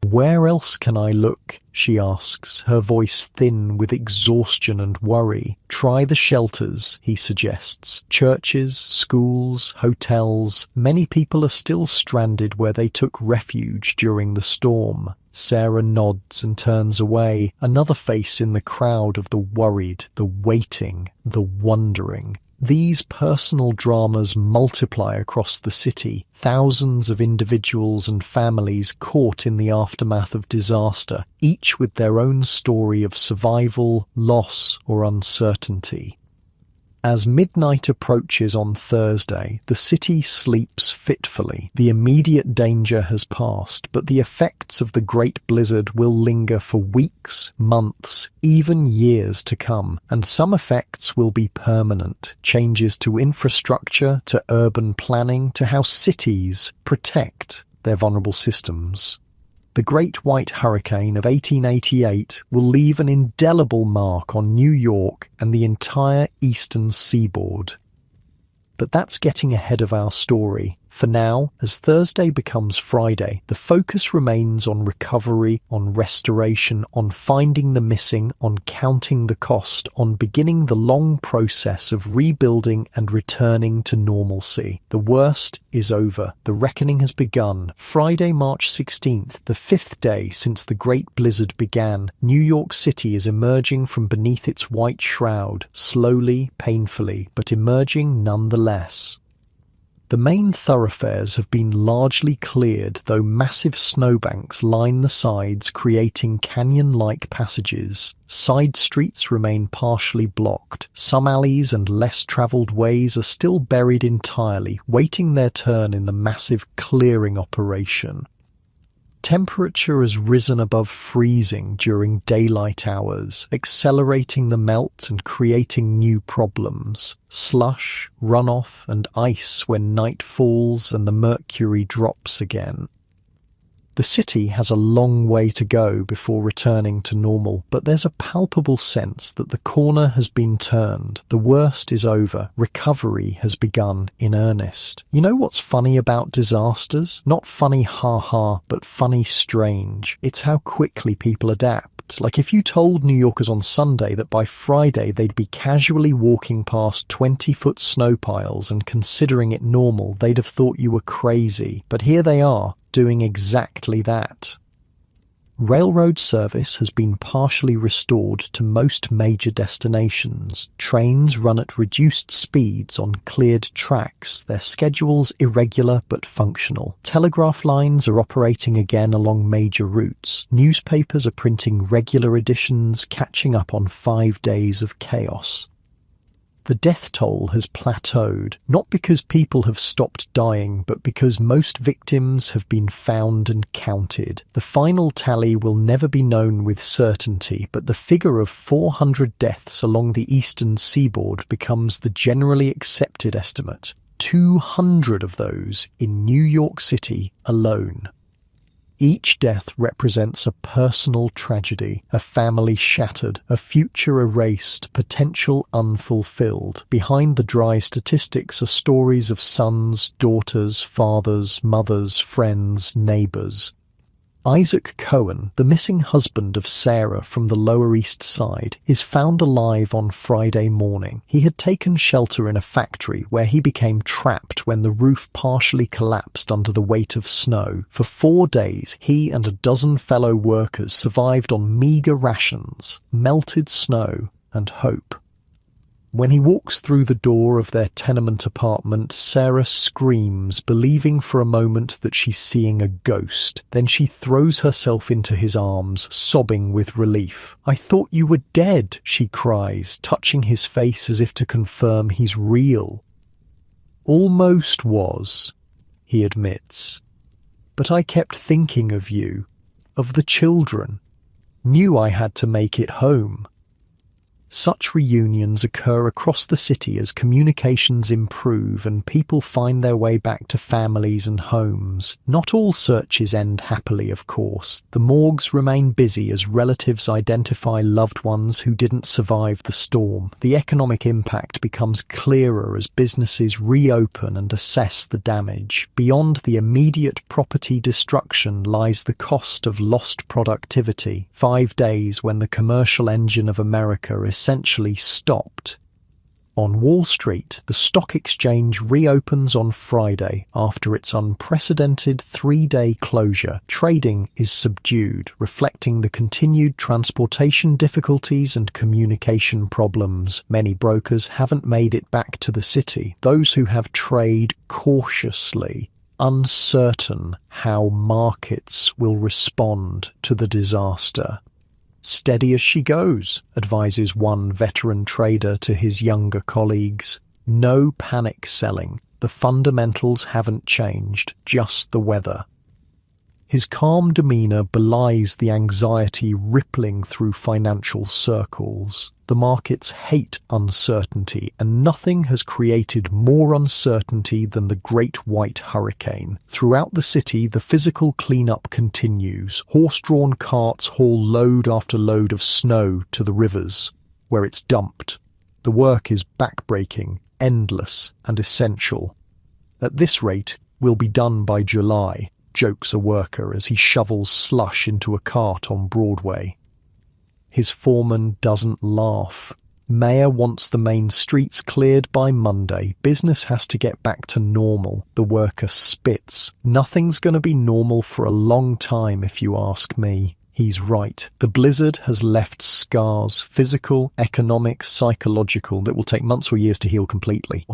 Where else can I look? She asks, her voice thin with exhaustion and worry. Try the shelters, he suggests. Churches, schools, hotels. Many people are still stranded where they took refuge during the storm. Sarah nods and turns away, another face in the crowd of the worried, the waiting, the wondering. These personal dramas multiply across the city, thousands of individuals and families caught in the aftermath of disaster, each with their own story of survival, loss, or uncertainty. As midnight approaches on Thursday, the city sleeps fitfully. The immediate danger has passed, but the effects of the great blizzard will linger for weeks, months, even years to come, and some effects will be permanent. Changes to infrastructure, to urban planning, to how cities protect their vulnerable systems. The Great White Hurricane of 1888 will leave an indelible mark on New York and the entire eastern seaboard. But that's getting ahead of our story. For now, as Thursday becomes Friday, the focus remains on recovery, on restoration, on finding the missing, on counting the cost, on beginning the long process of rebuilding and returning to normalcy. The worst is over. The reckoning has begun. Friday, March 16th, the fifth day since the Great Blizzard began, New York City is emerging from beneath its white shroud, slowly, painfully, but emerging nonetheless. The main thoroughfares have been largely cleared, though massive snowbanks line the sides, creating canyon-like passages. Side streets remain partially blocked. Some alleys and less travelled ways are still buried entirely, waiting their turn in the massive clearing operation. Temperature has risen above freezing during daylight hours, accelerating the melt and creating new problems. Slush, runoff, and ice when night falls and the mercury drops again. The city has a long way to go before returning to normal, but there's a palpable sense that the corner has been turned. The worst is over. Recovery has begun in earnest. You know what's funny about disasters? Not funny ha-ha, but funny strange. It's how quickly people adapt. Like if you told New Yorkers on Sunday that by Friday they'd be casually walking past 20-foot snow piles and considering it normal, they'd have thought you were crazy. But here they are, doing exactly that. Railroad service has been partially restored to most major destinations. Trains run at reduced speeds on cleared tracks, their schedules irregular but functional. Telegraph lines are operating again along major routes. Newspapers are printing regular editions, catching up on 5 days of chaos. The death toll has plateaued, not because people have stopped dying, but because most victims have been found and counted. The final tally will never be known with certainty, but the figure of 400 deaths along the eastern seaboard becomes the generally accepted estimate. 200 of those in New York City alone. Each death represents a personal tragedy, a family shattered, a future erased, potential unfulfilled. Behind the dry statistics are stories of sons, daughters, fathers, mothers, friends, neighbors. Isaac Cohen, the missing husband of Sarah from the Lower East Side, is found alive on Friday morning. He had taken shelter in a factory where he became trapped when the roof partially collapsed under the weight of snow. For 4 days, he and a dozen fellow workers survived on meagre rations, melted snow, and hope. When he walks through the door of their tenement apartment, Sarah screams, believing for a moment that she's seeing a ghost. Then she throws herself into his arms, sobbing with relief. "I thought you were dead," she cries, touching his face as if to confirm he's real. "Almost was," he admits. "But I kept thinking of you, of the children. Knew I had to make it home." Such reunions occur across the city as communications improve and people find their way back to families and homes. Not all searches end happily, of course. The morgues remain busy as relatives identify loved ones who didn't survive the storm. The economic impact becomes clearer as businesses reopen and assess the damage. Beyond the immediate property destruction lies the cost of lost productivity. 5 days when the commercial engine of America essentially stopped. On Wall Street, the stock exchange reopens on Friday after its unprecedented 3-day closure. Trading is subdued, reflecting the continued transportation difficulties and communication problems. Many brokers haven't made it back to the city. Those who have trade cautiously, uncertain how markets will respond to the disaster. "Steady as she goes," advises one veteran trader to his younger colleagues. "No panic selling. The fundamentals haven't changed, just the weather." His calm demeanor belies the anxiety rippling through financial circles. The markets hate uncertainty, and nothing has created more uncertainty than the Great White Hurricane. Throughout the city, the physical cleanup continues. Horse-drawn carts haul load after load of snow to the rivers, where it's dumped. The work is backbreaking, endless, and essential. "At this rate, we'll be done by July," jokes a worker as he shovels slush into a cart on Broadway. His foreman doesn't laugh. Mayor wants the main streets cleared by Monday. Business has to get back to normal. The worker spits. "Nothing's going to be normal for a long time, if you ask me." He's right. The blizzard has left scars, physical, economic, psychological, that will take months or years to heal completely.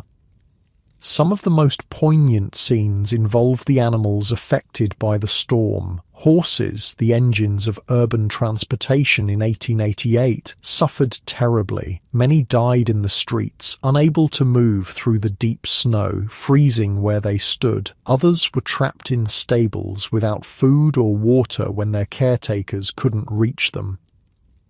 Some of the most poignant scenes involve the animals affected by the storm. Horses, the engines of urban transportation in 1888, suffered terribly. Many died in the streets, unable to move through the deep snow, freezing where they stood. Others were trapped in stables without food or water when their caretakers couldn't reach them.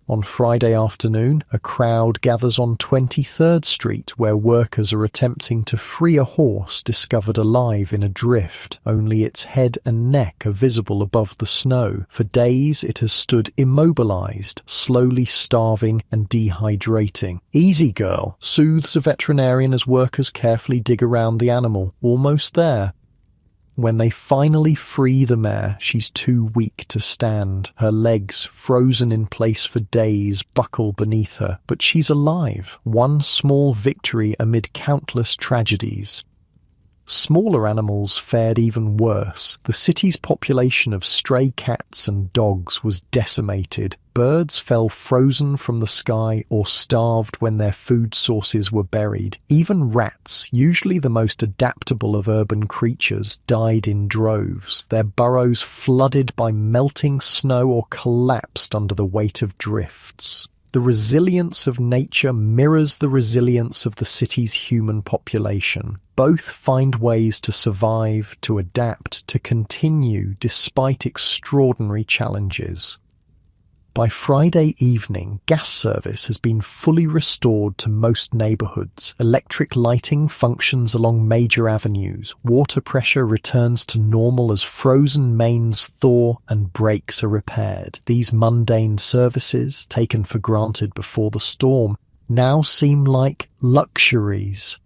On Friday afternoon, a crowd gathers on 23rd Street where workers are attempting to free a horse discovered alive in a drift. Only its head and neck are visible above the snow. For days it has stood immobilized, slowly starving and dehydrating. "Easy, girl," soothes a veterinarian as workers carefully dig around the animal. "Almost there." When they finally free the mare, she's too weak to stand. Her legs, frozen in place for days, buckle beneath her. But she's alive. One small victory amid countless tragedies. Smaller animals fared even worse. The city's population of stray cats and dogs was decimated. Birds fell frozen from the sky or starved when their food sources were buried. Even rats, usually the most adaptable of urban creatures, died in droves, their burrows flooded by melting snow or collapsed under the weight of drifts. The resilience of nature mirrors the resilience of the city's human population. Both find ways to survive, to adapt, to continue despite extraordinary challenges. By Friday evening, gas service has been fully restored to most neighbourhoods. Electric lighting functions along major avenues. Water pressure returns to normal as frozen mains thaw and breaks are repaired. These mundane services, taken for granted before the storm, now seem like luxuries.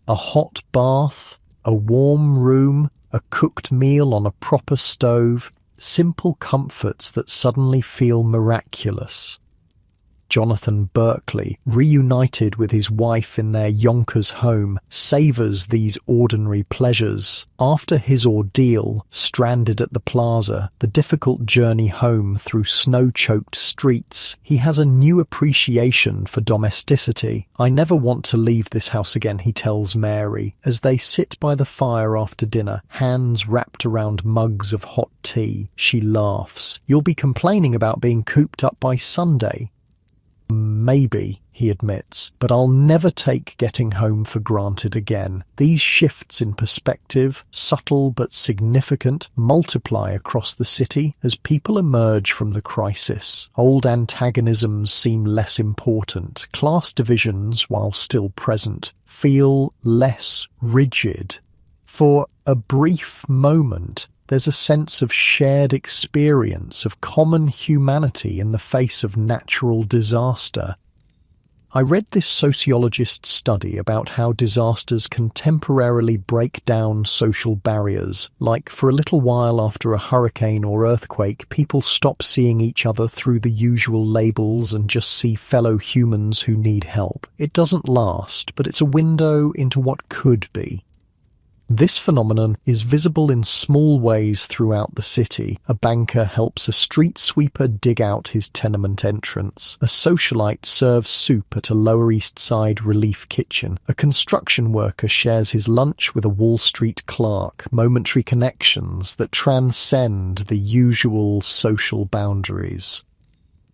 A hot bath, a warm room, a cooked meal on a proper stove, simple comforts that suddenly feel miraculous. Jonathan Berkeley, reunited with his wife in their Yonkers home, savours these ordinary pleasures. After his ordeal, stranded at the plaza, the difficult journey home through snow-choked streets, he has a new appreciation for domesticity. "I never want to leave this house again," he tells Mary, as they sit by the fire after dinner, hands wrapped around mugs of hot tea. She laughs. "You'll be complaining about being cooped up by Sunday." "Maybe," he admits, "but I'll never take getting home for granted again." These shifts in perspective, subtle but significant, multiply across the city as people emerge from the crisis. Old antagonisms seem less important. Class divisions, while still present, feel less rigid. For a brief moment, there's a sense of shared experience, of common humanity in the face of natural disaster. I read this sociologist's study about how disasters can temporarily break down social barriers. Like, for a little while after a hurricane or earthquake, people stop seeing each other through the usual labels and just see fellow humans who need help. It doesn't last, but it's a window into what could be. This phenomenon is visible in small ways throughout the city. A banker helps a street sweeper dig out his tenement entrance. A socialite serves soup at a Lower East Side relief kitchen. A construction worker shares his lunch with a Wall Street clerk. Momentary connections that transcend the usual social boundaries.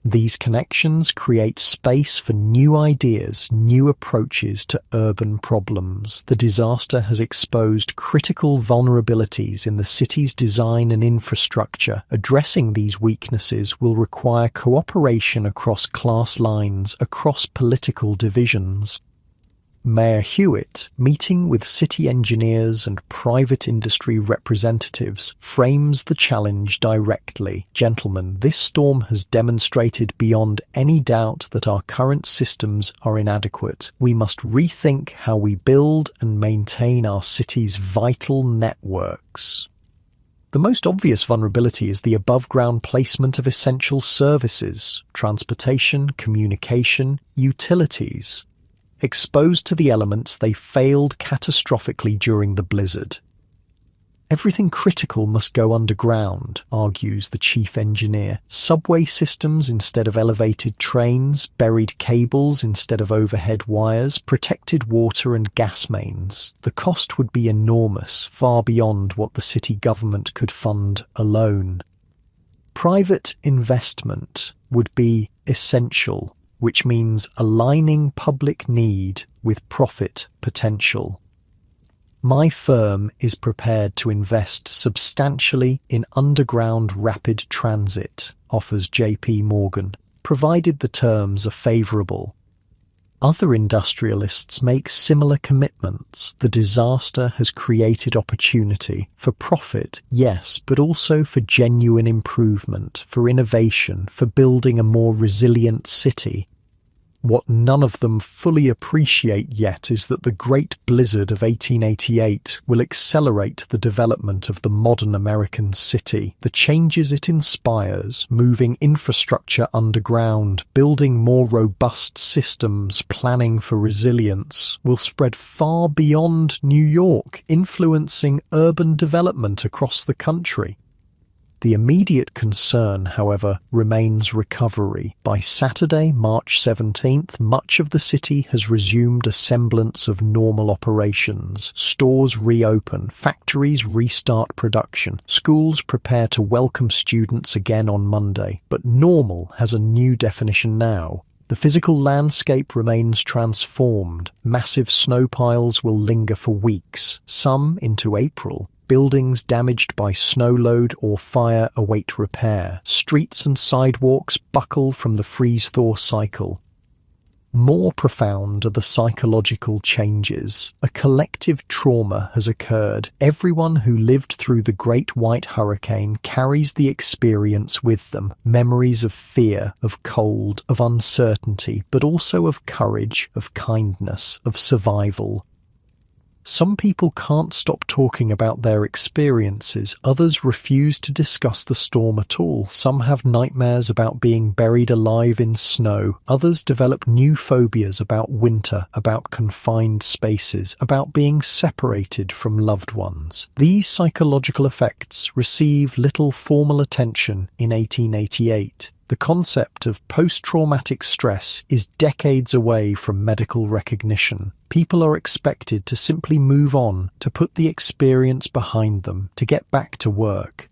These connections create space for new ideas, new approaches to urban problems. The disaster has exposed critical vulnerabilities in the city's design and infrastructure. Addressing these weaknesses will require cooperation across class lines, across political divisions. Mayor Hewitt, meeting with city engineers and private industry representatives, frames the challenge directly. "Gentlemen, this storm has demonstrated beyond any doubt that our current systems are inadequate. We must rethink how we build and maintain our city's vital networks." The most obvious vulnerability is the above-ground placement of essential services, transportation, communication, utilities. Exposed to the elements, they failed catastrophically during the blizzard. "Everything critical must go underground," argues the chief engineer. "Subway systems instead of elevated trains, buried cables instead of overhead wires, protected water and gas mains. The cost would be enormous, far beyond what the city government could fund alone. Private investment would be essential, which means aligning public need with profit potential. My firm is prepared to invest substantially in underground rapid transit," offers JP Morgan, provided the terms are favourable. Other industrialists make similar commitments. The disaster has created opportunity for profit, yes, but also for genuine improvement, for innovation, for building a more resilient city. What none of them fully appreciate yet is that the Great Blizzard of 1888 will accelerate the development of the modern American city. The changes it inspires, moving infrastructure underground, building more robust systems, planning for resilience, will spread far beyond New York, influencing urban development across the country. The immediate concern, however, remains recovery. By Saturday, March 17th, much of the city has resumed a semblance of normal operations. Stores reopen, factories restart production, schools prepare to welcome students again on Monday. But normal has a new definition now. The physical landscape remains transformed. Massive snow piles will linger for weeks, some into April. Buildings damaged by snow load or fire await repair. Streets and sidewalks buckle from the freeze-thaw cycle. More profound are the psychological changes. A collective trauma has occurred. Everyone who lived through the Great White Hurricane carries the experience with them. Memories of fear, of cold, of uncertainty, but also of courage, of kindness, of survival. Some people can't stop talking about their experiences. Others refuse to discuss the storm at all. Some have nightmares about being buried alive in snow. Others develop new phobias about winter, about confined spaces, about being separated from loved ones. These psychological effects receive little formal attention in 1888. The concept of post-traumatic stress is decades away from medical recognition. People are expected to simply move on, to put the experience behind them, to get back to work.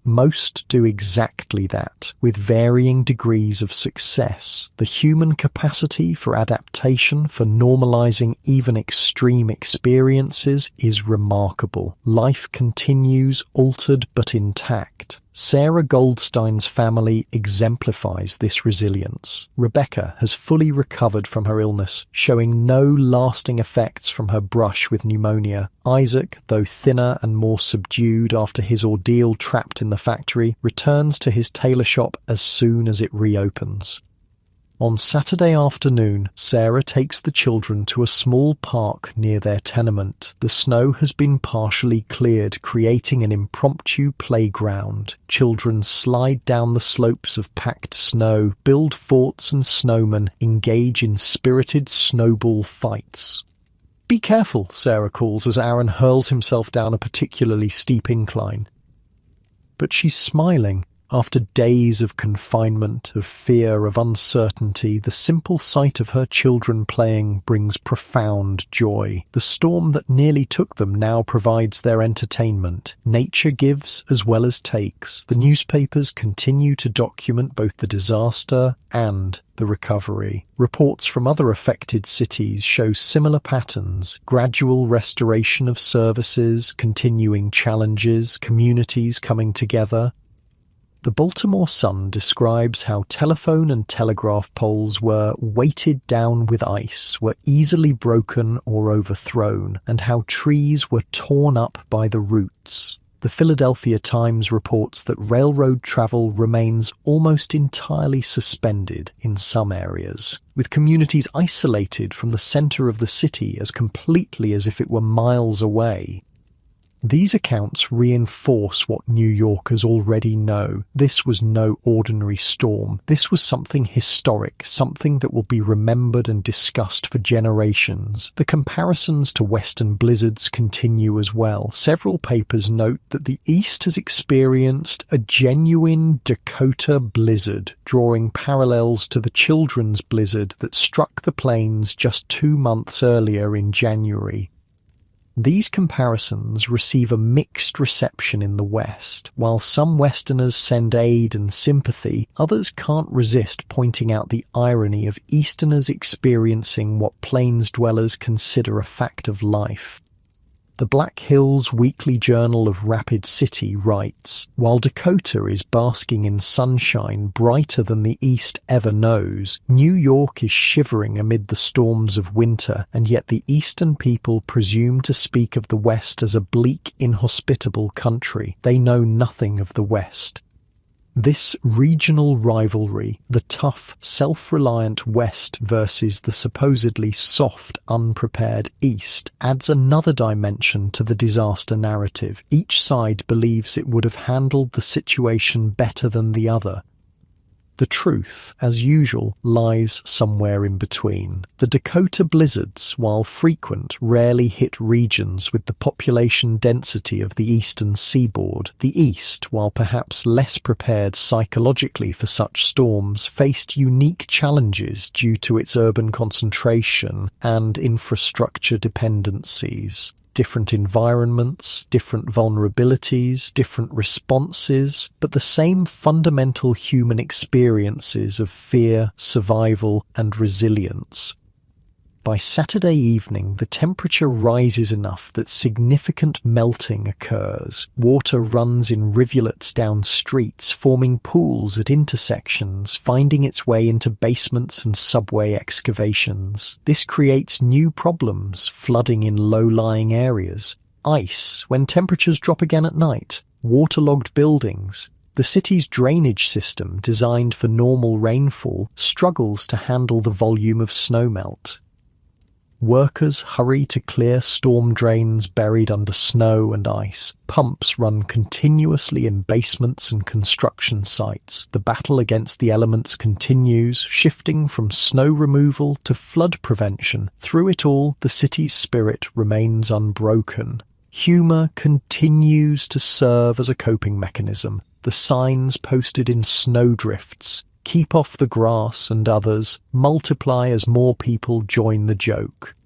Most do exactly that, with varying degrees of success. The human capacity for adaptation, for normalizing even extreme experiences, is remarkable. Life continues, altered but intact. Sarah Goldstein's family exemplifies this resilience. Rebecca has fully recovered from her illness, showing no lasting effects from her brush with pneumonia. Isaac, though thinner and more subdued after his ordeal trapped in the factory, returns to his tailor shop as soon as it reopens. On Saturday afternoon, Sarah takes the children to a small park near their tenement. The snow has been partially cleared, creating an impromptu playground. Children slide down the slopes of packed snow, build forts and snowmen, engage in spirited snowball fights. "Be careful," Sarah calls as Aaron hurls himself down a particularly steep incline. But she's smiling. After days of confinement, of fear, of uncertainty, the simple sight of her children playing brings profound joy. The storm that nearly took them now provides their entertainment. Nature gives as well as takes. The newspapers continue to document both the disaster and the recovery. Reports from other affected cities show similar patterns: gradual restoration of services, continuing challenges, communities coming together. The Baltimore Sun describes how telephone and telegraph poles were weighted down with ice, were easily broken or overthrown, and how trees were torn up by the roots. The Philadelphia Times reports that railroad travel remains almost entirely suspended in some areas, with communities isolated from the center of the city as completely as if it were miles away. These accounts reinforce what New Yorkers already know. This was no ordinary storm. This was something historic, something that will be remembered and discussed for generations. The comparisons to Western blizzards continue as well. Several papers note that the East has experienced a genuine Dakota blizzard, drawing parallels to the children's blizzard that struck the plains just 2 months earlier in January. These comparisons receive a mixed reception in the West. While some Westerners send aid and sympathy, others can't resist pointing out the irony of Easterners experiencing what plains dwellers consider a fact of life. The Black Hills Weekly Journal of Rapid City writes, "While Dakota is basking in sunshine brighter than the East ever knows, New York is shivering amid the storms of winter, and yet the Eastern people presume to speak of the West as a bleak, inhospitable country. They know nothing of the West." This regional rivalry, the tough, self-reliant West versus the supposedly soft, unprepared East, adds another dimension to the disaster narrative. Each side believes it would have handled the situation better than the other. The truth, as usual, lies somewhere in between. The Dakota blizzards, while frequent, rarely hit regions with the population density of the eastern seaboard. The East, while perhaps less prepared psychologically for such storms, faced unique challenges due to its urban concentration and infrastructure dependencies. different environments, different vulnerabilities, different responses, but the same fundamental human experiences of fear, survival, and resilience. By Saturday evening, the temperature rises enough that significant melting occurs. Water runs in rivulets down streets, forming pools at intersections, finding its way into basements and subway excavations. This creates new problems, flooding in low-lying areas, ice when temperatures drop again at night, waterlogged buildings. The city's drainage system, designed for normal rainfall, struggles to handle the volume of snowmelt. Workers hurry to clear storm drains buried under snow and ice. Pumps run continuously in basements and construction sites. The battle against the elements continues, shifting from snow removal to flood prevention. Through it all, the city's spirit remains unbroken. Humour continues to serve as a coping mechanism. The signs posted in snowdrifts, "Keep off the grass," and others, multiply as more people join the joke.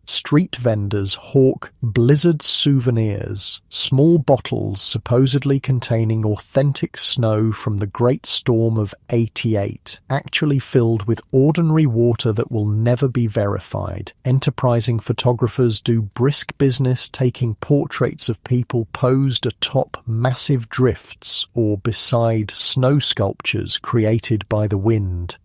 Street vendors hawk blizzard souvenirs, small bottles supposedly containing authentic snow from the Great Storm of '88, actually filled with ordinary water that will never be verified. Enterprising photographers do brisk business taking portraits of people posed atop massive drifts or beside snow sculptures created by the wind.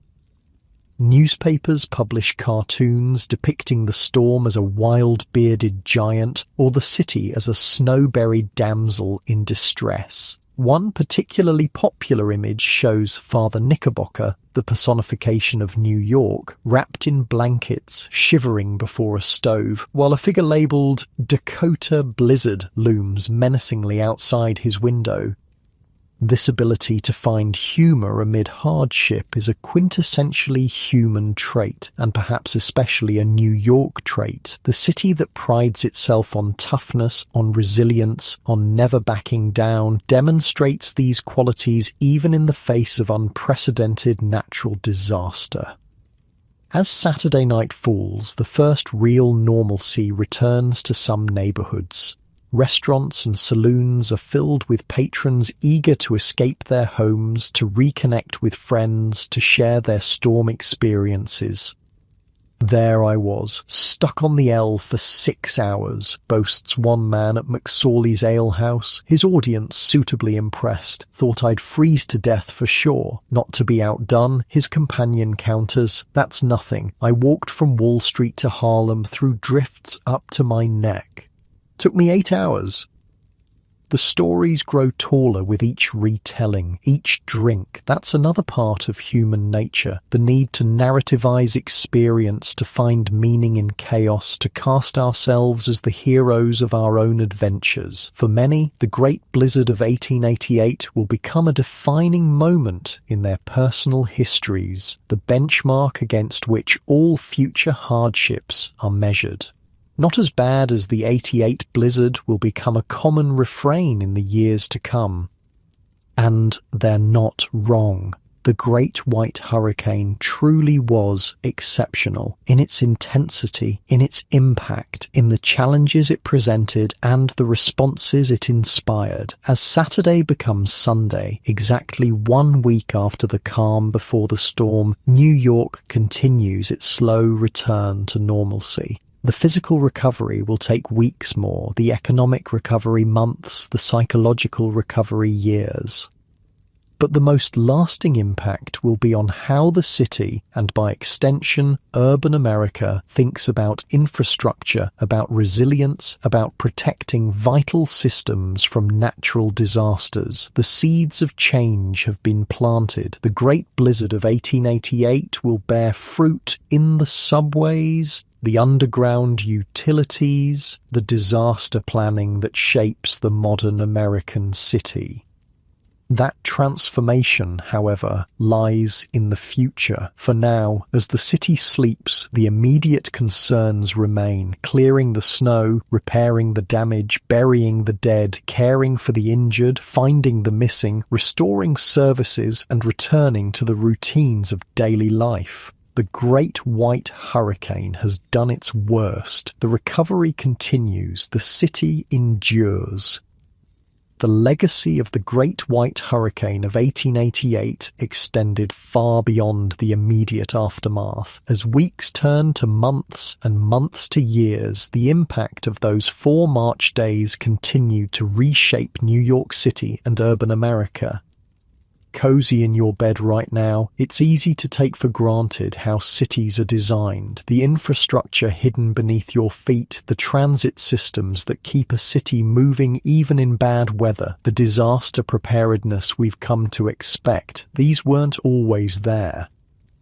Newspapers publish cartoons depicting the storm as a wild bearded giant or the city as a snow-buried damsel in distress. One particularly popular image shows Father Knickerbocker, the personification of New York, wrapped in blankets, shivering before a stove, while a figure labelled Dakota Blizzard looms menacingly outside his window. This ability to find humour amid hardship is a quintessentially human trait, and perhaps especially a New York trait. The city that prides itself on toughness, on resilience, on never backing down, demonstrates these qualities even in the face of unprecedented natural disaster. As Saturday night falls, the first real normalcy returns to some neighbourhoods. Restaurants and saloons are filled with patrons eager to escape their homes, to reconnect with friends, to share their storm experiences. There I was, stuck on the L for 6 hours, boasts one man at McSorley's alehouse. His audience, suitably impressed, thought I'd freeze to death for sure. Not to be outdone, his companion counters, "That's nothing. I walked from Wall Street to Harlem through drifts up to my neck. Took me 8 hours." The stories grow taller with each retelling, each drink. That's another part of human nature, the need to narrativize experience, to find meaning in chaos, to cast ourselves as the heroes of our own adventures. For many, the Great Blizzard of 1888 will become a defining moment in their personal histories, the benchmark against which all future hardships are measured. Not as bad as the '88 blizzard will become a common refrain in the years to come. And they're not wrong. The Great White Hurricane truly was exceptional in its intensity, in its impact, in the challenges it presented and the responses it inspired. As Saturday becomes Sunday, exactly 1 week after the calm before the storm, New York continues its slow return to normalcy. The physical recovery will take weeks more, the economic recovery months, the psychological recovery years. But the most lasting impact will be on how the city, and by extension, urban America, thinks about infrastructure, about resilience, about protecting vital systems from natural disasters. The seeds of change have been planted. The Great Blizzard of 1888 will bear fruit in the subways, the underground utilities, the disaster planning that shapes the modern American city. That transformation, however, lies in the future. For now, as the city sleeps, the immediate concerns remain: clearing the snow, repairing the damage, burying the dead, caring for the injured, finding the missing, restoring services, and returning to the routines of daily life. The Great White Hurricane has done its worst. The recovery continues. The city endures. The legacy of the Great White Hurricane of 1888 extended far beyond the immediate aftermath. As weeks turned to months and months to years, the impact of those 4 March days continued to reshape New York City and urban America. Cozy in your bed right now, it's easy to take for granted how cities are designed, the infrastructure hidden beneath your feet, the transit systems that keep a city moving even in bad weather, the disaster preparedness we've come to expect. These weren't always there.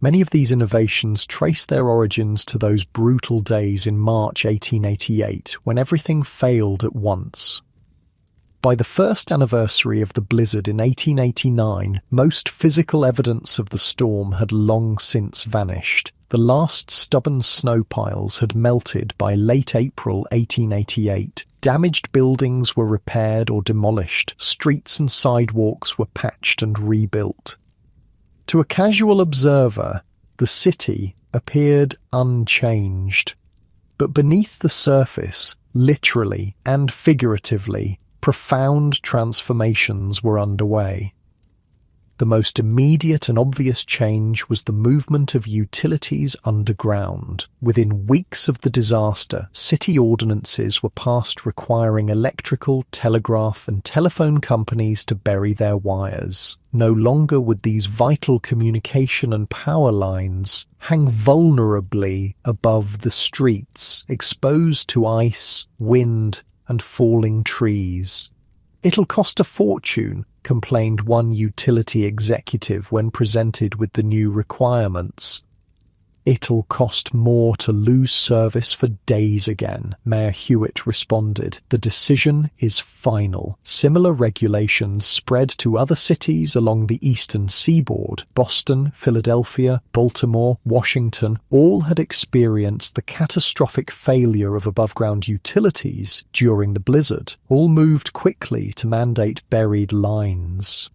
Many of these innovations trace their origins to those brutal days in March 1888, when everything failed at once. By the first anniversary of the blizzard in 1889, most physical evidence of the storm had long since vanished. The last stubborn snow piles had melted by late April 1888. Damaged buildings were repaired or demolished. Streets and sidewalks were patched and rebuilt. To a casual observer, the city appeared unchanged. But beneath the surface, literally and figuratively, profound transformations were underway. The most immediate and obvious change was the movement of utilities underground. Within weeks of the disaster, city ordinances were passed requiring electrical, telegraph, and telephone companies to bury their wires. No longer would these vital communication and power lines hang vulnerably above the streets, exposed to ice, wind, and falling trees. "It'll cost a fortune," complained one utility executive when presented with the new requirements. "It'll cost more to lose service for days again," Mayor Hewitt responded. "The decision is final." Similar regulations spread to other cities along the eastern seaboard. Boston, Philadelphia, Baltimore, Washington all had experienced the catastrophic failure of above-ground utilities during the blizzard. All moved quickly to mandate buried lines.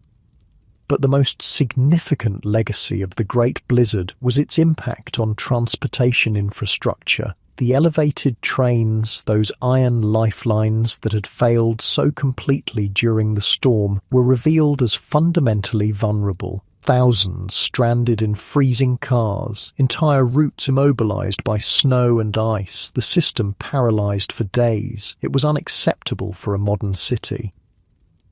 But the most significant legacy of the Great Blizzard was its impact on transportation infrastructure. The elevated trains, those iron lifelines that had failed so completely during the storm, were revealed as fundamentally vulnerable. Thousands stranded in freezing cars, entire routes immobilized by snow and ice, the system paralyzed for days. It was unacceptable for a modern city.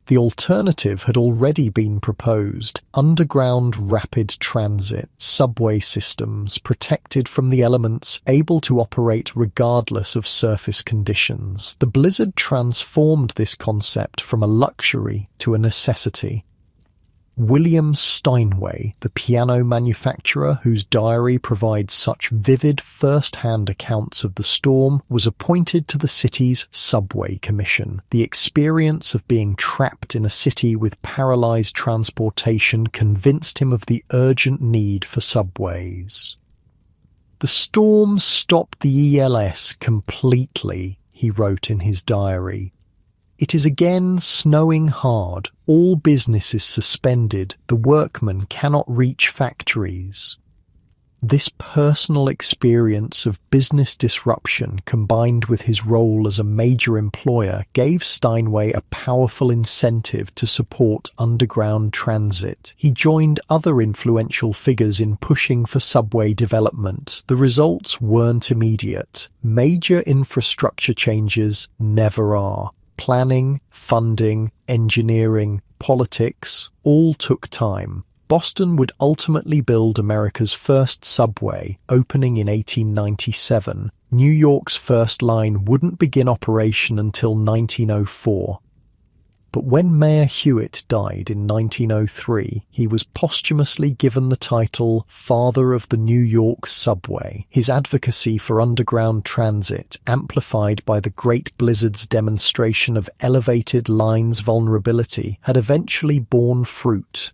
The alternative had already been proposed: underground rapid transit, subway systems protected from the elements, able to operate regardless of surface conditions. The blizzard transformed this concept from a luxury to a necessity. William Steinway, the piano manufacturer whose diary provides such vivid first-hand accounts of the storm, was appointed to the city's subway commission. The experience of being trapped in a city with paralyzed transportation convinced him of the urgent need for subways. "The storm stopped the ELS completely," he wrote in his diary. "It is again snowing hard. All business is suspended. The workmen cannot reach factories." This personal experience of business disruption, combined with his role as a major employer, gave Steinway a powerful incentive to support underground transit. He joined other influential figures in pushing for subway development. The results weren't immediate. Major infrastructure changes never are. Planning, funding, engineering, politics all took time. Boston would ultimately build America's first subway, opening in 1897. New York's first line wouldn't begin operation until 1904. But when Mayor Hewitt died in 1903, he was posthumously given the title Father of the New York Subway. His advocacy for underground transit, amplified by the Great Blizzard's demonstration of elevated lines vulnerability, had eventually borne fruit.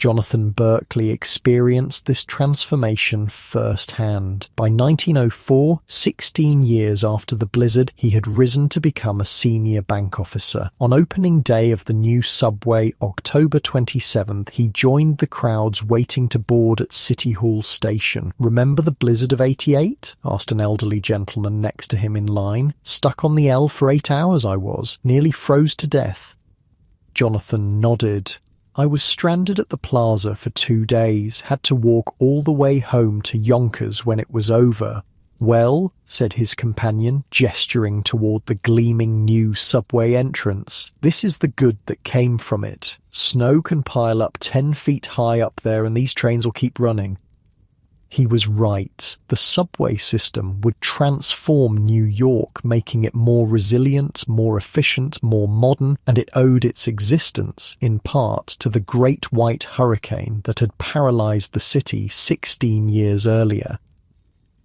Jonathan Berkeley experienced this transformation firsthand. By 1904, 16 years after the blizzard, he had risen to become a senior bank officer. On opening day of the new subway, October 27th, he joined the crowds waiting to board at City Hall Station. "Remember the blizzard of '88? asked an elderly gentleman next to him in line. "Stuck on the L for 8 hours I was, nearly froze to death." Jonathan nodded. "I was stranded at the plaza for 2 days, had to walk all the way home to Yonkers when it was over." "Well," said his companion, gesturing toward the gleaming new subway entrance, "this is the good that came from it. Snow can pile up 10 feet high up there and these trains will keep running." He was right. The subway system would transform New York, making it more resilient, more efficient, more modern, and it owed its existence, in part, to the Great White Hurricane that had paralyzed the city 16 years earlier.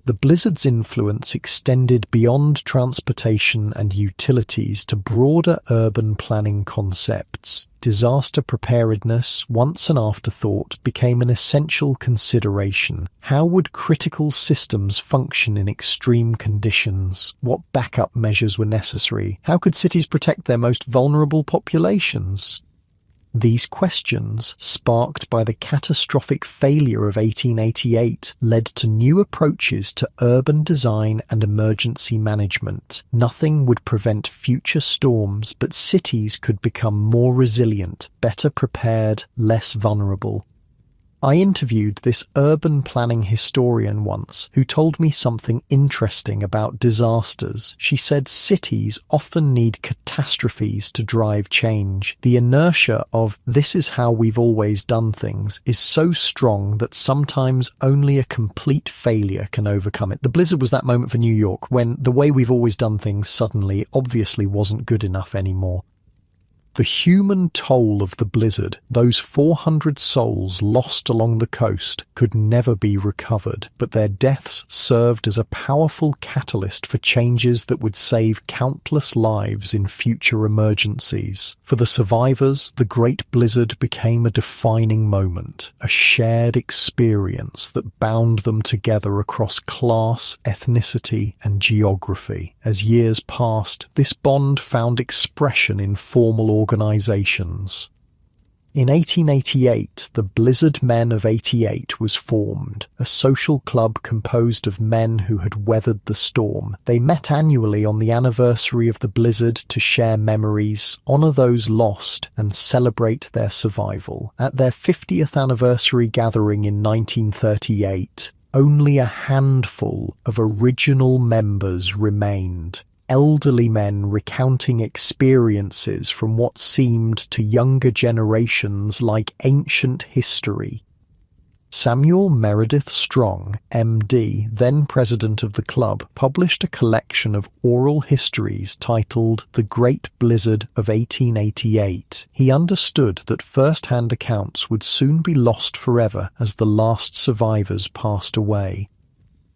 The blizzard's influence extended beyond transportation and utilities to broader urban planning concepts. Disaster preparedness, once an afterthought, became an essential consideration. How would critical systems function in extreme conditions? What backup measures were necessary? How could cities protect their most vulnerable populations? These questions, sparked by the catastrophic failure of 1888, led to new approaches to urban design and emergency management. Nothing would prevent future storms, but cities could become more resilient, better prepared, less vulnerable. I interviewed this urban planning historian once who told me something interesting about disasters. She said cities often need catastrophes to drive change. The inertia of "this is how we've always done things" is so strong that sometimes only a complete failure can overcome it. The blizzard was that moment for New York when the way we've always done things suddenly obviously wasn't good enough anymore. The human toll of the blizzard, those 400 souls lost along the coast, could never be recovered, but their deaths served as a powerful catalyst for changes that would save countless lives in future emergencies. For the survivors, the Great Blizzard became a defining moment, a shared experience that bound them together across class, ethnicity, and geography. As years passed, this bond found expression in formal organizations. In 1888, the Blizzard Men of '88 was formed, a social club composed of men who had weathered the storm. They met annually on the anniversary of the blizzard to share memories, honor those lost, and celebrate their survival. At their 50th anniversary gathering in 1938, only a handful of original members remained. Elderly men recounting experiences from what seemed to younger generations like ancient history. Samuel Meredith Strong, MD, then president of the club, published a collection of oral histories titled The Great Blizzard of 1888. He understood that first-hand accounts would soon be lost forever as the last survivors passed away.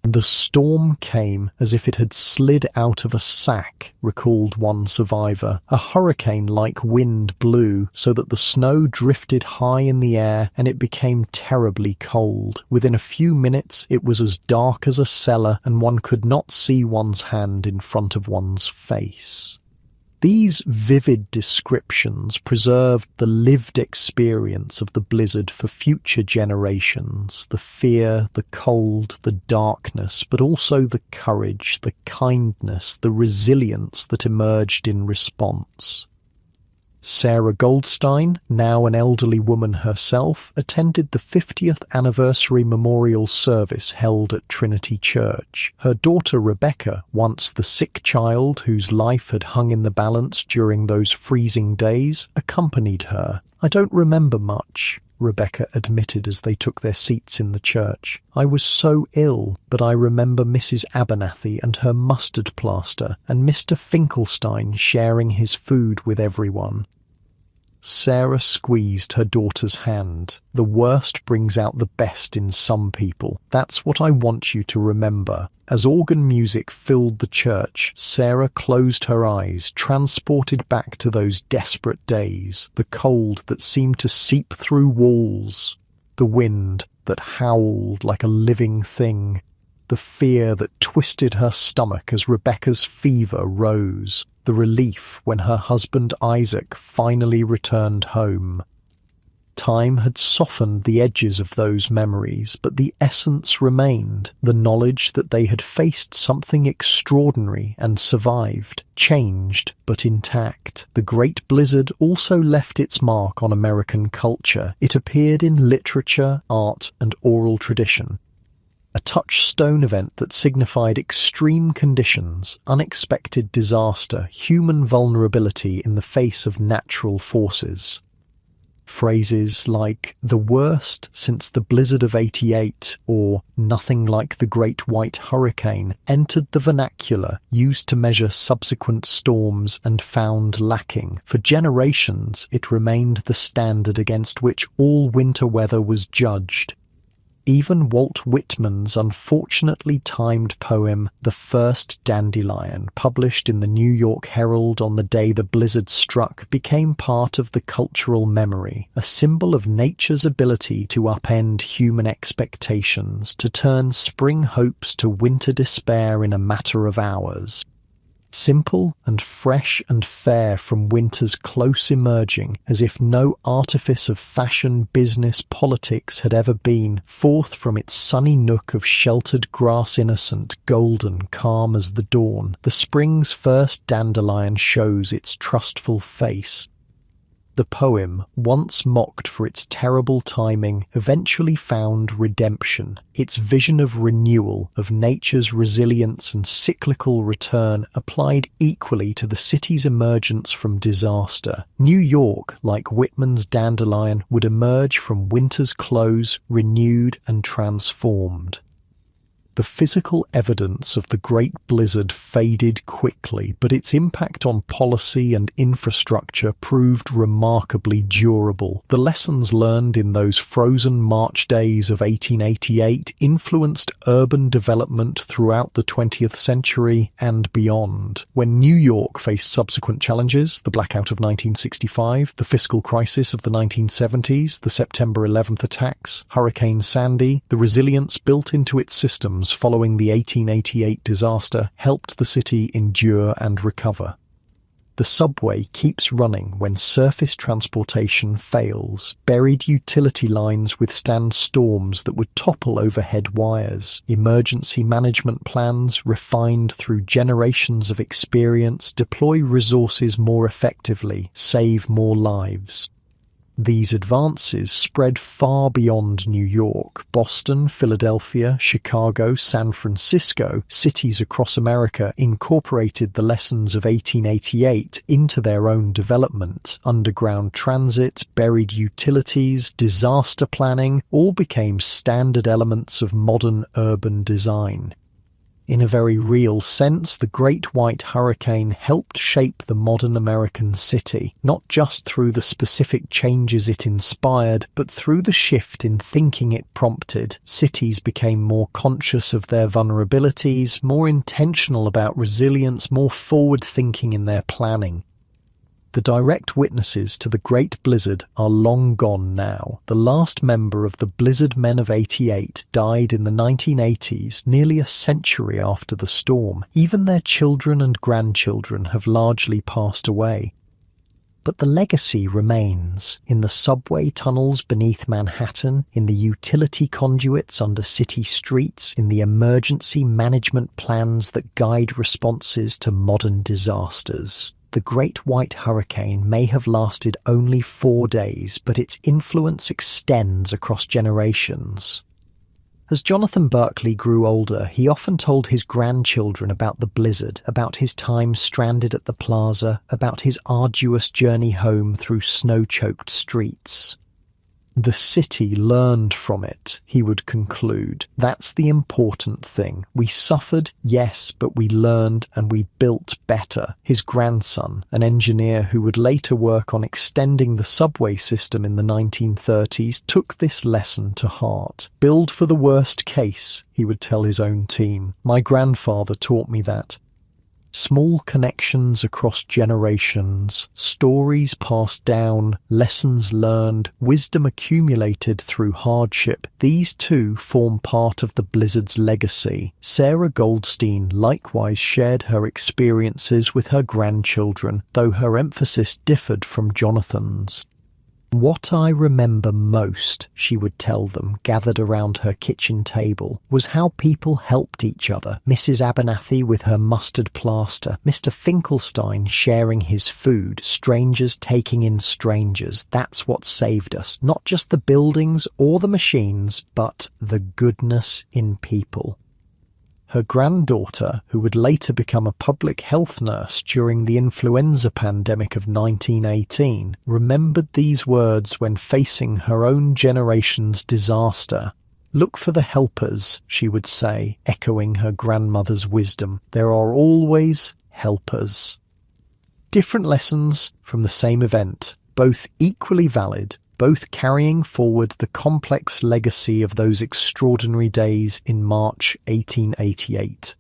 "The storm came as if it had slid out of a sack," recalled one survivor. "A hurricane-like wind blew so that the snow drifted high in the air and it became terribly cold. Within a few minutes it was as dark as a cellar and one could not see one's hand in front of one's face." These vivid descriptions preserved the lived experience of the blizzard for future generations, the fear, the cold, the darkness, but also the courage, the kindness, the resilience that emerged in response. Sarah Goldstein, now an elderly woman herself, attended the 50th anniversary memorial service held at Trinity Church. Her daughter Rebecca, once the sick child whose life had hung in the balance during those freezing days, accompanied her. "I don't remember much," Rebecca admitted as they took their seats in the church. "I was so ill, but I remember Mrs. Abernathy and her mustard plaster, and Mr. Finkelstein sharing his food with everyone." Sarah squeezed her daughter's hand. The worst brings out the best in some people. That's what I want you to remember. As organ music filled the church, Sarah closed her eyes, transported back to those desperate days, the cold that seemed to seep through walls, the wind that howled like a living thing, the fear that twisted her stomach as Rebecca's fever rose, the relief when her husband Isaac finally returned home. Time had softened the edges of those memories, but the essence remained, the knowledge that they had faced something extraordinary and survived, changed but intact. The Great Blizzard also left its mark on American culture. It appeared in literature, art, and oral tradition. A touchstone event that signified extreme conditions, unexpected disaster, human vulnerability in the face of natural forces. Phrases like "the worst since the blizzard of '88" or "nothing like the Great White Hurricane" entered the vernacular, used to measure subsequent storms, and found lacking. For generations, it remained the standard against which all winter weather was judged. Even Walt Whitman's unfortunately timed poem, "The First Dandelion," published in the New York Herald on the day the blizzard struck, became part of the cultural memory, a symbol of nature's ability to upend human expectations, to turn spring hopes to winter despair in a matter of hours. Simple and fresh and fair from winter's close emerging, as if no artifice of fashion, business, politics had ever been, forth from its sunny nook of sheltered grass innocent, golden, calm as the dawn, the spring's first dandelion shows its trustful face. The poem, once mocked for its terrible timing, eventually found redemption. Its vision of renewal, of nature's resilience and cyclical return, applied equally to the city's emergence from disaster. New York, like Whitman's dandelion, would emerge from winter's close, renewed and transformed. The physical evidence of the Great Blizzard faded quickly, but its impact on policy and infrastructure proved remarkably durable. The lessons learned in those frozen March days of 1888 influenced urban development throughout the 20th century and beyond. When New York faced subsequent challenges, the blackout of 1965, the fiscal crisis of the 1970s, the September 11th attacks, Hurricane Sandy, the resilience built into its systems following the 1888 disaster helped the city endure and recover. The subway keeps running when surface transportation fails. Buried utility lines withstand storms that would topple overhead wires. Emergency management plans, refined through generations of experience, deploy resources more effectively, save more lives. These advances spread far beyond New York. Boston, Philadelphia, Chicago, San Francisco, cities across America incorporated the lessons of 1888 into their own development. Underground transit, buried utilities, disaster planning all became standard elements of modern urban design. In a very real sense, the Great White Hurricane helped shape the modern American city, not just through the specific changes it inspired, but through the shift in thinking it prompted. Cities became more conscious of their vulnerabilities, more intentional about resilience, more forward-thinking in their planning. The direct witnesses to the Great Blizzard are long gone now. The last member of the Blizzard Men of '88 died in the 1980s, nearly a century after the storm. Even their children and grandchildren have largely passed away. But the legacy remains in the subway tunnels beneath Manhattan, in the utility conduits under city streets, in the emergency management plans that guide responses to modern disasters. The Great White Hurricane may have lasted only 4 days, but its influence extends across generations. As Jonathan Berkeley grew older, he often told his grandchildren about the blizzard, about his time stranded at the plaza, about his arduous journey home through snow-choked streets. The city learned from it, he would conclude. That's the important thing. We suffered, yes, but we learned and we built better. His grandson, an engineer who would later work on extending the subway system in the 1930s, took this lesson to heart. Build for the worst case, he would tell his own team. My grandfather taught me that. Small connections across generations, stories passed down, lessons learned, wisdom accumulated through hardship. These too form part of the Blizzard's legacy. Sarah Goldstein likewise shared her experiences with her grandchildren, though her emphasis differed from Jonathan's. What I remember most, she would tell them, gathered around her kitchen table, was how people helped each other. Mrs. Abernathy with her mustard plaster, Mr. Finkelstein sharing his food, strangers taking in strangers. That's what saved us. Not just the buildings or the machines, but the goodness in people. Her granddaughter, who would later become a public health nurse during the influenza pandemic of 1918, remembered these words when facing her own generation's disaster. Look for the helpers, she would say, echoing her grandmother's wisdom. There are always helpers. Different lessons from the same event, both equally valid, both carrying forward the complex legacy of those extraordinary days in March 1888.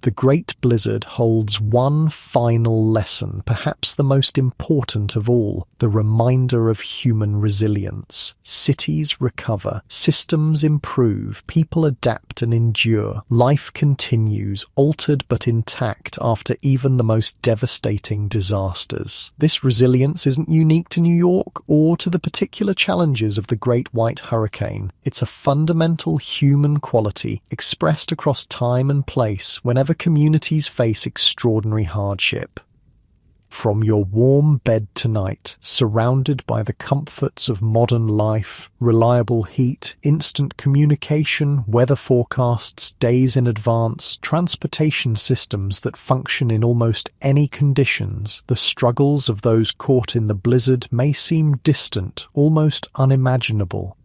The Great Blizzard holds one final lesson, perhaps the most important of all, the reminder of human resilience. Cities recover, systems improve, people adapt and endure. Life continues, altered but intact after even the most devastating disasters. This resilience isn't unique to New York or to the particular challenges of the Great White Hurricane. It's a fundamental human quality expressed across time and place whenever communities face extraordinary hardship. From your warm bed tonight, surrounded by the comforts of modern life, reliable heat, instant communication, weather forecasts, days in advance, transportation systems that function in almost any conditions, the struggles of those caught in the blizzard may seem distant, almost unimaginable.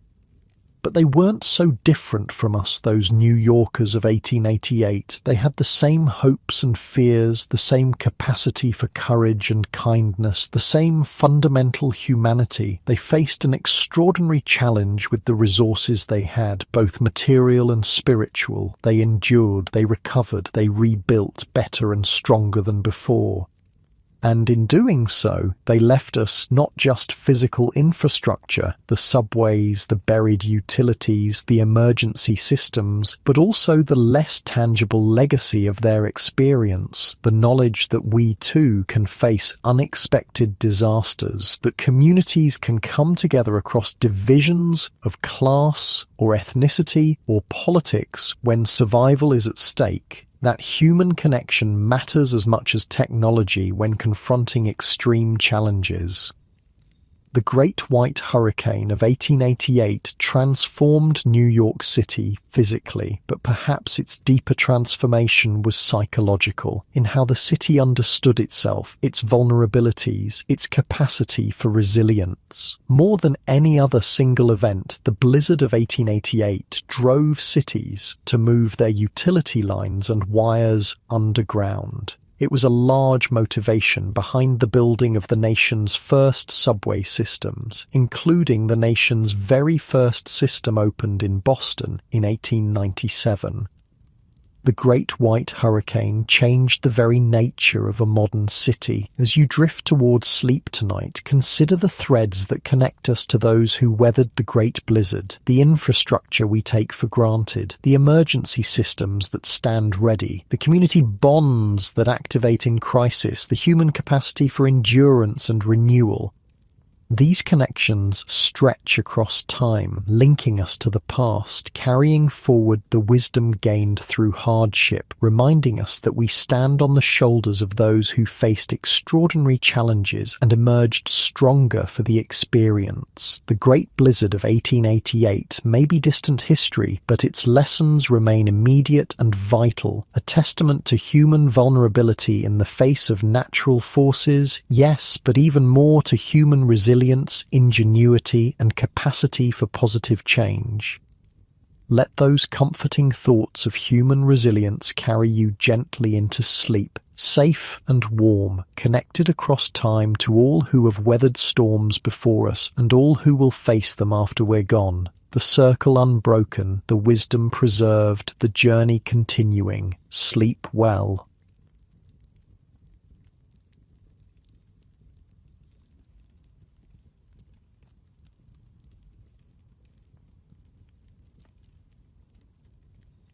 But they weren't so different from us, those New Yorkers of 1888. They had the same hopes and fears, the same capacity for courage and kindness, the same fundamental humanity. They faced an extraordinary challenge with the resources they had, both material and spiritual. They endured, they recovered, they rebuilt better and stronger than before. And in doing so, they left us not just physical infrastructure, the subways, the buried utilities, the emergency systems, but also the less tangible legacy of their experience, the knowledge that we too can face unexpected disasters, that communities can come together across divisions of class or ethnicity or politics when survival is at stake. That human connection matters as much as technology when confronting extreme challenges. The Great White Hurricane of 1888 transformed New York City physically, but perhaps its deeper transformation was psychological, in how the city understood itself, its vulnerabilities, its capacity for resilience. More than any other single event, the blizzard of 1888 drove cities to move their utility lines and wires underground. It was a large motivation behind the building of the nation's first subway systems, including the nation's very first system opened in Boston in 1897. The Great White Hurricane changed the very nature of a modern city. As you drift towards sleep tonight, consider the threads that connect us to those who weathered the Great Blizzard, the infrastructure we take for granted, the emergency systems that stand ready, the community bonds that activate in crisis, the human capacity for endurance and renewal. These connections stretch across time, linking us to the past, carrying forward the wisdom gained through hardship, reminding us that we stand on the shoulders of those who faced extraordinary challenges and emerged stronger for the experience. The Great Blizzard of 1888 may be distant history, but its lessons remain immediate and vital, a testament to human vulnerability in the face of natural forces, yes, but even more to human resilience resilience, ingenuity, and capacity for positive change. Let those comforting thoughts of human resilience carry you gently into sleep, safe and warm, connected across time to all who have weathered storms before us and all who will face them after we're gone. The circle unbroken, the wisdom preserved, the journey continuing. Sleep well.